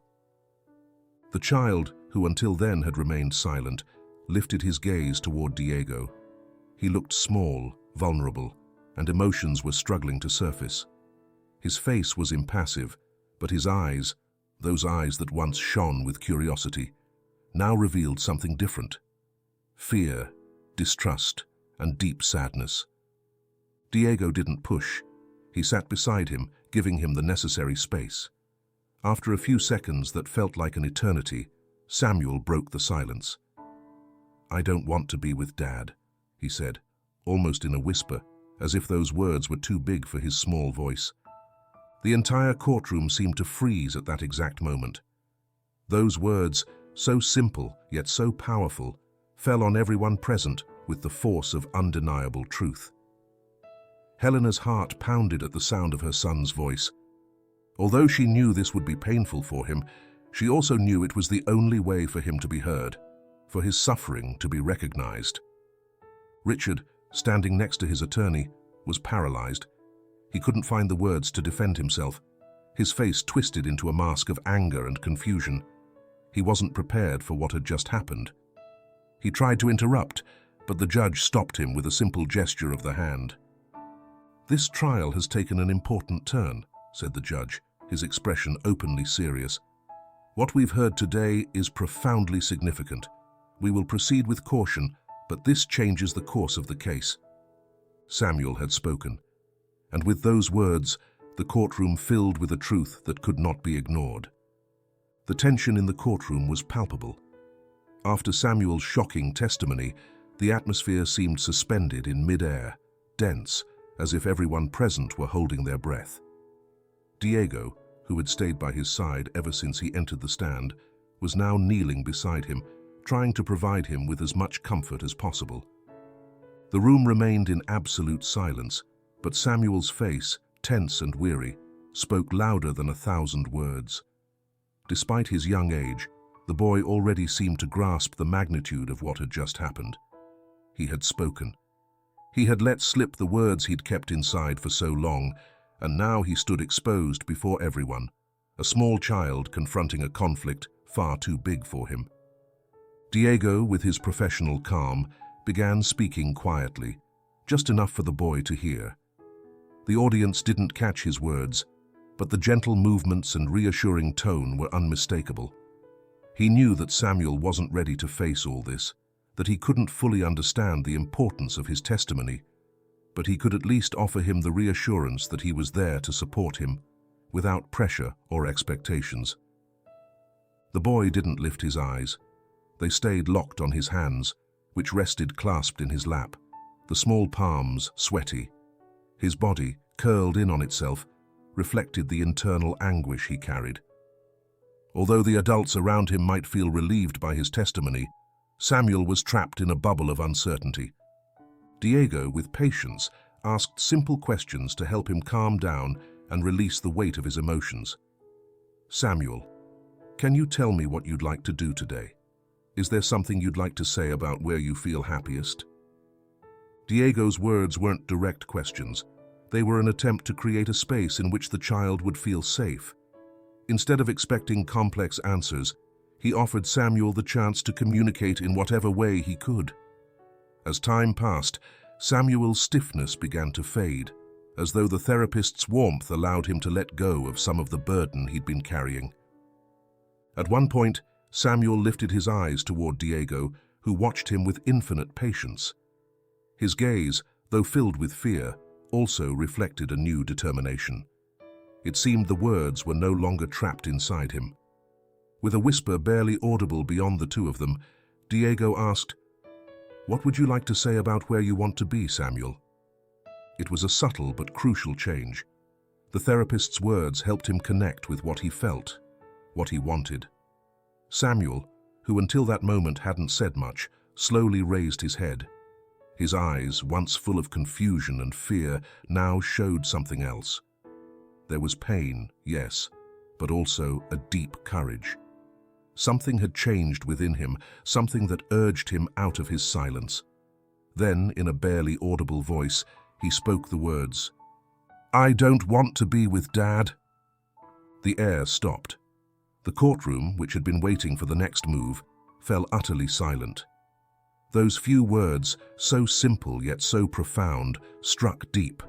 The child, who until then had remained silent, lifted his gaze toward Diego. He looked small, vulnerable, and emotions were struggling to surface. His face was impassive, but his eyes, those eyes that once shone with curiosity, now revealed something different. Fear, distrust, and deep sadness. Diego didn't push. He sat beside him, giving him the necessary space. After a few seconds that felt like an eternity, Samuel broke the silence. "I don't want to be with Dad," he said, almost in a whisper, as if those words were too big for his small voice. The entire courtroom seemed to freeze at that exact moment. Those words, so simple yet so powerful, fell on everyone present with the force of undeniable truth. Helena's heart pounded at the sound of her son's voice. Although she knew this would be painful for him, she also knew it was the only way for him to be heard, for his suffering to be recognized. Richard, standing next to his attorney, was paralyzed. He couldn't find the words to defend himself. His face twisted into a mask of anger and confusion. He wasn't prepared for what had just happened. He tried to interrupt, but the judge stopped him with a simple gesture of the hand. "This trial has taken an important turn," said the judge, his expression openly serious. "What we've heard today is profoundly significant. We will proceed with caution, but this changes the course of the case." Samuel had spoken, and with those words, the courtroom filled with a truth that could not be ignored. The tension in the courtroom was palpable. After Samuel's shocking testimony, the atmosphere seemed suspended in mid-air, dense, as if everyone present were holding their breath. Diego, who had stayed by his side ever since he entered the stand, was now kneeling beside him, trying to provide him with as much comfort as possible. The room remained in absolute silence, but Samuel's face, tense and weary, spoke louder than 1,000 words. Despite his young age, the boy already seemed to grasp the magnitude of what had just happened. He had spoken. He had let slip the words he'd kept inside for so long, and now he stood exposed before everyone, a small child confronting a conflict far too big for him. Diego, with his professional calm, began speaking quietly, just enough for the boy to hear. The audience didn't catch his words, but the gentle movements and reassuring tone were unmistakable. He knew that Samuel wasn't ready to face all this, that he couldn't fully understand the importance of his testimony, but he could at least offer him the reassurance that he was there to support him, without pressure or expectations. The boy didn't lift his eyes. They stayed locked on his hands, which rested clasped in his lap, the small palms sweaty. His body, curled in on itself, reflected the internal anguish he carried. Although the adults around him might feel relieved by his testimony, Samuel was trapped in a bubble of uncertainty. Diego, with patience, asked simple questions to help him calm down and release the weight of his emotions. "Samuel, can you tell me what you'd like to do today? Is there something you'd like to say about where you feel happiest?" Diego's words weren't direct questions. They were an attempt to create a space in which the child would feel safe. Instead of expecting complex answers, he offered Samuel the chance to communicate in whatever way he could. As time passed, Samuel's stiffness began to fade, as though the therapist's warmth allowed him to let go of some of the burden he'd been carrying. At one point, Samuel lifted his eyes toward Diego, who watched him with infinite patience. His gaze, though filled with fear, also reflected a new determination. It seemed the words were no longer trapped inside him. With a whisper barely audible beyond the two of them, Diego asked, "What would you like to say about where you want to be, Samuel?" It was a subtle but crucial change. The therapist's words helped him connect with what he felt, what he wanted. Samuel, who until that moment hadn't said much, slowly raised his head. His eyes, once full of confusion and fear, now showed something else. There was pain, yes, but also a deep courage. Something had changed within him, something that urged him out of his silence. Then, in a barely audible voice, he spoke the words, "I don't want to be with Dad." The air stopped. The courtroom, which had been waiting for the next move, fell utterly silent. Those few words, so simple yet so profound, struck deep.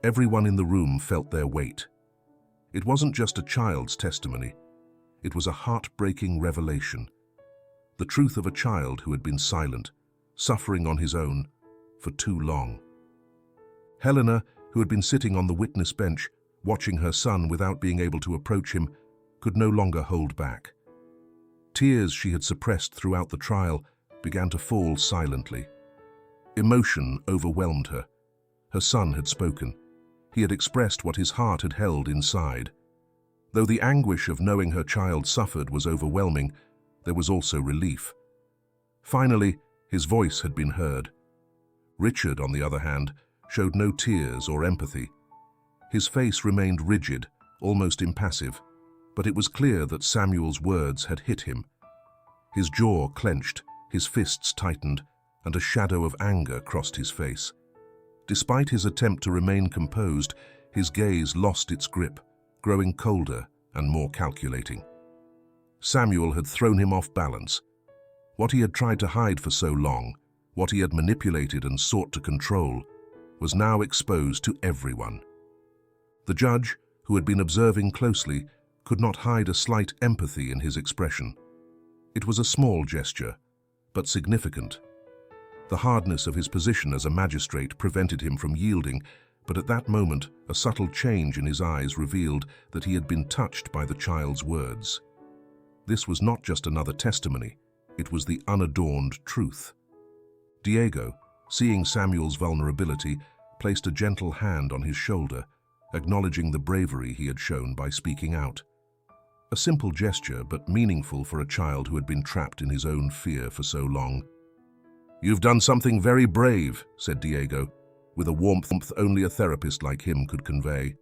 Everyone in the room felt their weight. It wasn't just a child's testimony. It was a heartbreaking revelation. The truth of a child who had been silent, suffering on his own, for too long. Helena, who had been sitting on the witness bench, watching her son without being able to approach him, could no longer hold back. Tears she had suppressed throughout the trial began to fall silently. Emotion overwhelmed her. Her son had spoken. He had expressed what his heart had held inside. Though the anguish of knowing her child suffered was overwhelming, there was also relief. Finally, his voice had been heard. Richard, on the other hand, showed no tears or empathy. His face remained rigid, almost impassive, but it was clear that Samuel's words had hit him. His jaw clenched, his fists tightened, and a shadow of anger crossed his face. Despite his attempt to remain composed, his gaze lost its grip, growing colder and more calculating. Samuel had thrown him off balance. What he had tried to hide for so long, what he had manipulated and sought to control, was now exposed to everyone. The judge, who had been observing closely, could not hide a slight empathy in his expression. It was a small gesture, but significant. The hardness of his position as a magistrate prevented him from yielding, but at that moment, a subtle change in his eyes revealed that he had been touched by the child's words. This was not just another testimony, it was the unadorned truth. Diego, seeing Samuel's vulnerability, placed a gentle hand on his shoulder, acknowledging the bravery he had shown by speaking out. A simple gesture, but meaningful for a child who had been trapped in his own fear for so long. "You've done something very brave," said Diego, with a warmth only a therapist like him could convey.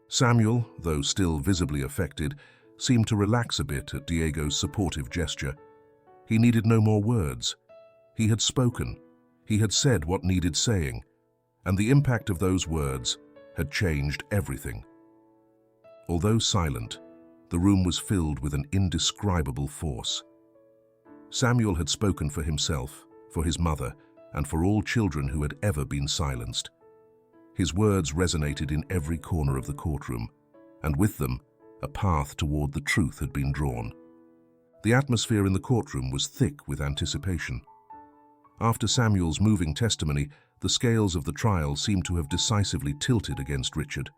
Samuel, though still visibly affected, seemed to relax a bit at Diego's supportive gesture. He needed no more words. He had spoken. He had said what needed saying, and the impact of those words had changed everything. Although silent, the room was filled with an indescribable force. Samuel had spoken for himself, for his mother, and for all children who had ever been silenced. His words resonated in every corner of the courtroom, and with them, a path toward the truth had been drawn. The atmosphere in the courtroom was thick with anticipation. After Samuel's moving testimony, the scales of the trial seemed to have decisively tilted against Richard.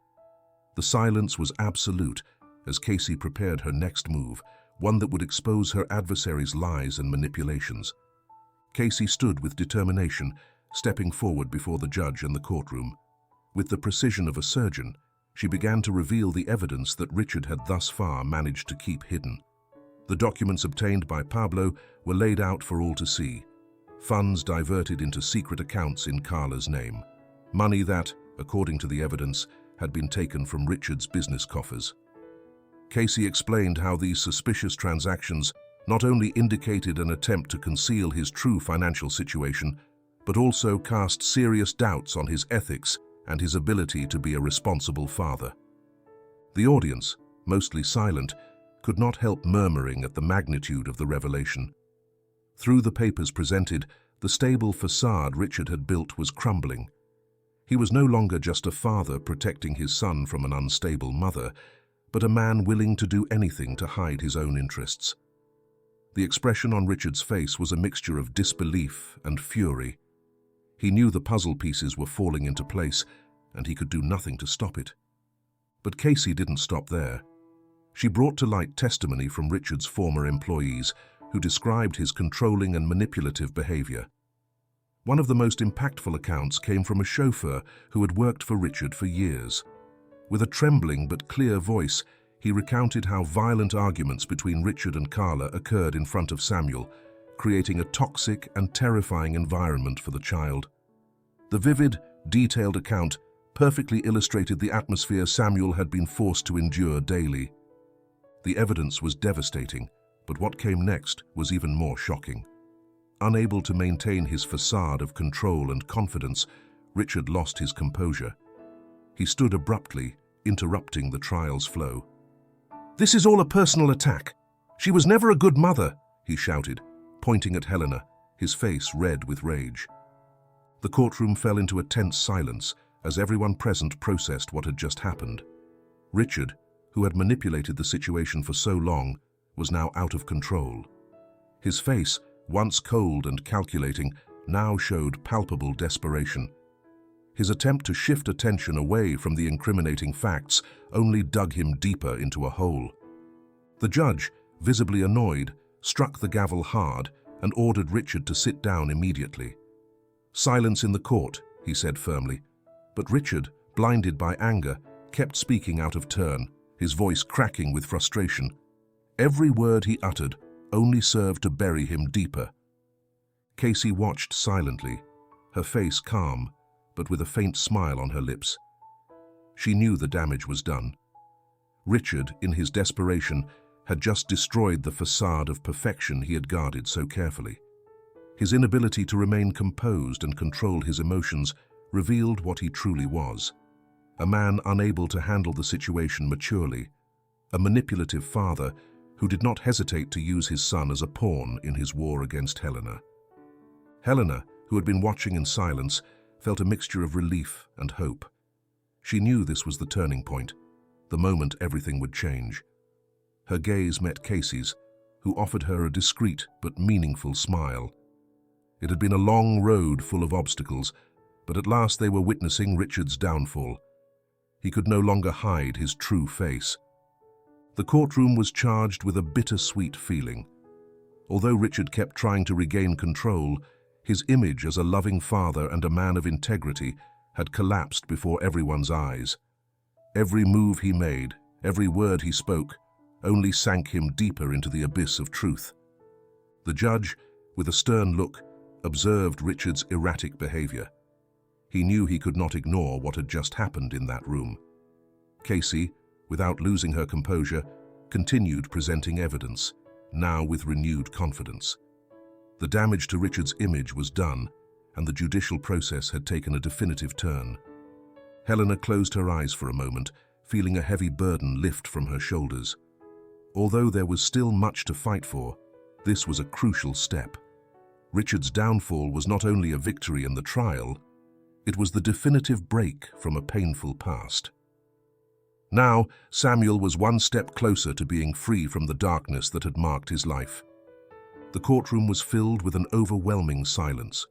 The silence was absolute as Casey prepared her next move, one that would expose her adversary's lies and manipulations. Casey stood with determination, stepping forward before the judge and the courtroom. With the precision of a surgeon, she began to reveal the evidence that Richard had thus far managed to keep hidden. The documents obtained by Pablo were laid out for all to see. Funds diverted into secret accounts in Carla's name. Money that, according to the evidence, had been taken from Richard's business coffers. Casey explained how these suspicious transactions not only indicated an attempt to conceal his true financial situation, but also cast serious doubts on his ethics and his ability to be a responsible father. The audience, mostly silent, could not help murmuring at the magnitude of the revelation. Through the papers presented, the stable facade Richard had built was crumbling. He was no longer just a father protecting his son from an unstable mother, but a man willing to do anything to hide his own interests. The expression on Richard's face was a mixture of disbelief and fury. He knew the puzzle pieces were falling into place, and he could do nothing to stop it. But Casey didn't stop there. She brought to light testimony from Richard's former employees, who described his controlling and manipulative behavior. One of the most impactful accounts came from a chauffeur who had worked for Richard for years. With a trembling but clear voice, he recounted how violent arguments between Richard and Carla occurred in front of Samuel, creating a toxic and terrifying environment for the child. The vivid, detailed account perfectly illustrated the atmosphere Samuel had been forced to endure daily. The evidence was devastating, but what came next was even more shocking. Unable to maintain his facade of control and confidence, Richard lost his composure. He stood abruptly, interrupting the trial's flow. "This is all a personal attack. She was never a good mother," he shouted, pointing at Helena, his face red with rage. The courtroom fell into a tense silence as everyone present processed what had just happened. Richard, who had manipulated the situation for so long, was now out of control. His face, once cold and calculating, now showed palpable desperation. His attempt to shift attention away from the incriminating facts only dug him deeper into a hole. The judge, visibly annoyed, struck the gavel hard and ordered Richard to sit down immediately. "Silence in the court," he said firmly. But Richard, blinded by anger, kept speaking out of turn, his voice cracking with frustration. Every word he uttered only served to bury him deeper. Casey watched silently, her face calm, but with a faint smile on her lips. She knew the damage was done. Richard, in his desperation, had just destroyed the facade of perfection he had guarded so carefully. His inability to remain composed and control his emotions revealed what he truly was: a man unable to handle the situation maturely, a manipulative father who did not hesitate to use his son as a pawn in his war against Helena. Helena, who had been watching in silence, felt a mixture of relief and hope. She knew this was the turning point, the moment everything would change. Her gaze met Casey's, who offered her a discreet but meaningful smile. It had been a long road full of obstacles, but at last they were witnessing Richard's downfall. He could no longer hide his true face. The courtroom was charged with a bittersweet feeling. Although Richard kept trying to regain control, his image as a loving father and a man of integrity had collapsed before everyone's eyes. Every move he made, every word he spoke, only sank him deeper into the abyss of truth. The judge, with a stern look, observed Richard's erratic behavior. He knew he could not ignore what had just happened in that room. Casey, without losing her composure, continued presenting evidence, now with renewed confidence. The damage to Richard's image was done, and the judicial process had taken a definitive turn. Helena closed her eyes for a moment, feeling a heavy burden lift from her shoulders. Although there was still much to fight for, this was a crucial step. Richard's downfall was not only a victory in the trial, it was the definitive break from a painful past. Now, Samuel was one step closer to being free from the darkness that had marked his life. The courtroom was filled with an overwhelming silence.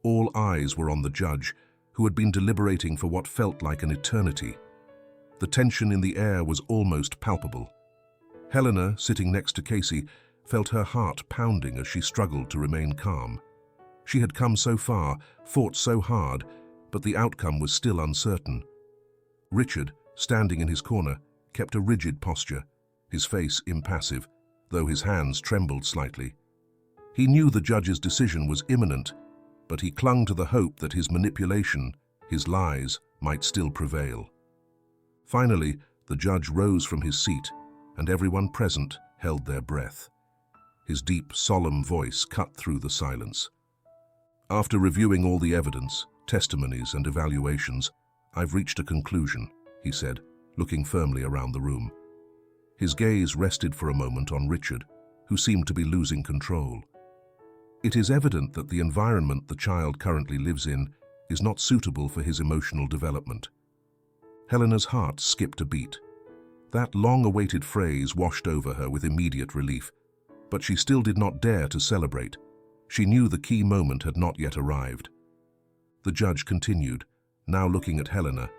All eyes were on the judge, who had been deliberating for what felt like an eternity. The tension in the air was almost palpable. Helena, sitting next to Casey, felt her heart pounding as she struggled to remain calm. She had come so far, fought so hard, but the outcome was still uncertain. Richard, standing in his corner, kept a rigid posture, his face impassive, though his hands trembled slightly. He knew the judge's decision was imminent, but he clung to the hope that his manipulation, his lies, might still prevail. Finally, the judge rose from his seat, and everyone present held their breath. His deep, solemn voice cut through the silence. "After reviewing all the evidence, testimonies and evaluations, I've reached a conclusion," he said, looking firmly around the room. His gaze rested for a moment on Richard, who seemed to be losing control. "It is evident that the environment the child currently lives in is not suitable for his emotional development." Helena's heart skipped a beat. That long-awaited phrase washed over her with immediate relief, but she still did not dare to celebrate. She knew the key moment had not yet arrived. The judge continued, now looking at Helena,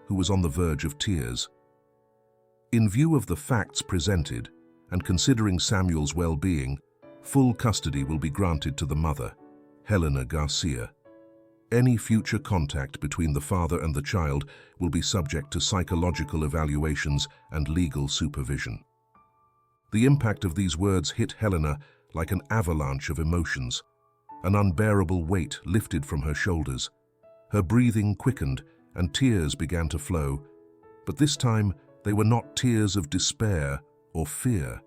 who was on the verge of tears. "In view of the facts presented, and considering Samuel's well-being, full custody will be granted to the mother, Helena Garcia. Any future contact between the father and the child will be subject to psychological evaluations and legal supervision." The impact of these words hit Helena like an avalanche of emotions. An unbearable weight lifted from her shoulders. Her breathing quickened and tears began to flow, but this time they were not tears of despair or fear.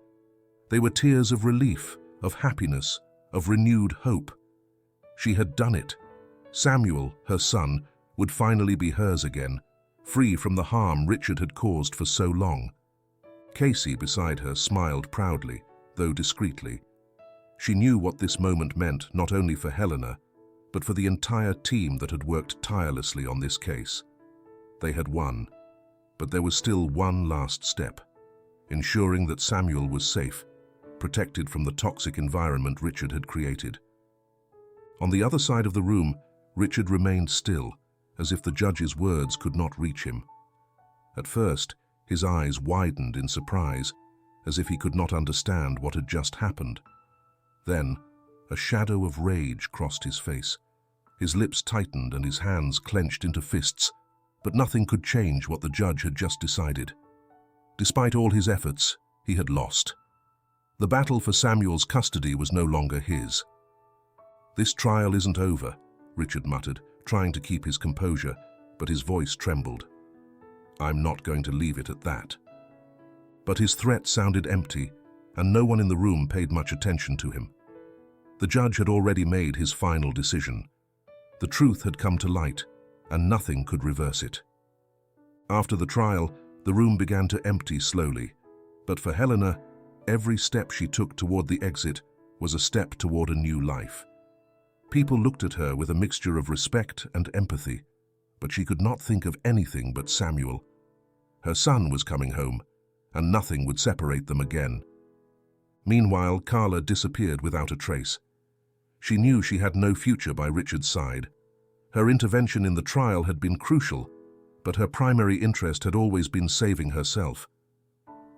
They were tears of relief, of happiness, of renewed hope. She had done it. Samuel, her son, would finally be hers again, free from the harm Richard had caused for so long. Casey, beside her, smiled proudly, though discreetly. She knew what this moment meant not only for Helena, but for the entire team that had worked tirelessly on this case. They had won, but there was still one last step, ensuring that Samuel was safe, protected from the toxic environment Richard had created. On the other side of the room, Richard remained still, as if the judge's words could not reach him. At first, his eyes widened in surprise, as if he could not understand what had just happened. Then, a shadow of rage crossed his face. His lips tightened and his hands clenched into fists, but nothing could change what the judge had just decided. Despite all his efforts, he had lost. The battle for Samuel's custody was no longer his. "This trial isn't over," Richard muttered, trying to keep his composure, but his voice trembled. "I'm not going to leave it at that." But his threat sounded empty, and no one in the room paid much attention to him. The judge had already made his final decision. The truth had come to light, and nothing could reverse it. After the trial, the room began to empty slowly, but for Helena, every step she took toward the exit was a step toward a new life. People looked at her with a mixture of respect and empathy, but she could not think of anything but Samuel. Her son was coming home, and nothing would separate them again. Meanwhile, Carla disappeared without a trace. She knew she had no future by Richard's side. Her intervention in the trial had been crucial, but her primary interest had always been saving herself.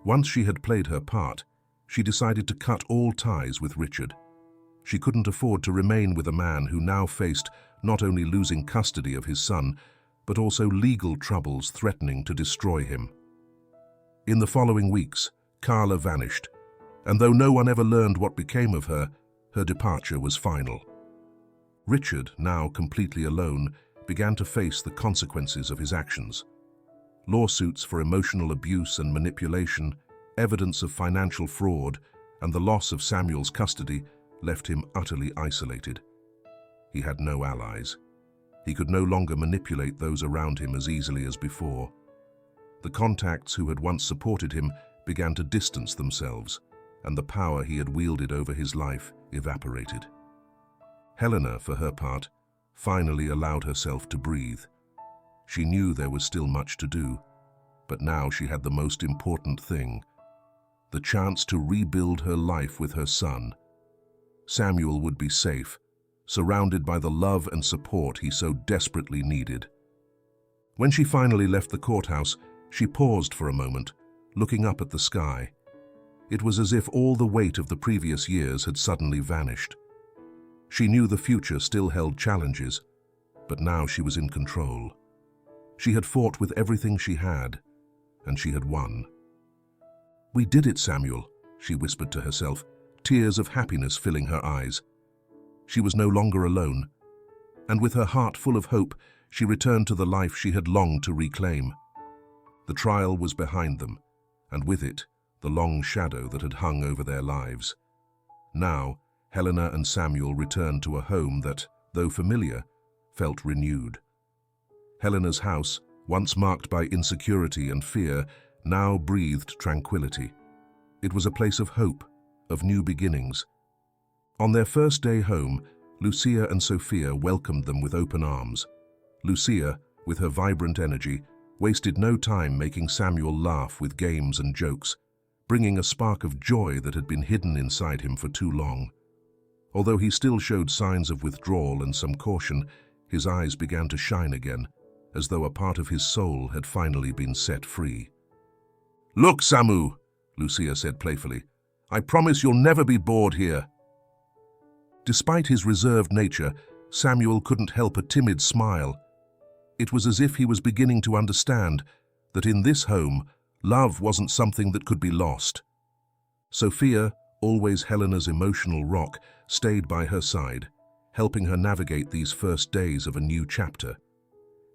Once she had played her part, she decided to cut all ties with Richard. She couldn't afford to remain with a man who now faced not only losing custody of his son, but also legal troubles threatening to destroy him. In the following weeks, Carla vanished, and though no one ever learned what became of her, her departure was final. Richard, now completely alone, began to face the consequences of his actions. Lawsuits for emotional abuse and manipulation, evidence of financial fraud, and the loss of Samuel's custody left him utterly isolated. He had no allies. He could no longer manipulate those around him as easily as before. The contacts who had once supported him began to distance themselves, and the power he had wielded over his life evaporated. Helena, for her part, finally allowed herself to breathe. She knew there was still much to do, but now she had the most important thing: the chance to rebuild her life with her son. Samuel would be safe, surrounded by the love and support he so desperately needed. When she finally left the courthouse, she paused for a moment, looking up at the sky. It was as if all the weight of the previous years had suddenly vanished. She knew the future still held challenges, but now she was in control. She had fought with everything she had, and she had won. "We did it, Samuel," she whispered to herself, tears of happiness filling her eyes. She was no longer alone, and with her heart full of hope, she returned to the life she had longed to reclaim. The trial was behind them, and with it, the long shadow that had hung over their lives. Now, Helena and Samuel returned to a home that, though familiar, felt renewed. Helena's house, once marked by insecurity and fear, now breathed tranquility. It was a place of hope, of new beginnings. On their first day home, Lucia and Sophia welcomed them with open arms. Lucia, with her vibrant energy, wasted no time making Samuel laugh with games and jokes, bringing a spark of joy that had been hidden inside him for too long. Although he still showed signs of withdrawal and some caution, his eyes began to shine again, as though a part of his soul had finally been set free. "Look, Samu," Lucia said playfully, "I promise you'll never be bored here." Despite his reserved nature, Samuel couldn't help a timid smile. It was as if he was beginning to understand that in this home, love wasn't something that could be lost. Sophia, always Helena's emotional rock, stayed by her side, helping her navigate these first days of a new chapter.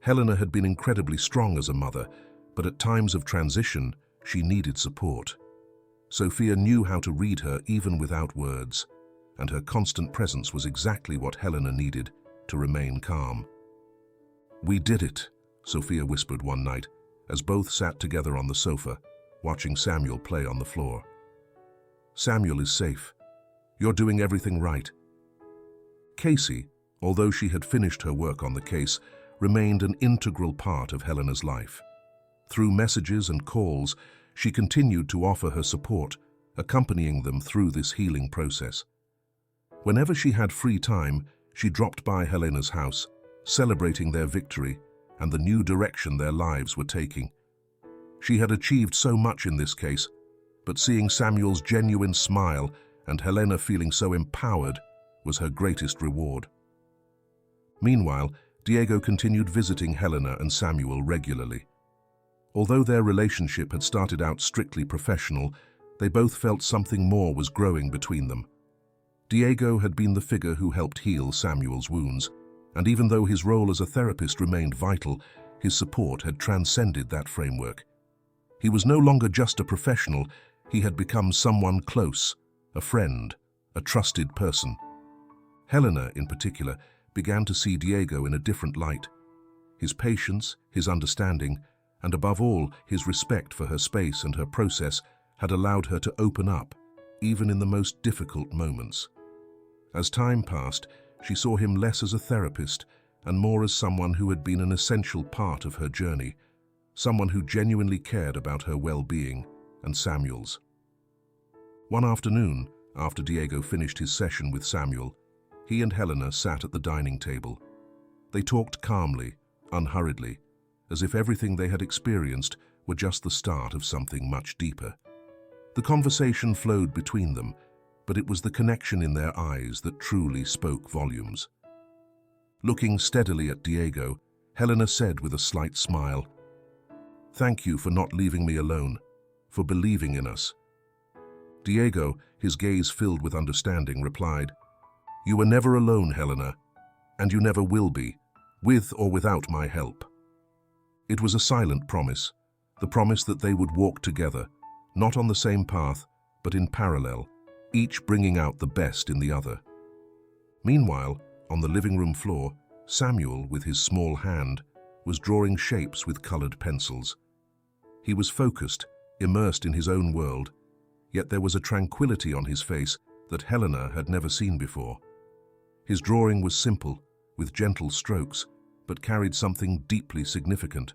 Helena had been incredibly strong as a mother, but at times of transition, she needed support. Sophia knew how to read her even without words, and her constant presence was exactly what Helena needed to remain calm. "We did it," Sophia whispered one night, as both sat together on the sofa, watching Samuel play on the floor. "Samuel is safe. You're doing everything right." Casey, although she had finished her work on the case, remained an integral part of Helena's life. Through messages and calls, she continued to offer her support, accompanying them through this healing process. Whenever she had free time, she dropped by Helena's house, celebrating their victory and the new direction their lives were taking. She had achieved so much in this case, but seeing Samuel's genuine smile and Helena feeling so empowered was her greatest reward. Meanwhile, Diego continued visiting Helena and Samuel regularly. Although their relationship had started out strictly professional, they both felt something more was growing between them. Diego had been the figure who helped heal Samuel's wounds, and even though his role as a therapist remained vital, his support had transcended that framework. He was no longer just a professional, he had become someone close, a friend, a trusted person. Helena, in particular, began to see Diego in a different light. His patience, his understanding, and above all, his respect for her space and her process had allowed her to open up, even in the most difficult moments. As time passed, she saw him less as a therapist and more as someone who had been an essential part of her journey, someone who genuinely cared about her well-being and Samuel's. One afternoon, after Diego finished his session with Samuel, he and Helena sat at the dining table. They talked calmly, unhurriedly, as if everything they had experienced were just the start of something much deeper. The conversation flowed between them, but it was the connection in their eyes that truly spoke volumes. Looking steadily at Diego, Helena said with a slight smile, "Thank you for not leaving me alone, for believing in us." Diego, his gaze filled with understanding, replied, "You were never alone, Helena, and you never will be, with or without my help." It was a silent promise, the promise that they would walk together, not on the same path, but in parallel, each bringing out the best in the other. Meanwhile, on the living room floor, Samuel, with his small hand, was drawing shapes with colored pencils. He was focused, immersed in his own world, yet there was a tranquility on his face that Helena had never seen before. His drawing was simple, with gentle strokes, but carried something deeply significant.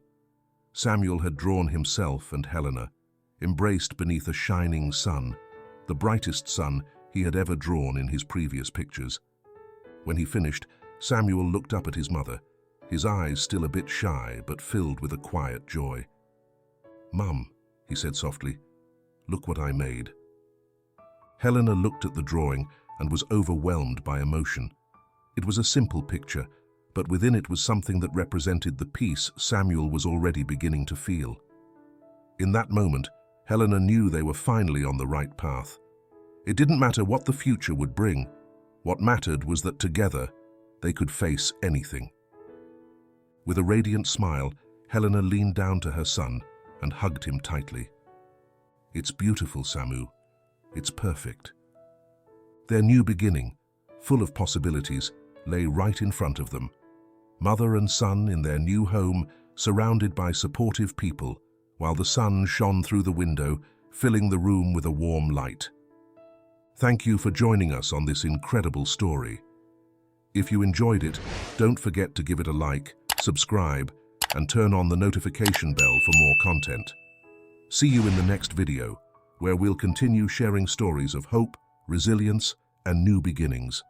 Samuel had drawn himself and Helena, embraced beneath a shining sun, the brightest sun he had ever drawn in his previous pictures. When he finished, Samuel looked up at his mother, his eyes still a bit shy but filled with a quiet joy. "Mum," he said softly, "look what I made." Helena looked at the drawing and was overwhelmed by emotion. It was a simple picture, but within it was something that represented the peace Samuel was already beginning to feel. In that moment, Helena knew they were finally on the right path. It didn't matter what the future would bring. What mattered was that together, they could face anything. With a radiant smile, Helena leaned down to her son and hugged him tightly. "It's beautiful, Samu. It's perfect." Their new beginning, full of possibilities, lay right in front of them. Mother and son in their new home, surrounded by supportive people, while the sun shone through the window, filling the room with a warm light. Thank you for joining us on this incredible story. If you enjoyed it, don't forget to give it a like, subscribe, and turn on the notification bell for more content. See you in the next video, where we'll continue sharing stories of hope, resilience, and new beginnings.